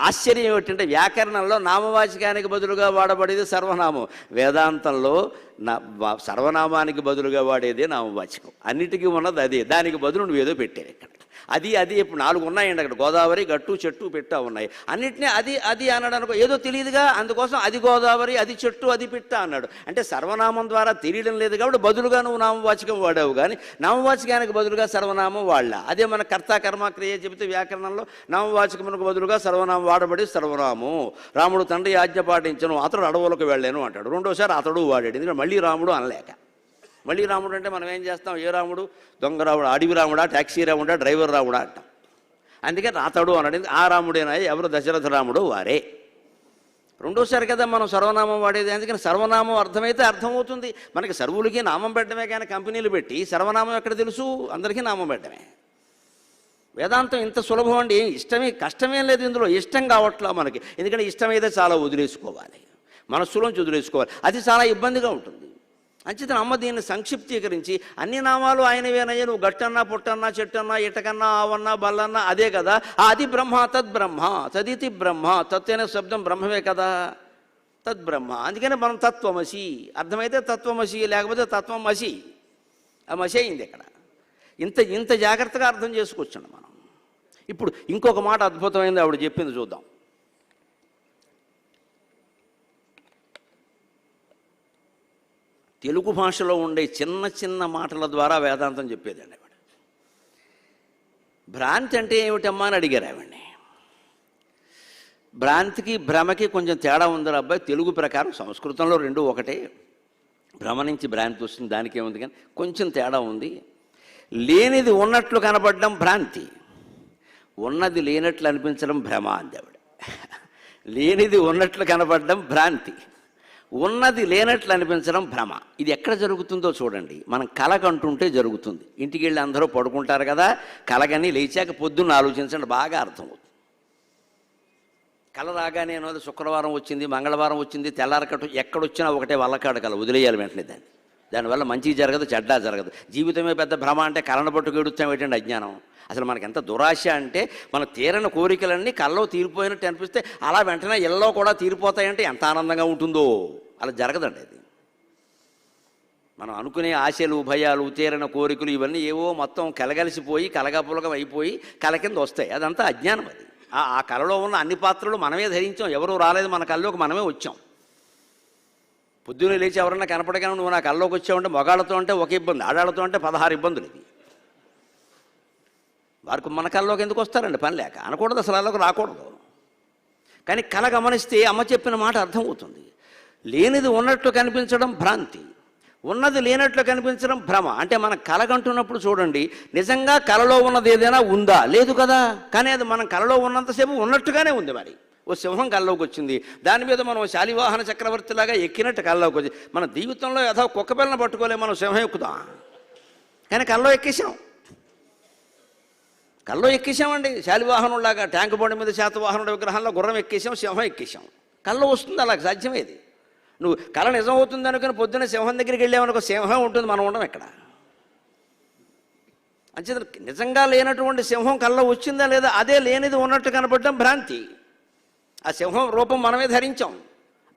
ఆశ్చర్యం ఏమిటంటే వ్యాకరణంలో నామవాచకానికి బదులుగా వాడబడేది సర్వనామం, వేదాంతంలో సర్వనామానికి బదులుగా వాడేదే నామవాచకం. అన్నిటికీ ఉన్నది అదే, దానికి బదులు నువ్వేదో పెట్టావు ఇక్కడ. అది ఇప్పుడు 4 ఉన్నాయండి అక్కడ. గోదావరి, గట్టు, చెట్టు, పెట్ట ఉన్నాయి. అన్నిటినీ అది అన్నాడు అనుకో, ఏదో తెలియదుగా, అందుకోసం అది గోదావరి, అది చెట్టు, అది పెట్ట అన్నాడు. అంటే సర్వనామం ద్వారా తెలియడం లేదు కాబట్టి బదులుగా నువ్వు నామవాచకం వాడావు, కానీ నామవాచకానికి బదులుగా సర్వనామం వాడలా. అదే మన కర్త కర్మ క్రియ చెబితే వ్యాకరణంలో నామవాచకమునకు బదులుగా సర్వనామం వాడబడి సర్వనామం. రాముడు తండ్రి ఆజ్ఞ పాటించను, అతడు అడవులకు వెళ్ళాను అంటాడు. రెండోసారి అతడు వాడాడు, ఎందుకంటే మళ్ళీ రాముడు అనలేక. మళ్ళీ రాముడు అంటే మనం ఏం చేస్తాం? ఏ రాముడు? దొంగ రాముడు, అడవి రాముడా, ట్యాక్సీ రాముడా, డ్రైవర్ రాముడా అంటాం. అందుకని అతడు అన్నాడు. ఆ రాముడేనా? ఎవరు? దశరథ రాముడు వారే. రెండోసారి కదా మనం సర్వనామం వాడేది. అందుకని సర్వనామం అర్థమైతే అర్థమవుతుంది. మనకి సర్వులకి నామం పెట్టడమే కానీ కంపెనీలు పెట్టి సర్వనామం ఎక్కడ తెలుసు? అందరికీ నామం పెట్టడమే. వేదాంతం ఇంత సులభం అండి. కష్టమేం లేదు ఇందులో. ఇష్టం కావట్లా మనకి. ఎందుకంటే ఇష్టమైతే చాలా వదిలేసుకోవాలి, మనస్సులోంచి వదిలేసుకోవాలి. అది చాలా ఇబ్బందిగా ఉంటుంది. అంచేతన అమ్మ దీన్ని సంక్షిప్తీకరించి అన్ని నామాలు ఆయనవేనయ్యే, నువ్వు గట్టన్నా, పుట్టన్నా, చెట్టన్నా, ఇటకన్నా, ఆవన్నా, బల్లన్నా అదే కదా. అది బ్రహ్మ, తద్బ్రహ్మ, తదితి బ్రహ్మ. తత్ అనే శబ్దం బ్రహ్మవే కదా, తద్బ్రహ్మ. అందుకని మనం తత్వమసి అర్థమైతే తత్వమసి, లేకపోతే తత్వమసి. ఆ మసి అయింది ఇక్కడ. ఇంత జాగ్రత్తగా అర్థం చేసుకోవచ్చండి మనం. ఇప్పుడు ఇంకొక మాట అద్భుతమైంది ఆవిడ చెప్పింది, చూద్దాం. తెలుగు భాషలో ఉండే చిన్న చిన్న మాటల ద్వారా వేదాంతం చెప్పేదండి ఆవిడ. భ్రాంతి అంటే ఏమిటమ్మా అని అడిగారు ఆవిడ్ని. భ్రాంతికి భ్రమకి కొంచెం తేడా ఉందని అబ్బాయి, తెలుగు ప్రకారం సంస్కృతంలో రెండు ఒకటే, భ్రమ నుంచి భ్రాంతి వస్తుంది, దానికి ఏముంది కానీ కొంచెం తేడా ఉంది. లేనిది ఉన్నట్లు కనపడడం భ్రాంతి, ఉన్నది లేనట్లు అనిపించడం భ్రమ అంది ఆవిడ. లేనిది ఉన్నట్లు కనపడడం భ్రాంతి, ఉన్నది లేనట్లు అనిపించడం భ్రమ. ఇది ఎక్కడ జరుగుతుందో చూడండి, మనం కలగంటుంటే జరుగుతుంది. ఇంటికి వెళ్ళి అందరూ పడుకుంటారు కదా, కలగని లేచాక పొద్దున్న ఆలోచించండి, బాగా అర్థమవుతుంది. కల రాగానే ఏదో శుక్రవారం వచ్చింది, మంగళవారం వచ్చింది, తెల్లారకట్టు ఎక్కడొచ్చినా ఒకటే వల్లకాడు కల, వదిలేయాలి వెంటనే దాన్ని. దానివల్ల మంచి జరగదు, చెడ్డ జరగదు. జీవితమే పెద్ద భ్రమ అంటే కళ్ళను పట్టుకు ఎడుతాం ఏంటంటే అజ్ఞానం. అసలు మనకి ఎంత దురాశ అంటే, మన తీరని కోరికలన్నీ కల్లో తీరిపోయినట్టు అనిపిస్తే అలా వెంటనే ఎల్లో కూడా తీరిపోతాయంటే ఎంత ఆనందంగా ఉంటుందో. అలా జరగదండి అది. మనం అనుకునే ఆశలు, భయాలు, తీరని కోరికలు ఇవన్నీ ఏవో మొత్తం కలగలిసిపోయి కలగపులగం అయిపోయి కల కింద వస్తాయి. అదంతా అజ్ఞానం. అది ఆ కళలో ఉన్న అన్ని పాత్రలు మనమే ధరించాం, ఎవరూ రాలేదు, మన కళ్ళలోకి మనమే వచ్చాం. పొద్దున్నే లేచి ఎవరన్నా కనపడగానే నువ్వు నా కళ్ళలోకి వచ్చావంటే మగాళ్ళతో అంటే ఒక ఇబ్బంది, ఆడాళ్ళతో అంటే 16 ఇబ్బందులు. ఇది వారికి మన కళ్ళలోకి ఎందుకు వస్తారండి, పని లేక. అనకూడదు, అసలు వాళ్ళకి రాకూడదు. కానీ కళ గమనిస్తే అమ్మ చెప్పిన మాట అర్థమవుతుంది. లేనిది ఉన్నట్లు కనిపించడం భ్రాంతి, ఉన్నది లేనట్లు కనిపించడం భ్రమ. అంటే మనం కలగంటున్నప్పుడు చూడండి, నిజంగా కలలో ఉన్నది ఏదైనా ఉందా? లేదు కదా. కానీ అది మనం కలలో ఉన్నంతసేపు ఉన్నట్టుగానే ఉంది. మరి ఓ సింహం కల్లోకి వచ్చింది, దాని మీద మనం శాలివాహన చక్రవర్తిలాగా ఎక్కినట్టు కల్లోకి వచ్చి, మన జీవితంలో ఏదో కుక్క పిల్లని పట్టుకోలే, మనం సింహం ఎక్కుతాం. కానీ కల్లో ఎక్కేసాం, కల్లో ఎక్కేసామండి. శాలివాహనులాగా ట్యాంకు బండి మీద శాతవాహనుడి విగ్రహంలో గుర్రం ఎక్కేసాం, సింహం ఎక్కేసాం. కల్లో వస్తుంది, అలా సాధ్యమేది. నువ్వు కళ నిజం అవుతుంది అనుకుని పొద్దున్న సింహం దగ్గరికి వెళ్ళామనుకో, సింహం ఉంటుంది, మనం ఉండం ఎక్కడ. అంచేత నిజంగా లేనటువంటి సింహం కళ్ళలో వచ్చిందా లేదా, అదే లేనిది ఉన్నట్టు కనపడడం భ్రాంతి. ఆ సింహం రూపం మనమే ధరించాం,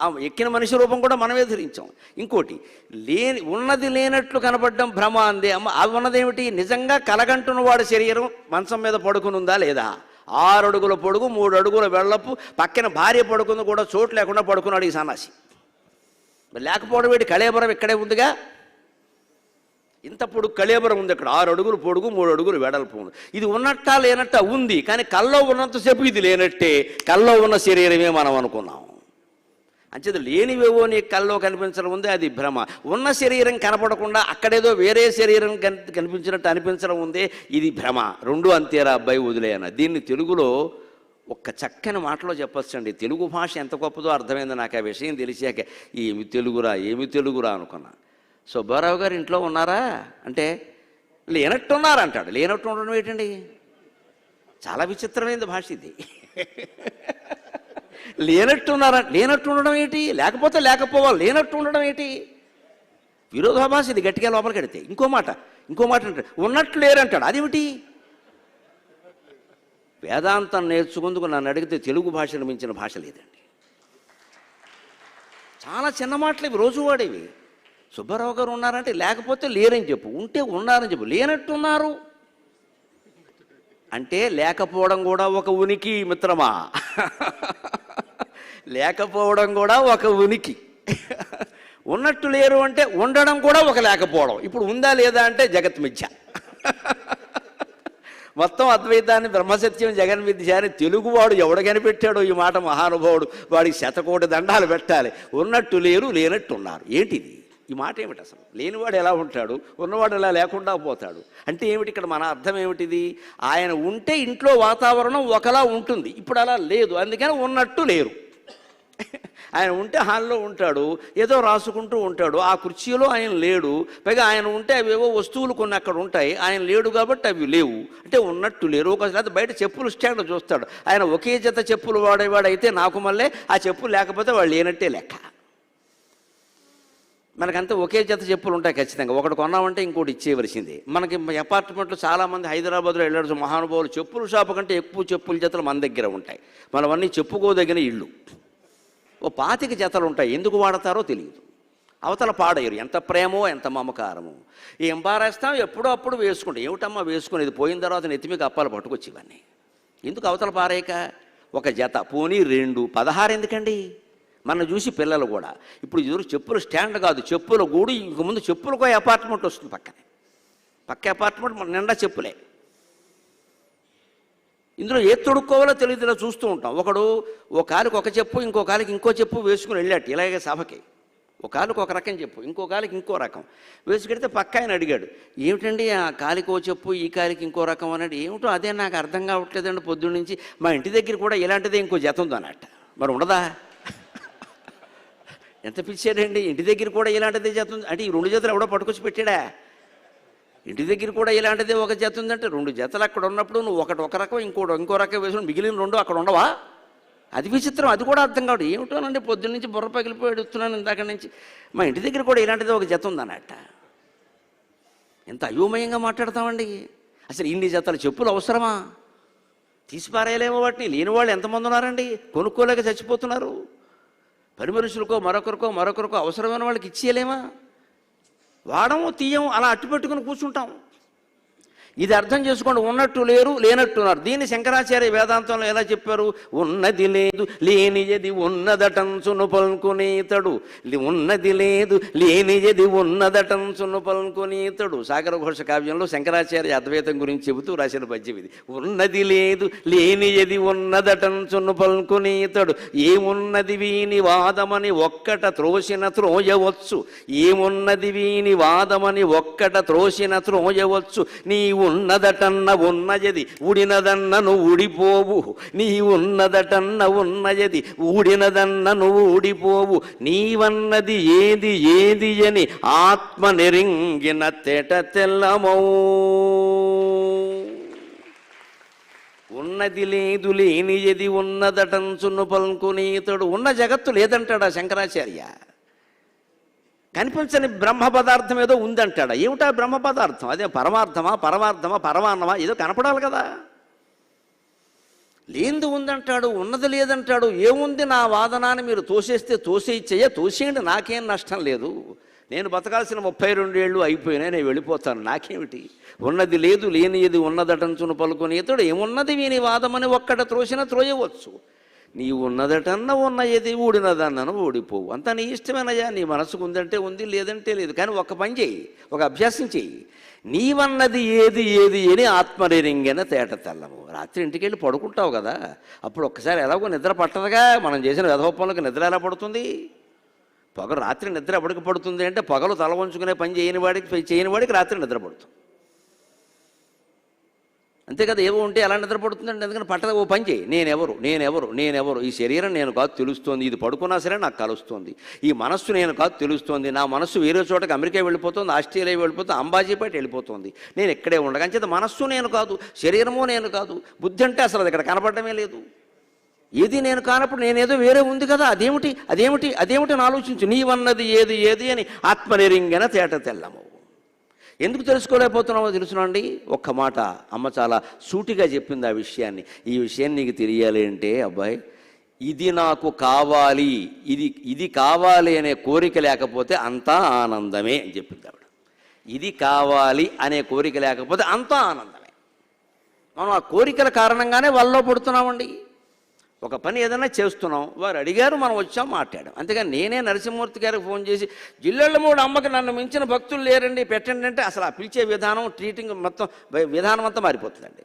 ఆ ఎక్కిన మనిషి రూపం కూడా మనమే ధరించాం. ఇంకోటి, ఉన్నది లేనట్లు కనపడడం భ్రమ అందే అమ్మ. అవి ఉన్నదేమిటి? నిజంగా కలగంటున్న వాడి శరీరం మంచం మీద పడుకుని ఉందా లేదా, 6 అడుగుల పొడుగు, 3 అడుగుల వెళ్లపు, పక్కన భార్య పడుకుంది కూడా చోటు లేకుండా పడుకున్నాడు ఈ సన్నాసి. లేకపోవడం ఏంటి? కళేబరం ఇక్కడే ఉందిగా, ఇంత పొడుగు కళేబరం ఉంది అక్కడ, 6 అడుగులు పొడుగు, 3 అడుగులు వెడల్పు ఉంది. ఇది ఉన్నట్టా లేనట్టా ఉంది, కానీ కల్లో ఉన్నంతసేపు ఇది లేనట్టే, కల్లో ఉన్న శరీరమే మనం అనుకున్నాం. అంచేది లేనివేవో నీ కల్లో కనిపించడం ఉంది, అది భ్రమ. ఉన్న శరీరం కనపడకుండా అక్కడేదో వేరే శరీరం కనిపించినట్టు అనిపించడం ఉంది, ఇది భ్రమ. రెండు అంతేరా అబ్బాయి, వదిలేయన. దీన్ని తెలుగులో ఒక్క చక్కని మాటలో చెప్పొచ్చండి. తెలుగు భాష ఎంత గొప్పదో అర్థమైంది నాకు ఆ విషయం తెలిసాక. ఏమి తెలుగురా అనుకున్నా. సుబ్బారావు గారు ఇంట్లో ఉన్నారా అంటే లేనట్టున్నారు అంటాడు. లేనట్టు ఉండడం ఏంటండి? చాలా విచిత్రమైనది భాష ఇది. లేనట్టున్నారా, లేనట్టు ఉండడం ఏంటి? లేకపోతే లేకపోవాలి, లేనట్టు ఉండడం ఏంటి? విరోధాభాష ఇది. గట్టిగా లోపలికి కడితే ఇంకో మాట అంటాడు, ఉన్నట్లు లేరంటాడు. అదేమిటి? వేదాంతం నేర్చుకుందుకు నన్ను అడిగితే తెలుగు భాషను మించిన భాష లేదండి. చాలా చిన్న మాటలు ఇవి, రోజువాడేవి. సుబ్బారావు గారు ఉన్నారంటే లేకపోతే లేరని చెప్పు, ఉంటే ఉన్నారని చెప్పు. లేనట్టున్నారు అంటే లేకపోవడం కూడా ఒక ఉనికి మిత్రమా. లేకపోవడం కూడా ఒక ఉనికి. ఉన్నట్టు లేరు అంటే ఉండడం కూడా ఒక లేకపోవడం. ఇప్పుడు ఉందా లేదా అంటే జగత్ మిథ్య. మొత్తం అద్వైతాన్ని బ్రహ్మసత్యం జగన్మిథ్య అని తెలుగువాడు ఎవడు కనిపెట్టాడో ఈ మాట మహానుభావుడు, వాడికి 100 దండాలు పెట్టాలి. ఉన్నట్టు లేరు, లేనట్టున్నారు. ఏంటిది? ఈ మాట ఏమిటి అసలు? లేనివాడు ఎలా ఉంటాడు, ఉన్నవాడు ఎలా లేకుండా పోతాడు అంటే ఏమిటి? ఇక్కడ మన అర్థం ఏమిటిది? ఆయన ఉంటే ఇంట్లో వాతావరణం ఒకలా ఉంటుంది, ఇప్పుడు అలా లేదు, అందుకని ఉన్నట్టు లేరు. ఆయన ఉంటే హాల్లో ఉంటాడు, ఏదో రాసుకుంటూ ఉంటాడు, ఆ కుర్చీలో ఆయన లేడు. పైగా ఆయన ఉంటే అవేవో వస్తువులు కొన్ని అక్కడ ఉంటాయి, ఆయన లేడు కాబట్టి అవి లేవు. అంటే ఉన్నట్టు లేరు. ఒకసారి బయట చెప్పులు స్టాండ్ చూస్తాడు, ఆయన ఒకే జత చెప్పులు వాడేవాడైతే నాకు మళ్ళీ ఆ చెప్పులు లేకపోతే వాడు లేనట్టే లెక్క. మనకంతా ఒకే జత చెప్పులు ఉంటాయి ఖచ్చితంగా. ఒకటి కొన్నామంటే ఇంకోటి ఇచ్చేయవలసిందే. మనకి అపార్ట్మెంట్లో చాలామంది హైదరాబాద్లో వెళ్ళాడు మహానుభావులు, చెప్పుల షాపు కంటే ఎక్కువ చెప్పుల జతలు మన దగ్గర ఉంటాయి. మనవన్నీ చెప్పుకోదగిన ఇళ్ళు. ఓ 25 జతలు ఉంటాయి. ఎందుకు వాడతారో తెలియదు. అవతల పాడేయరు. ఎంత ప్రేమో ఎంత మమకారమో. ఏం పారేస్తాం, ఎప్పుడో అప్పుడు వేసుకుంటాం. ఏమిటమ్మా వేసుకునేది? పోయిన తర్వాత నెత్తిమికి అప్పాలు పట్టుకొచ్చి ఇవన్నీ ఎందుకు అవతల పారేయక? ఒక జత పోనీ 2, 16 ఎందుకండి? మన చూసి పిల్లలు కూడా ఇప్పుడు ఎదురు చెప్పుల స్టాండ్ కాదు, చెప్పుల గూడు. ఇంక ముందు చెప్పులకో అపార్ట్మెంట్ వస్తుంది పక్క అపార్ట్మెంట్ మన నిండా చెప్పులే. ఇందులో ఏ తొడుక్కోవాలో తెలియదు, ఇలా చూస్తూ ఉంటాం. ఒకడు ఓ కాలికి ఒక చెప్పు, ఇంకో కాలికి ఇంకో చెప్పు వేసుకుని వెళ్ళాడు ఇలాగే సభకి. ఒక కాలికి ఒక రకం చెప్పు, ఇంకో కాలికి ఇంకో రకం వేసుకెడితే పక్క ఆయన అడిగాడు, ఏమిటండి ఆ కాలికి ఓ చెప్పు ఈ కాలికి ఇంకో రకం అన్నాడు. ఏమిటో అదే నాకు అర్థం కావట్లేదండి, పొద్దున్న నుంచి మా ఇంటి దగ్గర కూడా ఇలాంటిదే ఇంకో జత ఉందో అన్నట్ట. మరి ఉండదా? ఎంత పిచ్చాడండి, ఇంటి దగ్గర కూడా ఇలాంటిదే జత ఉంది అంటే ఈ 2 జతలు ఎవడో పట్టుకొచ్చి పెట్టాడా? ఇంటి దగ్గర కూడా ఇలాంటిదే ఒక జత ఉందంటే 2 జతలు అక్కడ ఉన్నప్పుడు నువ్వు ఒకటి ఒక రకం ఇంకో రకం వేసుకుని మిగిలిన 2 అక్కడ ఉండవా? అది విచిత్రం, అది కూడా అర్థం కావడం. ఏమిటోనండి పొద్దున్న నుంచి బుర్ర పగిలిపోయి ఎడుతున్నాను ఇందాక నుంచి, మా ఇంటి దగ్గర కూడా ఇలాంటిదే ఒక జత ఉందన్నట్ట. ఎంత అయోమయంగా మాట్లాడతామండి. అసలు ఇన్ని జతల చెప్పులు అవసరమా? తీసిపారేయలేమో వాటిని. లేని వాళ్ళు ఎంతమంది ఉన్నారండి, కొనుక్కోలేక చచ్చిపోతున్నారు. పని మనుషులకో మరొకరికో అవసరమైన వాళ్ళకి ఇచ్చేయలేమా? వాడము తీయము అలా అట్టు పెట్టుకుని కూర్చుంటాం. ఇది అర్థం చేసుకోండి, ఉన్నట్టు లేరు లేనట్టున్నారు. దీన్ని శంకరాచార్య వేదాంతంలో ఎలా చెప్పారు? ఉన్నది లేదు లేనిది ఉన్నదటంచును పలుకునేతడు, ఉన్నది లేదు లేనిది ఉన్నదటంచును పలుకునేతడు. సాగర ఘోష కావ్యంలో శంకరాచార్య అద్వైతం గురించి చెబుతూ రాసిన పద్యం ఇది. ఉన్నది లేదు లేనిది ఉన్నదటంచును పలుకునేతడు, ఏమున్నది వీని వాదమని ఒక్కట త్రోసిన త్రోయవచ్చు, ఏమున్నది వీని వాదమని ఒక్కట త్రోసిన త్రోయవచ్చు. నీ ఉన్నదటన్న ఉన్నయది ఊడినదన్నను ఊడిపోవు, నీ ఉన్నదటన్న ఉన్నయది ఊడినదన్నను ఊడిపోవు. నీవన్నది ఏది ఏది అని ఆత్మ నెరింగిన తెట తెల్లమౌ. ఉన్నది లేదు లేనియది ఉన్నదటంచును పలుకునేతడు. ఉన్న జగత్తు లేదంటాడా శంకరాచార్య? కనిపించని బ్రహ్మ పదార్థం ఏదో ఉందంటాడా? ఏమిటా బ్రహ్మ పదార్థం? అదే పరమార్థమా పరమాన్నమా ఏదో కనపడాలి కదా. లేనిది ఉందంటాడు, ఉన్నది లేదంటాడు. ఏముంది నా వాదనాన్ని మీరు తోసేస్తే తోసేయండి, నాకేం నష్టం లేదు. నేను బతకాల్సిన 32 ఏళ్ళు అయిపోయినా నేను వెళ్ళిపోతాను, నాకేమిటి? ఉన్నది లేదు లేనిది ఉన్నదటంచును పలుకునేతడు, ఏమున్నది వీని వాదమని ఒక్కట త్రోసిన త్రోయవచ్చు. నీవు ఉన్నదటన్న ఉన్నది ఊడినదన్నను ఊడిపోవు. అంతా నీ ఇష్టమేనయ్యా, నీ మనసుకు ఉందంటే ఉంది లేదంటే లేదు. కానీ ఒక పని చెయ్యి, ఒక అభ్యాసం చెయ్యి. నీవన్నది ఏది ఏది అని ఆత్మనిరింగిన తేట తెల్లము. రాత్రి ఇంటికి వెళ్ళి పడుకుంటావు కదా, అప్పుడు ఒక్కసారి ఎలాగో నిద్ర పట్టదుగా. మనం చేసిన వెధవపనులకు నిద్ర ఎలా పడుతుంది? రాత్రి నిద్ర ఎప్పటికి పడుతుంది అంటే పగలు తల వంచుకునే పని చేయని వాడికి రాత్రి నిద్ర పడుతుంది. అంతే కదా, ఏవో ఉంటే ఎలా నిద్రపడుతుందండి? ఎందుకంటే పట్టద. ఓ పని చేయి, నేనెవరు, ఈ శరీరం నేను కాదు తెలుస్తోంది, ఇది పడుకున్నా సరే నాకు కలుస్తోంది. ఈ మనస్సు నేను కాదు తెలుస్తోంది, నా మనస్సు వేరే చోటకి అమెరికా వెళ్ళిపోతుంది, ఆస్ట్రేలియా వెళ్ళిపోతుంది, అంబాజీపేట వెళ్ళిపోతుంది. నేను ఇక్కడే ఉండగా అంచేత మనస్సు నేను కాదు, శరీరము నేను కాదు, బుద్ధి అంటే అసలు అది ఇక్కడ కనపడమే లేదు. ఏది నేను కానప్పుడు నేనేదో వేరే ఉంది కదా, అదేమిటి అని ఆలోచించు. నీవన్నది ఏది ఏది అని ఆత్మనిరింగిన తేట తెల్లము. ఎందుకు తెలుసుకోలేకపోతున్నామో తెలుసునండి. ఒక్క మాట, అమ్మ చాలా సూటిగా చెప్పింది ఆ విషయాన్ని. ఈ విషయం నీకు తెలియాలి అంటే, అబ్బాయి ఇది నాకు కావాలి, ఇది కావాలి అనే కోరిక లేకపోతే అంతా ఆనందమే అని చెప్పింది ఆవిడ. ఇది కావాలి అనే కోరిక లేకపోతే అంతా ఆనందమే. మనం ఆ కోరికల కారణంగానే వాళ్ళలో పడుతున్నామండి. ఒక పని ఏదైనా చేస్తున్నాం, వారు అడిగారు, మనం వచ్చాం, మాట్లాడాం. అంతేగాని నేనే నరసింహమూర్తి గారికి ఫోన్ చేసి జిల్లెళ్ళమూడు అమ్మకి నన్ను మించిన భక్తులు లేరండి పెట్టండి అంటే అసలు ఆ పిలిచే విధానం, ట్రీటింగ్ మొత్తం విధానం అంతా మారిపోతుందండి.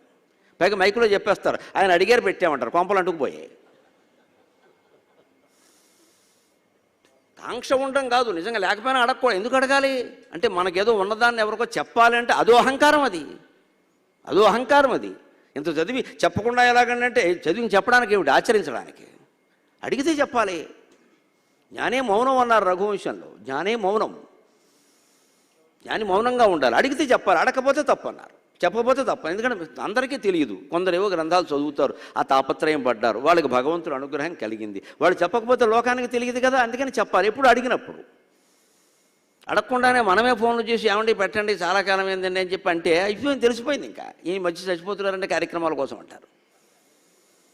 పైగా మైకులో చెప్పేస్తారు, ఆయన అడిగారు పెట్టామంటారు, కొంపలు అంటుకుపోయాయి. కాంక్ష ఉండడం కాదు, నిజంగా లేకపోయినా అడగకూడదు. ఎందుకు అడగాలి అంటే మనకేదో ఉన్నదాన్ని ఎవరికో చెప్పాలంటే అదో అహంకారం అది. ఇంత చదివి చెప్పకుండా ఎలాగంటే చదివి చెప్పడానికి ఏమిటి, ఆచరించడానికి. అడిగితే చెప్పాలి. జ్ఞానే మౌనం అన్నారు రఘువంశంలో. జ్ఞాని మౌనంగా ఉండాలి. అడిగితే చెప్పాలి, అడగకపోతే తప్పు అన్నారు. చెప్పకపోతే తప్ప. ఎందుకంటే అందరికీ తెలియదు. కొందరేవో గ్రంథాలు చదువుతారు, ఆ తాపత్రయం పడ్డారు, వాళ్ళకి భగవంతుడు అనుగ్రహం కలిగింది. వాళ్ళు చెప్పకపోతే లోకానికి తెలియదు కదా, అందుకని చెప్పాలి ఎప్పుడు అడిగినప్పుడు. అడగకుండానే మనమే ఫోన్లు చేసి ఏమండి పెట్టండి చాలా కాలం ఏందండి అని చెప్పి అంటే అయిపోయింది, తెలిసిపోయింది. ఇంకా ఈ మధ్య చచ్చిపోతున్నారంటే కార్యక్రమాల కోసం అంటారు.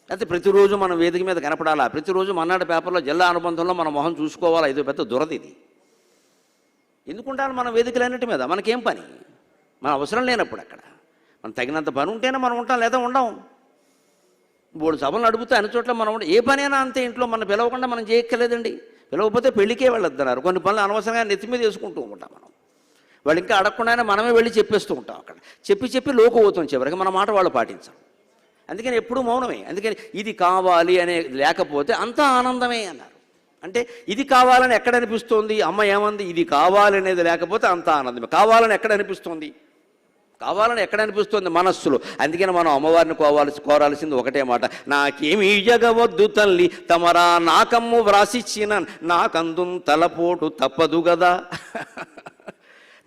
అయితే ప్రతిరోజు మనం వేదిక మీద కనపడాలా, ప్రతిరోజు మన్నాడు పేపర్లో జిల్లా అనుబంధంలో మన మొహం చూసుకోవాలా, ఇదో పెద్ద దురది ఇది. ఎందుకుంటాను మన వేదికలన్నిటి మీద? మనకేం పని? మన అవసరం లేనప్పుడు అక్కడ మనం తగినంత పని ఉంటేనే మనం ఉంటాం, లేదా ఉండం. బోడు సభలు నడుపుతూ అన్ని చోట్ల మనం ఏ పనైనా అంతే ఇంట్లో మనం పిలవకుండా మనం చేయక్కర్లేదండి. పిలవకపోతే పెళ్ళికే వెళ్ళొద్దన్నారు. కొన్ని పనులు అనవసరంగా నెత్తి మీద వేసుకుంటూ ఉంటాం మనం. వాళ్ళు ఇంకా అడగకుండానే మనమే వెళ్ళి చెప్పేస్తూ ఉంటాం. అక్కడ చెప్పి లోకు అవుతాం. చివరికి మన మాట వాళ్ళు పాటించాం. అందుకని ఎప్పుడూ మౌనమే. అందుకని ఇది కావాలి అనే లేకపోతే అంతా ఆనందమే అన్నారు. అంటే ఇది కావాలని ఎక్కడ అనిపిస్తోంది? అమ్మ ఏమంది? ఇది కావాలనేది లేకపోతే అంతా ఆనందమే. కావాలని ఎక్కడ అనిపిస్తోంది? కావాలని ఎక్కడ అనిపిస్తుంది? మనస్సులో. అందుకని మనం అమ్మవారిని కోరాల్సింది ఒకటే మాట, నాకేమీ జగవద్దు తల్లి తమరా నాకమ్ము వ్రాసిచ్చిన నాకందు తలపోటు తప్పదు గదా.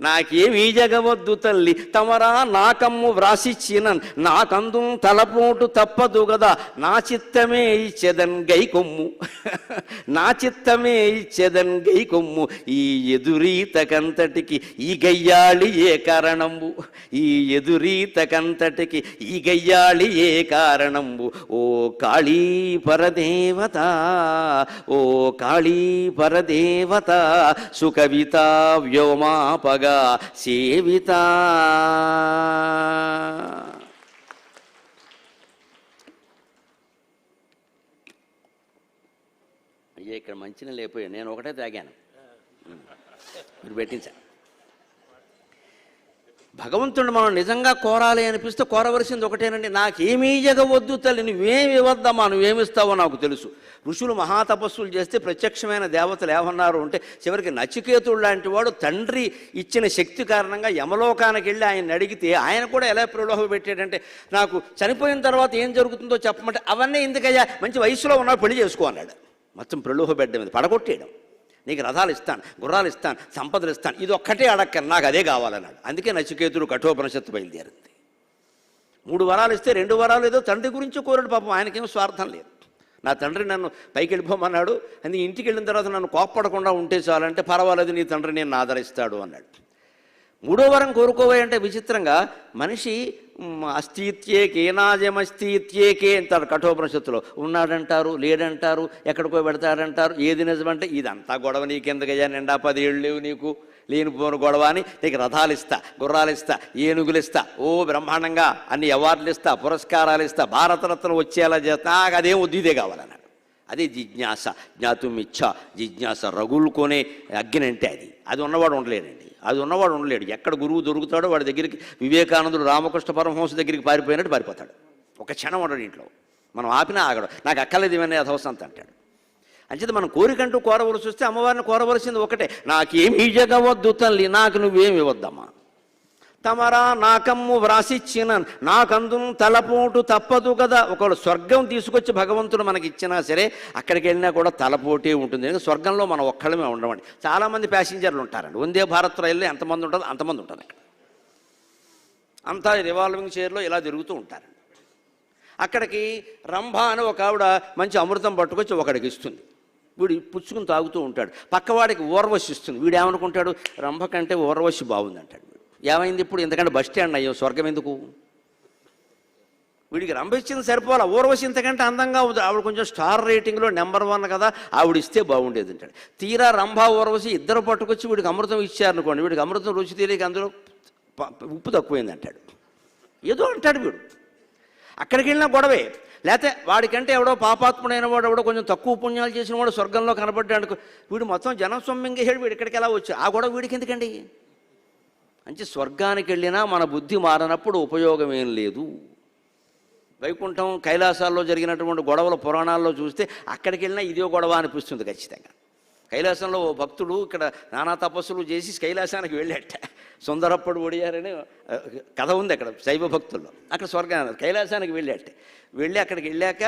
నాకేమీ జగవద్దు తల్లి తమరా నాకమ్ము వ్రాసిచ్చిన నాకందు తలపోటు తప్పదు గదా. నా చిత్తమే ఇచ్చెదన్ గై కొమ్ము, నా చిత్తమే ఇచ్చెదన్ గై కొమ్ము, ఈ ఎదురీతకంతటికి ఈ గయ్యాళి ఏ కారణంబు, ఈ ఎదురీతకంతటికి ఈ గయ్యాళి ఏ కారణంబు. ఓ కాళీ పరదేవత, ఓ కాళీ పరదేవత, సుకవిత వ్యోమాపగా సేవిత. అయ్యే ఇక్కడ మంచిగా లేకపోయాను, నేను ఒకటే తాగాను, మీరు పెట్టించా. భగవంతుడు మనం నిజంగా కోరాలి అనిపిస్తే కోరవలసింది ఒకటేనండి, నాకేమీ జగవద్దు తల్లి, నువ్వేమి ఇవ్వద్దమ్మా, నువ్వేమిస్తావో నాకు తెలుసు. ఋషులు మహాతపస్సులు చేస్తే ప్రత్యక్షమైన దేవతలు ఏమన్నారు అంటే, చివరికి నచికేతుడు లాంటి వాడు తండ్రి ఇచ్చిన శక్తి కారణంగా యమలోకానికి వెళ్ళి ఆయన అడిగితే ఆయన కూడా ఎలా ప్రలోభ పెట్టాడంటే, నాకు చనిపోయిన తర్వాత ఏం జరుగుతుందో చెప్పమంటే, అవన్నీ ఎందుకయ్యా, మంచి వయసులో ఉన్నాడు పెళ్లి చేసుకో అన్నాడు. మొత్తం ప్రలోభ పెట్టడం మీద పడగొట్టేయడం. నీకు రథాలు ఇస్తాను, గుర్రాలు ఇస్తాను, సంపదలు ఇస్తాను, ఇది ఒక్కటే అడక్కను, నాకు అదే కావాలన్నాడు. అందుకే నచికేతుడు కఠోపనిషత్తు బయలుదేరింది. 3 వరాలు ఇస్తే 2 వరాలు ఏదో తండ్రి గురించి కోరాడు. పాపం ఆయనకేం స్వార్థం లేదు. నా తండ్రి నన్ను పైకి వెళ్ళిపోమన్నాడు, అందుకే ఇంటికి వెళ్ళిన తర్వాత నన్ను కోప్పడకుండా ఉంటే చాలంటే, పర్వాలేదు నీ తండ్రి నేను ఆదరిస్తాడు అన్నాడు. 3వ వరం కోరుకోవాలంటే విచిత్రంగా మనిషి అస్థిత్యేకే నాజమస్థిత్యేకే అంటారు కఠోపనిషత్తులో. ఉన్నాడంటారు, లేడంటారు, ఎక్కడికో పెడతాడంటారు, ఏది నిజమంటే ఇదంతా గొడవ, నీకెందుకయ్యా, నిండా 10 ఏళ్ళు లేవు నీకు, లేనిపోను గొడవ అని నీకు రథాలు ఇస్తా, గుర్రాలు ఇస్తా, ఏనుగులు ఇస్తా, ఓ బ్రహ్మాండంగా అన్ని అవార్డులు ఇస్తా, పురస్కారాలు ఇస్తా, భారతరత్న వచ్చేలా చేస్తా, నాకు అదేం వద్దు, ఇదే కావాలన్నాడు. అదే జిజ్ఞాస, జ్ఞాతుమిచ్చ జిజ్ఞాస, రగులుకొనే అగ్ని అంటే అది ఉన్నవాడు ఉండలేడండి. అది ఉన్నవాడు ఉండలేడు. ఎక్కడ గురువు దొరుకుతాడో వాడి దగ్గరికి, వివేకానందుడు రామకృష్ణ పరమహంస దగ్గరికి పారిపోయినట్టు పారిపోతాడు. ఒక క్షణం ఉండడు ఇంట్లో, మనం ఆపినా ఆగడు, నాకు అక్కర్లేదు ఇవన్నీ అధవసంత అంటాడు. అంచేత మనం కోరికంటూ కోరవలసి వస్తే అమ్మవారిని కోరవలసింది ఒకటే, నాకేమీ జగవద్దు తల్లి, నాకు నువ్వేమి ఇవ్వద్దమ్మా. తమరా నాకమ్ము వ్రాసిచ్చిన నాకందు తలపోటు తప్పదు కదా. ఒకవేళ స్వర్గం తీసుకొచ్చి భగవంతుడు మనకి ఇచ్చినా సరే అక్కడికి వెళ్ళినా కూడా తలపోటే ఉంటుంది. ఎందుకంటే స్వర్గంలో మనం ఒక్కళ్ళమే ఉండమండి. చాలామంది ప్యాసింజర్లు ఉంటారండి. వందే భారత్ రైల్లో ఎంతమంది ఉంటుందో అంతమంది ఉంటారు అక్కడ. అంతా రివాల్వింగ్ చైర్లో ఇలా తిరుగుతూ ఉంటారండి. అక్కడికి రంభ అని ఒక ఆవిడ మంచి అమృతం పట్టుకొచ్చి ఒకడికి ఇస్తుంది. వీడు పుచ్చుకుని తాగుతూ ఉంటాడు. పక్కవాడికి ఊర్వశి ఇస్తుంది. వీడు ఏమనుకుంటాడు, రంభ కంటే ఊర్వశి బాగుంది అంటాడు. ఏమైంది ఇప్పుడు, ఎందుకంటే బస్ స్టాండ్ అయ్యో, స్వర్గం ఎందుకు? వీడికి రంభ ఇచ్చింది సరిపోలా, ఊర్వశి ఇంతకంటే అందంగా ఉంది, ఆవిడ కొంచెం స్టార్ రేటింగ్లో నెంబర్ 1 కదా, ఆవిడ ఇస్తే బాగుండేది అంటాడు. తీరా రంభ ఊర్వశి ఇద్దరు పట్టుకొచ్చి వీడికి అమృతం ఇచ్చారనుకోండి, వీడికి అమృతం రుచి తెలియక అందులో ఉప్పు తక్కువైంది అంటాడు. ఏదో అంటాడు వీడు. అక్కడికి వెళ్ళినా గొడవే. లేకపోతే వాడికంటే ఎవడో పాపాత్ముడైన వాడు, ఎవడో కొంచెం తక్కువ పుణ్యాలు చేసిన వాడు స్వర్గంలో కనబడ్డాడు, వీడు మొత్తం జనస్వమ్యంగేసాడు, వీడు ఇక్కడికి ఎలా వచ్చి, ఆ గొడవ వీడికి ఎందుకండి? అంటే స్వర్గానికి వెళ్ళినా మన బుద్ధి మారనప్పుడు ఉపయోగం ఏం లేదు. వైకుంఠం కైలాసాల్లో జరిగినటువంటి గొడవల పురాణాల్లో చూస్తే అక్కడికి వెళ్ళినా ఇదే గొడవ అనిపిస్తుంది ఖచ్చితంగా. కైలాసంలో ఓ భక్తుడు ఇక్కడ నానా తపస్సులు చేసి కైలాసానికి వెళ్ళాట. సుందరప్పుడు ఒడియారని కథ ఉంది అక్కడ శైవ భక్తుల్లో. అక్కడ కైలాసానికి వెళ్ళి అక్కడికి వెళ్ళాక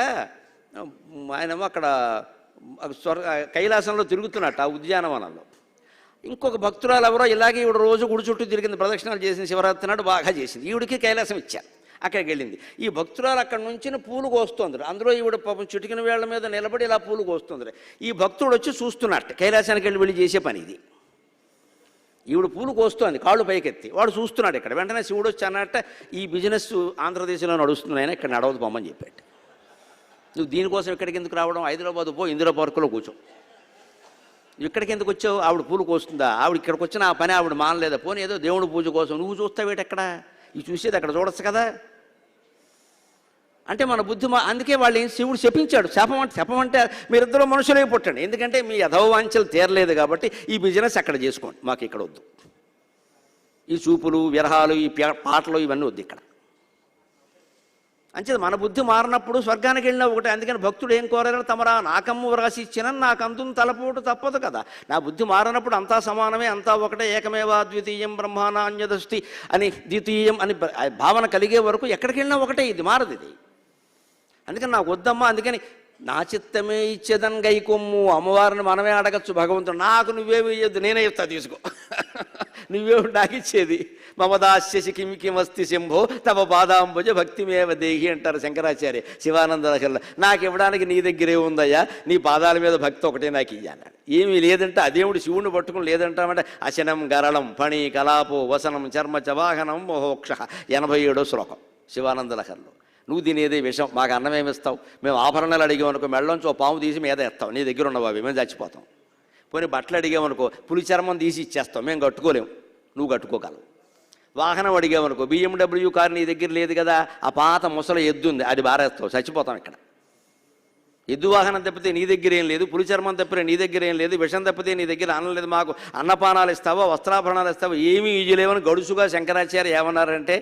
ఆయనేమో అక్కడ కైలాసంలో తిరుగుతున్నట్టు ఆ ఉద్యానవనంలో. ఇంకొక భక్తురాలు ఎవరో ఇలాగే ఈవిడ రోజు గుడి చుట్టూ తిరిగింది, ప్రదక్షిణాలు చేసింది, శివరాత్రి నాడు బాగా చేసింది. ఈవిడికి కైలాసం ఇచ్చారు. అక్కడికి వెళ్ళింది. ఈ భక్తురాలు అక్కడి నుంచి పూలు కోస్తుంది. అందులో ఈవిడ పాపం చిటికిన వేళ్ల మీద నిలబడి ఇలా పూలు కోస్తుంది. ఈ భక్తుడు వచ్చి చూస్తున్నట్టు, కైలాసానికి వెళ్ళి చేసే పని ఇది. ఈవిడ పూలు కోస్తోంది కాళ్ళు పైకెత్తి, వాడు చూస్తున్నాడు. ఇక్కడ వెంటనే శివుడు వచ్చి అన్నట్ట, ఈ బిజినెస్ ఆంధ్రదేశంలో నడుస్తుంది, ఆయన ఇక్కడ నడవదు పొమ్మని చెప్పాడు. నువ్వు దీనికోసం ఇక్కడికి ఎందుకు రావడం, హైదరాబాద్ పో, ఇందిరా పార్కులో కూర్చో. ఇక్కడికి ఎందుకు వచ్చావు, ఆవిడ పూలు కోస్తుందా, ఆవిడ ఇక్కడికి వచ్చిన ఆ పని ఆవిడ మానలేదా, పోనీ ఏదో దేవుడు పూజ కోసం నువ్వు చూస్తావేటి, ఎక్కడ ఇది చూసేది అక్కడ చూడొచ్చు కదా. అంటే మన బుద్ధి అందుకే వాళ్ళు శివుడు శపించాడు. శపం అంటే మీరిద్దరూ మనుషులే పుట్టండి, ఎందుకంటే మీ అధోవాంఛలు తీరలేదు కాబట్టి ఈ బిజినెస్ అక్కడ చేసుకోండి, మాకు ఇక్కడ వద్దు. ఈ చూపులు విరహాలు ఈ పాటలు ఇవన్నీ వద్దు ఇక్కడ. అంచేది మన బుద్ధి మారినప్పుడు స్వర్గానికి వెళ్ళినా ఒకటే. అందుకని భక్తుడు ఏం కోరారు, తమరా నాకమ్ము వ్రాసి ఇచ్చిన నాకంతం తలపోటు తప్పదు కదా. నా బుద్ధి మారినప్పుడు అంతా సమానమే, అంతా ఒకటే, ఏకమేవా ద్వితీయం బ్రహ్మానాన్యదస్తి అని ద్వితీయం అని భావన కలిగే వరకు ఎక్కడికి వెళ్ళినా ఒకటే, ఇది మారదు ఇది. అందుకని నాకు వద్దమ్మా, అందుకని నా చిత్తమే ఇచ్చేదని గైకొమ్ము. అమ్మవారిని మనమే అడగచ్చు భగవంతుడు, నాకు నువ్వేమి ఇయ్యద్దు, నేనే ఇస్తా తీసుకో, నువ్వేమి నాకు ఇచ్చేది. మమదాస్యసి కిమస్తి శంభో తవ పాదాంబుజ భక్తిమేవ దేహి అంటారు శంకరాచార్య శివానంద లహరిలో. నాకు ఇవ్వడానికి నీ దగ్గరే ఉందయ్యా, నీ పాదాల మీద భక్తి ఒకటే నాకు ఇయ్యాలి. ఏమీ లేదంటే అదేవుడు శివుని పట్టుకుని లేదంటామంటే అశనం గరళం ఫణి కలాపో వసనం చర్మ చవాహనం మోహోక్ష 87వ శ్లోకం శివానంద లహరిలో. నువ్వు తినేదే విషం, మాకు అన్నం ఏమిస్తావు, మేము ఆభరణాలు అడిగామనుకో మెళ్ళలోంచి ఓ పాము తీసి మీద ఎత్తాం, నీ దగ్గర ఉన్నవి అవి మేము చచ్చిపోతాం. పోనీ బట్టలు అడిగామనుకో పులి చర్మం తీసి ఇచ్చేస్తాం, మేము కట్టుకోలేము, నువ్వు కట్టుకోగలవు. వాహనం అడిగామనుకో BMW కారు నీ దగ్గర లేదు కదా, ఆ పాత ముసలి ఎద్దు ఉంది, అది బారేస్తావు, చచ్చిపోతాం ఇక్కడ. ఎద్దు వాహనం తప్పితే నీ దగ్గర ఏం లేదు, పులి చర్మం తప్పితే నీ దగ్గర ఏం లేదు, విషం తప్పితే నీ దగ్గర అన్నం లేదు, మాకు అన్నపానాలు ఇస్తావా వస్త్రాభరణాలు ఇస్తావా ఏమీ ఇయ్యలేవని గడుసుగా శంకరాచార్య ఏమన్నారంటే,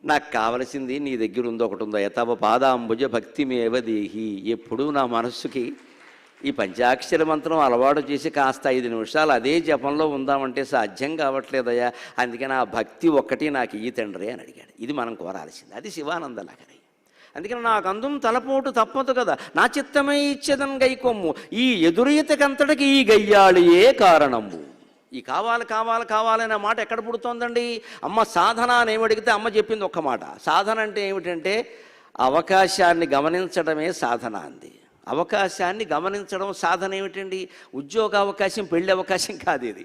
నాకు కావలసింది నీ దగ్గర ఉందో ఒకటి ఉందో, యతవ పాదాంబుజ భక్తిమేవ దేహి. ఎప్పుడూ నా మనస్సుకి ఈ పంచాక్షర మంత్రం అలవాటు చేసి కాస్త 5 నిమిషాలు అదే జపంలో ఉందామంటే సాధ్యం కావట్లేదయ్యా, అందుకని ఆ భక్తి ఒక్కటి నాకు ఈ తండ్రి అని అడిగాడు. ఇది మనం కోరాల్సింది, అది శివానంద లహరి. అందుకని నాకు అందం తలపోటు తప్పదు కదా, నా చిత్తమే ఇచ్చేదన్ గైకొమ్ము, ఈ ఎదురీతకంతటికి ఈ గయ్యాళియే కారణము. ఈ కావాలి కావాలి కావాలనే మాట ఎక్కడ పుడుతోందండి? అమ్మ సాధన అని ఏమడిగితే అమ్మ చెప్పింది ఒక్క మాట. సాధన అంటే ఏమిటంటే అవకాశాన్ని గమనించడమే సాధన అంది. అవకాశాన్ని గమనించడం సాధన ఏమిటండి? ఉద్యోగ అవకాశం, పెళ్ళి అవకాశం కాదు ఇది.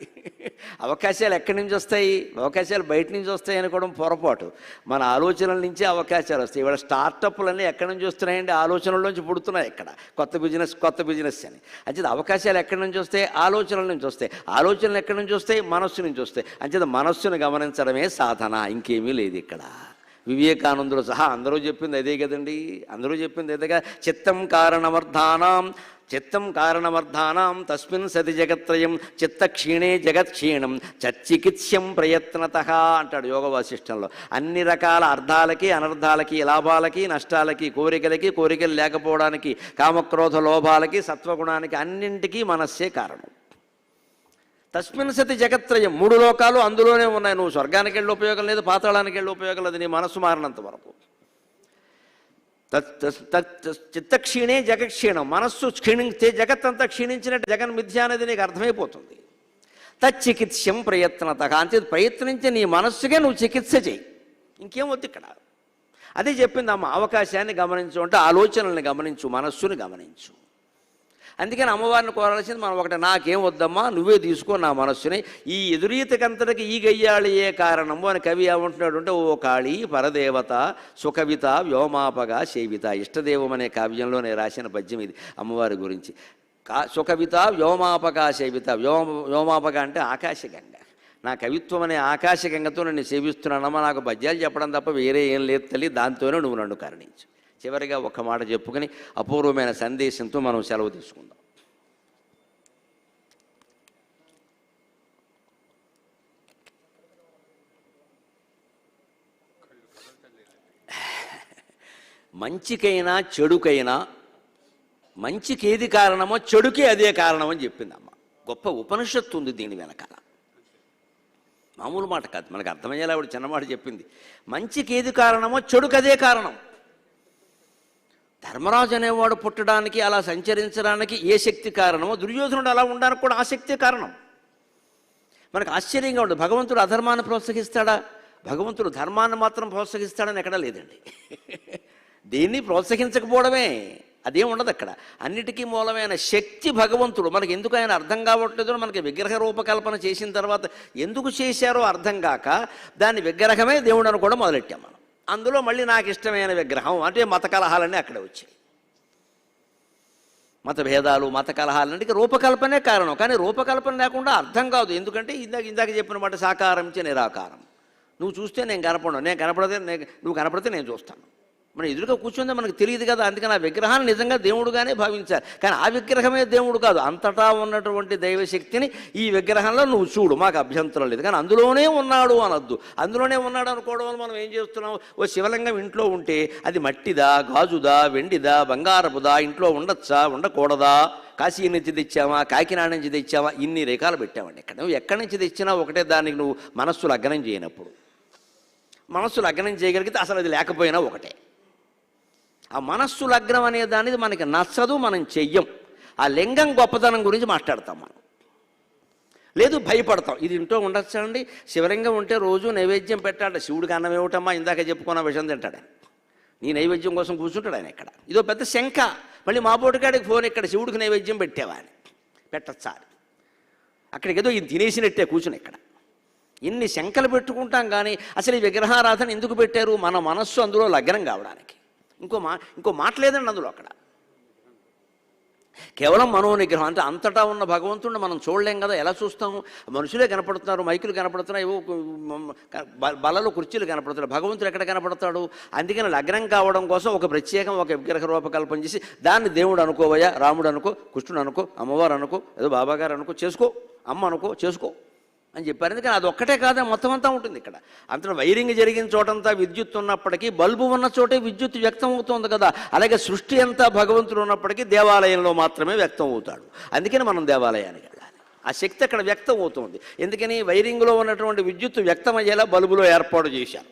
అవకాశాలు ఎక్కడి నుంచి వస్తాయి? అవకాశాలు బయట నుంచి వస్తాయి అనుకోవడం పొరపాటు. మన ఆలోచనల నుంచే అవకాశాలు వస్తాయి. ఇవాళ స్టార్టప్లన్నీ ఎక్కడి నుంచి వస్తున్నాయండి? ఆలోచనల్లోంచి పుడుతున్నాయి. ఇక్కడ కొత్త బిజినెస్ అని. అంచేది అవకాశాలు ఎక్కడి నుంచి వస్తాయి? ఆలోచనల నుంచి వస్తాయి. ఆలోచనలు ఎక్కడి నుంచి వస్తాయి? మనస్సు నుంచి వస్తాయి. అంచేది మనస్సును గమనించడమే సాధన, ఇంకేమీ లేదు ఇక్కడ. వివేకానందులు సహా అందరూ చెప్పింది అదే కదండి, అందరూ చెప్పింది అదేగా. చిత్తం కారణమర్థానాం తస్మిన్ సతి జగత్రయం చిత్తక్షీణే జగత్క్షీణం చచ్చికిత్స్యం ప్రయత్నతః అంటాడు యోగ వాసిష్టంలో. అన్ని రకాల అర్థాలకి అనర్థాలకి, లాభాలకి నష్టాలకి, కోరికలు లేకపోవడానికి, కామక్రోధ లోభాలకి, సత్వగుణానికి, అన్నింటికీ మనస్సే కారణం. తస్మిన్ సతి జగత్రయం, 3 లోకాలు అందులోనే ఉన్నాయి. నువ్వు స్వర్గానికి వెళ్ళి ఉపయోగం లేదు, పాతాళానికి వెళ్ళి ఉపయోగం లేదు, నీ మనస్సు మారినంత వరకు. చిత్తక్షీణే జగక్షీణం, మనస్సు క్షీణించే జగత్తంతా క్షీణించినట్టు జగన్ మిథ్య అనేది నీకు అర్థమైపోతుంది. తచ్చికిత్స్యం ప్రయత్నత, అంతే ప్రయత్నించి నీ మనస్సుకే నువ్వు చికిత్స చేయి, ఇంకేం వద్దు ఇక్కడ. అదే చెప్పింది అమ్మ, అవకాశాన్ని గమనించు అంటే ఆలోచనల్ని గమనించు, మనస్సుని గమనించు. అందుకని అమ్మవారిని కోరాల్సింది మనం ఒకటి, నాకేం వద్దమ్మా నువ్వే తీసుకో నా మనస్సుని, ఈ ఎదురీతకంతటికి ఈ గయ్యాళి ఏ కారణము అని కవి ఏమంటున్నాడు అంటే, ఓ కాళీ పరదేవత సుకవిత వ్యోమాపగా సేవిత. ఇష్టదేవం అనే కావ్యంలో నేను రాసిన పద్యం ఇది అమ్మవారి గురించి. సుకవిత వ్యోమాపగా సేవిత. వ్యోమాపక అంటే ఆకాశగంగ. నా కవిత్వం అనే ఆకాశగంగతో నన్ను సేవిస్తున్నానమ్మా, నాకు పద్యాలు చెప్పడం తప్ప వేరే ఏం లేదు తల్లి, దాంతోనే నువ్వు నన్ను కరుణించు. చివరిగా ఒక మాట చెప్పుకొని అపూర్వమైన సందేశంతో మనం సెలవు తీసుకుందాం. మంచికైనా చెడుకైనా, మంచికి ఏది కారణమో చెడుకే అదే కారణం అని చెప్పిందమ్మ. గొప్ప ఉపనిషత్తు ఉంది దీని వెనకాల, మామూలు మాట కాదు, మనకు అర్థమయ్యేలా ఆవిడ చిన్నమాట చెప్పింది. మంచికి ఏది కారణమో చెడుకు అదే కారణం. ధర్మరాజు అనేవాడు పుట్టడానికి, అలా సంచరించడానికి ఏ శక్తి కారణమో, దుర్యోధనుడు అలా ఉండడానికి కూడా ఆ శక్తి కారణం. మనకు ఆశ్చర్యంగా ఉండదు. భగవంతుడు అధర్మాన్ని ప్రోత్సహిస్తాడా? భగవంతుడు ధర్మాన్ని మాత్రం ప్రోత్సహిస్తాడని ఎక్కడా లేదండి. దేన్ని ప్రోత్సహించకపోవడమే, అదేం ఉండదు అక్కడ. అన్నిటికీ మూలమైన శక్తి భగవంతుడు. మనకి ఎందుకు ఆయన అర్థం కావట్లేదో, మనకి విగ్రహ రూపకల్పన చేసిన తర్వాత ఎందుకు చేశారో అర్థం కాక దాని విగ్రహమే దేవుడు అని కూడా మొదలెట్టాం మనం. అందులో మళ్ళీ నాకు ఇష్టమైన విగ్రహం అంటే మత కలహాలన్నీ అక్కడే వచ్చాయి. మత భేదాలు, మత కలహాలన్నిటికీ రూపకల్పనే కారణం. కానీ రూపకల్పన లేకుండా అర్థం కాదు. ఎందుకంటే ఇందాక చెప్పిన మాట సాకారం చే నిరాకారం. నువ్వు చూస్తే నేను కనపడను, నువ్వు కనపడితే నేను చూస్తాను. మన ఎదురుగా కూర్చుందే మనకు తెలియదు కదా. అందుకని ఆ విగ్రహాన్ని నిజంగా దేవుడుగానే భావించాలి. కానీ ఆ విగ్రహమే దేవుడు కాదు, అంతటా ఉన్నటువంటి దైవశక్తిని ఈ విగ్రహంలో నువ్వు చూడు, మాకు అభ్యంతరం లేదు. కానీ అందులోనే ఉన్నాడు అనొద్దు. అందులోనే ఉన్నాడు అనుకోవడం వల్ల మనం ఏం చేస్తున్నాం, ఓ శివలింగం ఇంట్లో ఉంటే అది మట్టిదా, గాజుదా, వెండిదా, బంగారపుదా, ఇంట్లో ఉండొచ్చా, ఉండకూడదా, కాశీ నుంచి తెచ్చామా, కాకినాడ నుంచి తెచ్చామా, ఇన్ని రేఖలు పెట్టామండి. ఇక్కడ నువ్వు ఎక్కడి నుంచి తెచ్చినా ఒకటే, దానికి నువ్వు మనస్సు లగ్నం చేయనప్పుడు. మనస్సు లగ్నం చేయగలిగితే అసలు అది లేకపోయినా ఒకటే. ఆ మనస్సు లగ్నం అనే దానిది మనకి నచ్చదు, మనం చెయ్యం. ఆ లింగం గొప్పతనం గురించి మాట్లాడతాం మనం, లేదు భయపడతాం. ఇది ఇంట్లో ఉండొచ్చా అండి, శివలింగం ఉంటే రోజు నైవేద్యం పెట్టాడు. శివుడికి అన్నం ఏమిటమ్మా, ఇందాక చెప్పుకున్న విషయం తింటాడు. నీ నైవేద్యం కోసం కూర్చుంటాడు ఆయన ఇక్కడ. ఇదో పెద్ద శంక. మళ్ళీ మా పోటుకాడికి ఫోన్, ఇక్కడ శివుడికి నైవేద్యం పెట్టావా అని. పెట్టచ్చా అని. అక్కడికి ఏదో ఇది తినేసినట్టే కూర్చుని ఇక్కడ. ఇన్ని శంకలు పెట్టుకుంటాం. కానీ అసలు ఈ విగ్రహారాధన ఎందుకు పెట్టారు, మన మనస్సు అందులో లగ్నం కావడానికి. ఇంకో మాట లేదండి అందులో. అక్కడ కేవలం మనోనిగ్రహం. అంటే అంతటా ఉన్న భగవంతుడిని మనం చూడలేం కదా. ఎలా చూస్తాము, మనుషులే కనపడుతున్నారు, మైకులు కనపడుతున్నాయి, ఏవో బలలో కుర్చీలు కనపడుతున్నాయి, భగవంతుడు ఎక్కడ కనపడతాడు. అందుకని లగ్నం కావడం కోసం ఒక ప్రత్యేకం, ఒక విగ్రహ రూపకల్పన చేసి దాన్ని దేవుడు అనుకోవయ్యా, రాముడు అనుకో, కృష్ణుడు అనుకో, అమ్మవారు అనుకో, ఏదో బాబాగారు అనుకో, చేసుకో, అమ్మ అనుకో, చేసుకో అని చెప్పారు. ఎందుకని అది ఒక్కటే కాదా, మొత్తం అంతా ఉంటుంది ఇక్కడ. అంత వైరింగ్ జరిగిన చోటంతా విద్యుత్ ఉన్నప్పటికీ బల్బు ఉన్న చోటే విద్యుత్ వ్యక్తం అవుతుంది కదా. అలాగే సృష్టి అంతా భగవంతుడు ఉన్నప్పటికీ దేవాలయంలో మాత్రమే వ్యక్తం అవుతాడు. అందుకని మనం దేవాలయానికి వెళ్ళాలి. ఆ శక్తి అక్కడ వ్యక్తం అవుతుంది. ఎందుకని వైరింగ్లో ఉన్నటువంటి విద్యుత్ వ్యక్తమయ్యేలా బల్బులో ఏర్పాటు చేశారు.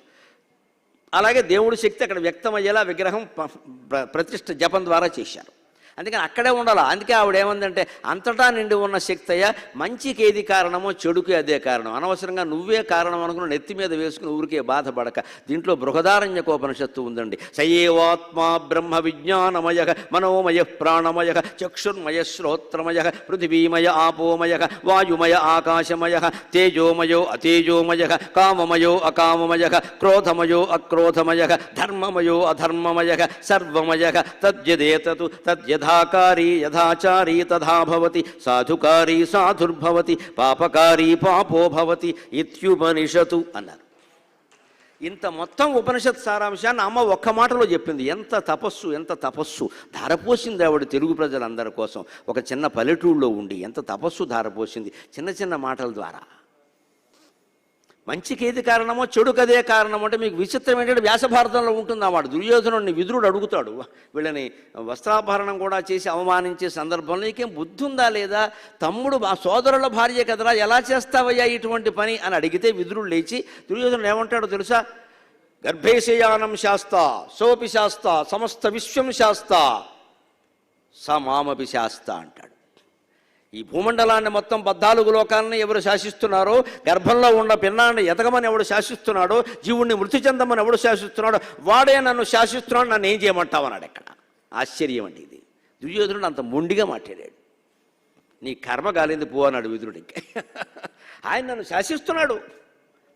అలాగే దేవుడి శక్తి అక్కడ వ్యక్తమయ్యేలా విగ్రహం ప్రతిష్ఠ జపం ద్వారా చేశారు. అందుకని అక్కడే ఉండాలి. అందుకే ఆవిడ ఏమందంటే, అంతటా నిండి ఉన్న శక్తి అయ్యా, మంచికి ఏది కారణమో చెడుకి అదే కారణం. అనవసరంగా నువ్వే కారణం అనుకుని నెత్తి మీద వేసుకుని ఊరికే బాధపడక. దీంట్లో బృహదారణ్యకోపనిషత్తు ఉందండి. సయేవాత్మా బ్రహ్మ విజ్ఞానమయ మనోమయ ప్రాణమయ చక్షుర్మయ శ్రోత్రమయ పృథివీమయ ఆపోమయ వాయుమయ ఆకాశమయ తేజోమయో అతేజోమయ కామమయో అకామమయ క్రోధమయో అక్రోధమయ ధర్మమయో అధర్మమయ సర్వమయ తద్యదేతతు తద్యథాకారీ యథాచారీ తథా భవతి సాధుకారీ సాధుర్భవతి పాపకారీ పాపో భవతి ఇత్యుపనిషతు అన్నారు. ఇంత మొత్తం ఉపనిషత్ సారాంశాన్ని అమ్మ ఒక్క మాటలో చెప్పింది. ఎంత తపస్సు, ఎంత తపస్సు ధారపోసింది ఆవిడ తెలుగు ప్రజలందరి కోసం. ఒక చిన్న పల్లెటూళ్ళలో ఉండి ఎంత తపస్సు ధారపోసింది చిన్న చిన్న మాటల ద్వారా. మంచికి ఏది కారణమో చెడుకదే కారణం అంటే మీకు విచిత్రం ఏంటంటే వ్యాసభారతంలో ఉంటుంది అన్నమాట. దుర్యోధనుడిని విదురుడు అడుగుతాడు, వీళ్ళని వస్త్రాపహరణం కూడా చేసి అవమానించే సందర్భంలో నీకేం బుద్ధి ఉందా లేదా, తమ్ముడు ఆ సోదరుల భార్య కదరా, ఎలా చేస్తావయ్యా ఇటువంటి పని అని అడిగితే విదురుడు లేచి దుర్యోధనుడు ఏమంటాడో తెలుసా, గర్భేశయానం శాస్త సోపి శాస్త సమస్త విశ్వం శాస్త స మామపి శాస్త అంటాడు. ఈ భూమండలాన్ని మొత్తం 14 లోకాలను ఎవరు శాసిస్తున్నారో, గర్భంలో ఉన్న పిన్నాన్ని ఎతకమని ఎవడు శాసిస్తున్నాడో, జీవుణ్ణి మృతి చెందమని ఎవడు శాసిస్తున్నాడో వాడే నన్ను శాసిస్తున్నాడు, నన్ను ఏం చేయమంటావు అన్నాడు. ఎక్కడ ఆశ్చర్యం అండి ఇది. దుర్యోధనుడు అంత మొండిగా మాట్లాడాడు. నీ కర్మ కాలేదు పో అన్నాడు విదురుడికి. ఆయన నన్ను శాసిస్తున్నాడు,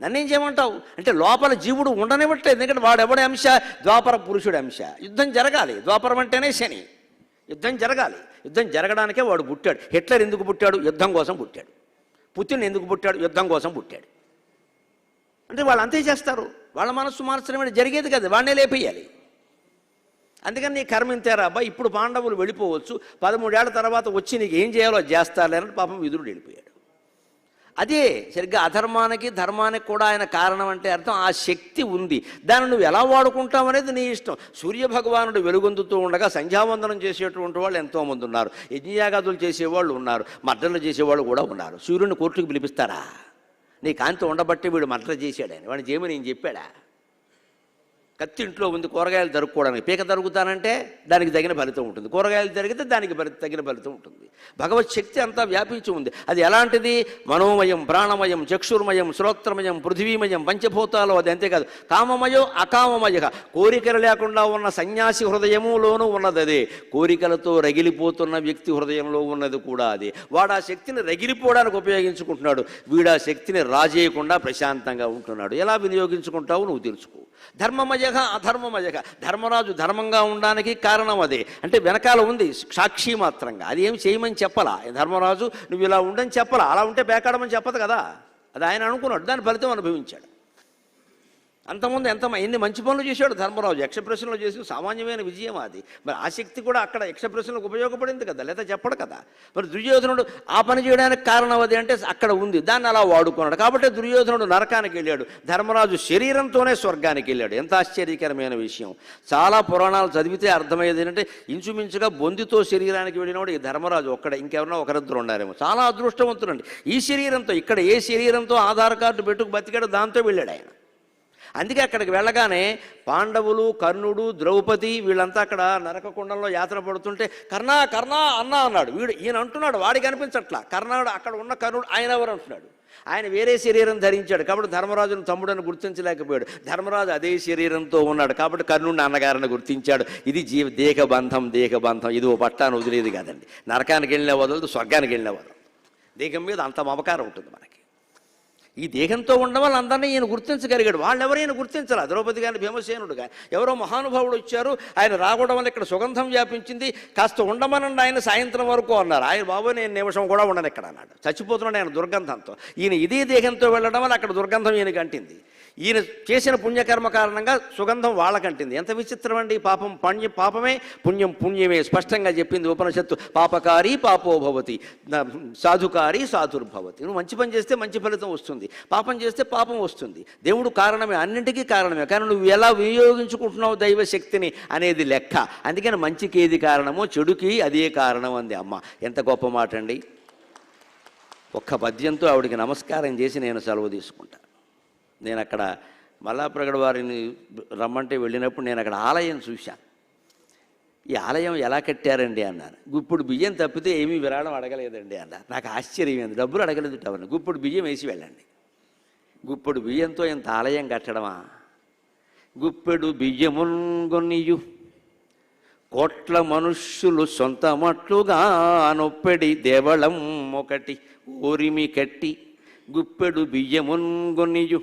నన్నేం చేయమంటావు అంటే లోపల జీవుడు ఉండనివ్వట్లేదు. ఎందుకంటే వాడెవడే అంశ, ద్వాపర పురుషుడి అంశ. యుద్ధం జరగాలి, ద్వాపరం అంటేనే శని. యుద్ధం జరగాలి, యుద్ధం జరగడానికే వాడు పుట్టాడు. హిట్లర్ ఎందుకు పుట్టాడు, యుద్ధం కోసం పుట్టాడు. పుతిన్ ఎందుకు పుట్టాడు, యుద్ధం కోసం పుట్టాడు. అంటే వాళ్ళు అంతే చేస్తారు. వాళ్ళ మనస్సు మార్చడం జరిగేది కదా, వాడినే లేపేయాలి. అందుకని నీ కర్మ ఇంతేరా అబ్బా, ఇప్పుడు పాండవులు వెళ్ళిపోవచ్చు, 13 ఏళ్ల తర్వాత వచ్చి నీకు ఏం చేయాలో చేస్తారని పాపం విదురుడు వెళ్ళిపోయాడు. అదే సరిగ్గా అధర్మానికి ధర్మానికి కూడా ఆయన కారణం అంటే అర్థం ఆ శక్తి ఉంది, దాన్ని నువ్వు ఎలా వాడుకుంటావు అనేది నీ ఇష్టం. సూర్యభగవానుడు వెలుగొందుతూ ఉండగా సంధ్యావందనం చేసేటువంటి వాళ్ళు ఎంతోమంది ఉన్నారు, యజ్ఞయాగాదులు చేసేవాళ్ళు ఉన్నారు, మర్డర్లు చేసేవాళ్ళు కూడా ఉన్నారు. సూర్యుడిని కోర్టుకు పిలిపిస్తారా, నీ కాంతి ఉండబట్టి వీడు మర్డర్ చేశాడని వాడిని చేయమని నేను చెప్పాడా? కత్తి ఇంట్లో ఉంది కూరగాయలు తరుక్కోవడానికి, పీక తరుగుతానంటే దానికి తగిన ఫలితం ఉంటుంది, కూరగాయలు తరిగితే దానికి తగిన ఫలితం ఉంటుంది. భగవత్ శక్తి అంతా వ్యాపించి ఉంది. అది ఎలాంటిది, మనోమయం ప్రాణమయం చక్షుర్మయం శ్రోత్రమయం పృథివీమయం పంచభూతాలు. అది అంతేకాదు కామమయో అకామమయ, కోరికలు లేకుండా ఉన్న సన్యాసి హృదయములోనూ ఉన్నది అదే, కోరికలతో రగిలిపోతున్న వ్యక్తి హృదయంలో ఉన్నది కూడా అదే. వాడు ఆ శక్తిని రగిలిపోవడానికి ఉపయోగించుకుంటున్నాడు, వీడు ఆ శక్తిని రాజేయకుండా ప్రశాంతంగా ఉంటున్నాడు. ఎలా వినియోగించుకుంటావు నువ్వు తెలుసుకో. ధర్మమయ అధర్మమయ, ధర్మరాజు ధర్మంగా ఉండడానికి కారణం అదే. అంటే వెనకాల ఉంది సాక్షి మాత్రంగా, అది ఏమి చేయమని చెప్పాలా ధర్మరాజు, నువ్వు ఇలా ఉండని చెప్పాలా, అలా ఉంటే బేకాడమని చెప్పదు కదా. అది ఆయన అనుకున్నాడు, దాని ఫలితం అనుభవించాడు. అంతకుముందు ఎన్ని మంచి పనులు చేశాడు ధర్మరాజు. యక్షప్రశ్నలో చేసి సామాన్యమైన విజయం అది. మరి ఆ శక్తి కూడా అక్కడ యక్షప్రశ్నలకు ఉపయోగపడింది కదా, లేదా చెప్పడు కదా. మరి దుర్యోధనుడు ఆ పని చేయడానికి కారణం అది అంటే అక్కడ ఉంది, దాన్ని అలా వాడుకున్నాడు. కాబట్టి దుర్యోధనుడు నరకానికి వెళ్ళాడు, ధర్మరాజు శరీరంతోనే స్వర్గానికి వెళ్ళాడు. ఎంత ఆశ్చర్యకరమైన విషయం. చాలా పురాణాలు చదివితే అర్థమయ్యేది ఏంటంటే ఇంచుమించుగా బొందితో శరీరానికి వెళ్ళినవాడు ఈ ధర్మరాజు ఒక్కడ, ఇంకెవరన్నా ఒకరిద్దరు ఉన్నారేమో. చాలా అదృష్టవంతుడండి. ఈ శరీరంతో, ఇక్కడ ఏ శరీరంతో ఆధార్ కార్డు పెట్టుకు బతికాడు దాంతో వెళ్ళాడు ఆయన. అందుకే అక్కడికి వెళ్ళగానే పాండవులు, కర్ణుడు, ద్రౌపది వీళ్ళంతా అక్కడ నరకకుండంలో యాత్ర పడుతుంటే కర్ణ కర్ణ అన్న అన్నాడు. ఈయన అంటున్నాడు, వాడికి అనిపించట్లా. కర్ణుడు అక్కడ ఉన్న కర్ణుడు ఆయన ఎవరు అంటున్నాడు. ఆయన వేరే శరీరం ధరించాడు కాబట్టి ధర్మరాజును తమ్ముడని గుర్తించలేకపోయాడు. ధర్మరాజు అదే శరీరంతో ఉన్నాడు కాబట్టి కర్ణుడిని అన్నగారిని గుర్తించాడు. ఇది దేహబంధం. ఇది ఓ పట్టాన్ని వదిలేదు కాదండి. నరకానికి వెళ్ళిన వదలదు, స్వర్గానికి వెళ్ళిన వదలదు. దేహం మీద అంత మమకారం ఉంటుంది మనకి. ఈ దేహంతో ఉండడం వల్ల అందరినీ ఈయన గుర్తించగలిగాడు. వాళ్ళు ఎవరైనా గుర్తించాలి. ద్రౌపది కానీ భీమసేనుడు కానీ ఎవరో మహానుభావుడు వచ్చారు, ఆయన రావడం వల్ల ఇక్కడ సుగంధం వ్యాపించింది, కాస్త ఉండమనండి ఆయన సాయంత్రం వరకు అన్నారు. ఆయన బాబు నేను నిమిషం కూడా ఉండను ఇక్కడ అన్నాడు. చచ్చిపోతున్నాడు ఆయన దుర్గంధంతో. ఈయన ఇదే దేహంతో వెళ్ళడం వల్ల అక్కడ దుర్గంధం ఈయనకి అంటింది. ఈయన చేసిన పుణ్యకర్మ కారణంగా సుగంధం వాళ్ళకంటింది. ఎంత విచిత్రం అండి. పాపమే, పుణ్యమే స్పష్టంగా చెప్పింది ఉపనిషత్తు. పాపకారి పాపోభవతి, సాధుకారి సాధుర్భవతి. నువ్వు మంచి పని చేస్తే మంచి ఫలితం వస్తుంది, పాపం చేస్తే పాపం వస్తుంది. దేవుడు కారణమే, అన్నింటికీ కారణమే. కానీ నువ్వు ఎలా వినియోగించుకుంటున్నావు దైవశక్తిని అనేది లెక్క. అందుకని మంచికి ఏది కారణమో చెడుకి అదే కారణం అంది అమ్మ. ఎంత గొప్ప మాట అండి. ఒక్క పద్యంతో ఆవిడికి నమస్కారం చేసి నేను సెలవు తీసుకుంటా. నేను అక్కడ మల్లాప్రగడ వారిని రమ్మంటే వెళ్ళినప్పుడు నేను అక్కడ ఆలయం చూశాను. ఈ ఆలయం ఎలా కట్టారండి అన్నాను. గుప్పుడు బియ్యం తప్పితే ఏమీ విరాళం అడగలేదండి అన్నారు. నాకు ఆశ్చర్యమైంది. డబ్బులు అడగలేదు అవన్నీ, గుప్పుడు బియ్యం వేసి వెళ్ళండి. గుప్పుడు బియ్యంతో ఇంత ఆలయం కట్టడమా? గుప్పెడు బియ్యమున్గొనియు కోట్ల మనుష్యులు సొంతమట్లుగా నొప్పెడి దేవళం ఒకటి ఓరిమి కట్టి. గుప్పెడు బియ్యమున్గొనియు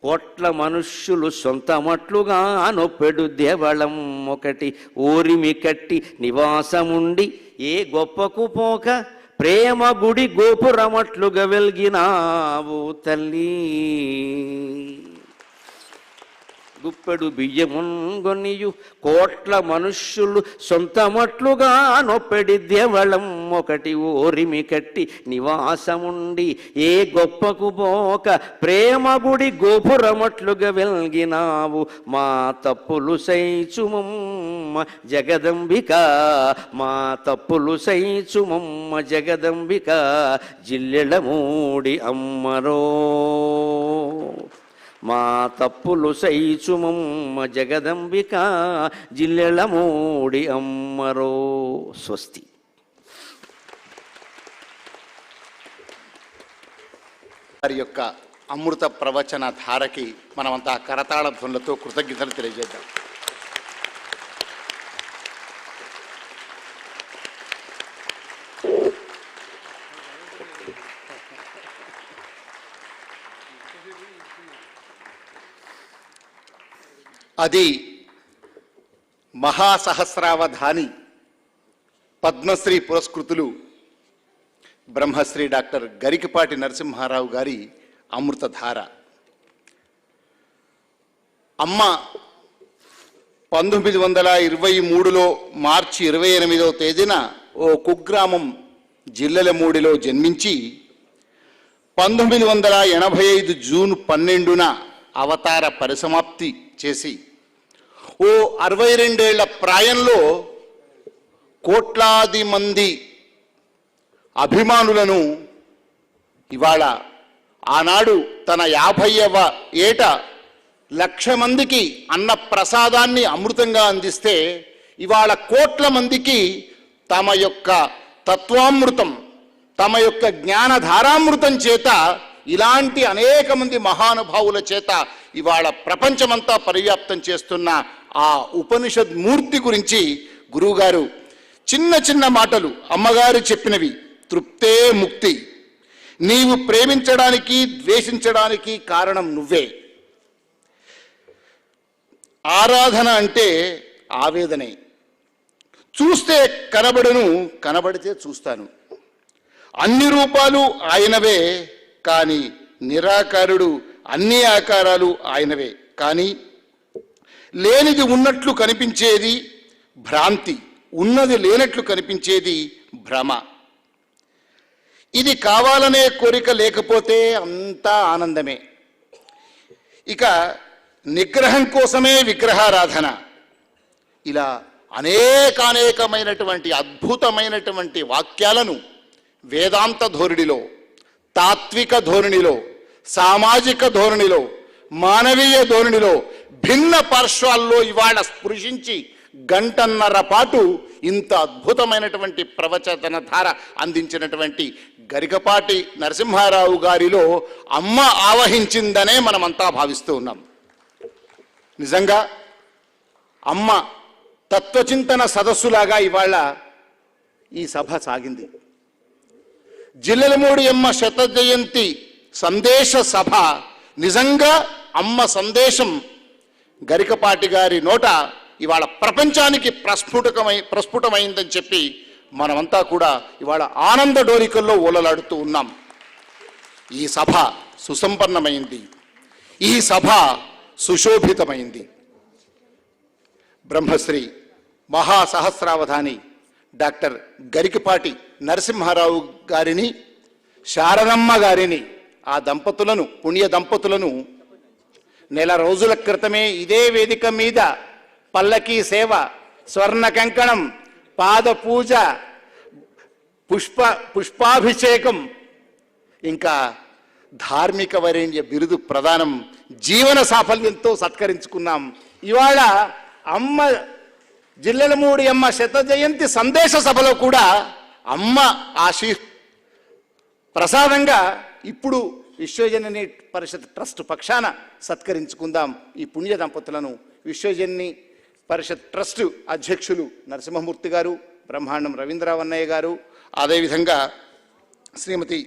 కోట్ల మనుష్యులు సొంతమట్లుగా నొప్పెడు దేవళం ఒకటి ఓరిమి కట్టి నివాసముండి ఏ గొప్పకు పోక ప్రేమ గుడి గోపురమట్లుగా వెలిగినావు తల్లి. గుప్పెడు బియ్యమున్గొనియు కోట్ల మనుష్యులు సొంతమట్లుగా నొప్పెడి దేవళం ఒకటి ఓరిమి కట్టి నివాసముండి ఏ గొప్పకు పోక ప్రేమ గుడి గోపురమట్లుగా వెలిగినావు. మా తప్పులు సైచుమమ్మ జగదంబిక, మా తప్పులు సైచుమమ్మ జగదంబిక, జిల్లెళమూడి అమ్మరో. మా తప్పులు సైచుమమ్మ జగదంబిక, జిల్లెళమూడి అమ్మరో. స్వస్తి. వారి యొక్క అమృత ప్రవచన ధారకి మనమంతా కరతాళ ధ్వనులతో కృతజ్ఞతలు తెలియజేద్దాం. అది మహాసహస్రావధాని పద్మశ్రీ పురస్కృతులు బ్రహ్మశ్రీ డాక్టర్ గరికపాటి నరసింహారావు గారి అమృతధార. అమ్మ 1923లో మార్చి 28వ తేదీన ఓ కుగ్రామం జిల్లెలమూడిలో జన్మించి 1985 జూన్ 12న అవతార పరిసమాప్తి చేసి ఓ 62 ఏళ్ల ప్రాయంలో కోట్లాది మంది అభిమానులను ఇవాళ ఆనాడు తన 50వ ఏట 1,00,000 మందికి అన్న ప్రసాదాన్ని అమృతంగా అందిస్తే ఇవాళ కోట్ల మందికి తమ యొక్క తత్వామృతం, తమ యొక్క జ్ఞానధారామృతం చేత ఇలాంటి అనేక మంది మహానుభావుల చేత ఇవాళ ప్రపంచమంతా పరివ్యాప్తం చేస్తున్న ఆ ఉపనిషద్ మూర్తి గురించి గురువుగారు చిన్న చిన్న మాటలు అమ్మగారు చెప్పినవి. తృప్తే ముక్తి, నీవు ప్రేమించడానికి ద్వేషించడానికి కారణం నువ్వే. ఆరాధన అంటే ఆవేదనే. చూస్తే కనబడును, కనబడితే చూస్తాను. అన్ని రూపాలు ఆయనవే, కానీ నిరాకారుడు, అన్ని ఆకారాలు ఆయనవే. కానీ లేనిది ఉన్నట్లు కనిపించేది భ్రాంతి, ఉన్నది లేనట్లు కనిపించేది భ్రమ. ఇది కావాలనే కోరిక లేకపోతే అంతా ఆనందమే. ఇక నిగ్రహం కోసమే విగ్రహారాధన, ఇలా అనేకమైనటువంటి అద్భుతమైనటువంటి వాక్యాలను వేదాంత ధోరణిలో, తాత్విక ధోరణిలో, సామాజిక ధోరణిలో, మానవీయ ధోరణిలో భిన్న పార్శ్వాల్లో ఇవాళ స్పృశించి గంటన్నర పాటు ఇంత అద్భుతమైనటువంటి ప్రవచన ధార అందించినటువంటి గరికపాటి నరసింహారావు గారిలో అమ్మ ఆవహించిందనే మనమంతా భావిస్తూ ఉన్నాం. నిజంగా అమ్మ తత్వచింతన సదస్సులాగా ఇవాళ ఈ సభ సాగింది. జిల్లెలమూడి అమ్మ శత జయంతి సందేశ సభ, నిజంగా అమ్మ సందేశం గరికపాటి గారి నోట ఇవాళ ప్రపంచానికి ప్రస్ఫుటమైందని చెప్పి మనమంతా కూడా ఇవాళ ఆనంద డోలికల్లో ఓలలాడుతూ ఉన్నాం. ఈ సభ సుసంపన్నమైంది, ఈ సభ సుశోభితమైంది. బ్రహ్మశ్రీ మహాసహస్రావధాని డాక్టర్ గరికపాటి నరసింహారావు గారిని, శారదమ్మ గారిని, ఆ దంపతులను, పుణ్య దంపతులను నెల రోజుల క్రితమే ఇదే వేదిక మీద పల్లకీ సేవ, స్వర్ణ కంకణం, పాద పూజ, పుష్పాభిషేకం, ఇంకా ధార్మిక వరేణ్య బిరుదు ప్రదానం, జీవన సాఫల్యంతో సత్కరించుకున్నాం. ఇవాళ అమ్మ జిల్లెలమూడి అమ్మ శత జయంతి సందేశ సభలో కూడా అమ్మ ప్రసాదంగా ఇప్పుడు విశ్వజనని పరిషత్ ట్రస్ట్ పక్షాన సత్కరించుకుందాం ఈ పుణ్య దంపతులను. విశ్వజనని పరిషత్ ట్రస్ట్ అధ్యక్షులు నరసింహమూర్తి గారు, బ్రహ్మాండం రవీంద్రవన్నయ్య గారు, అదేవిధంగా శ్రీమతి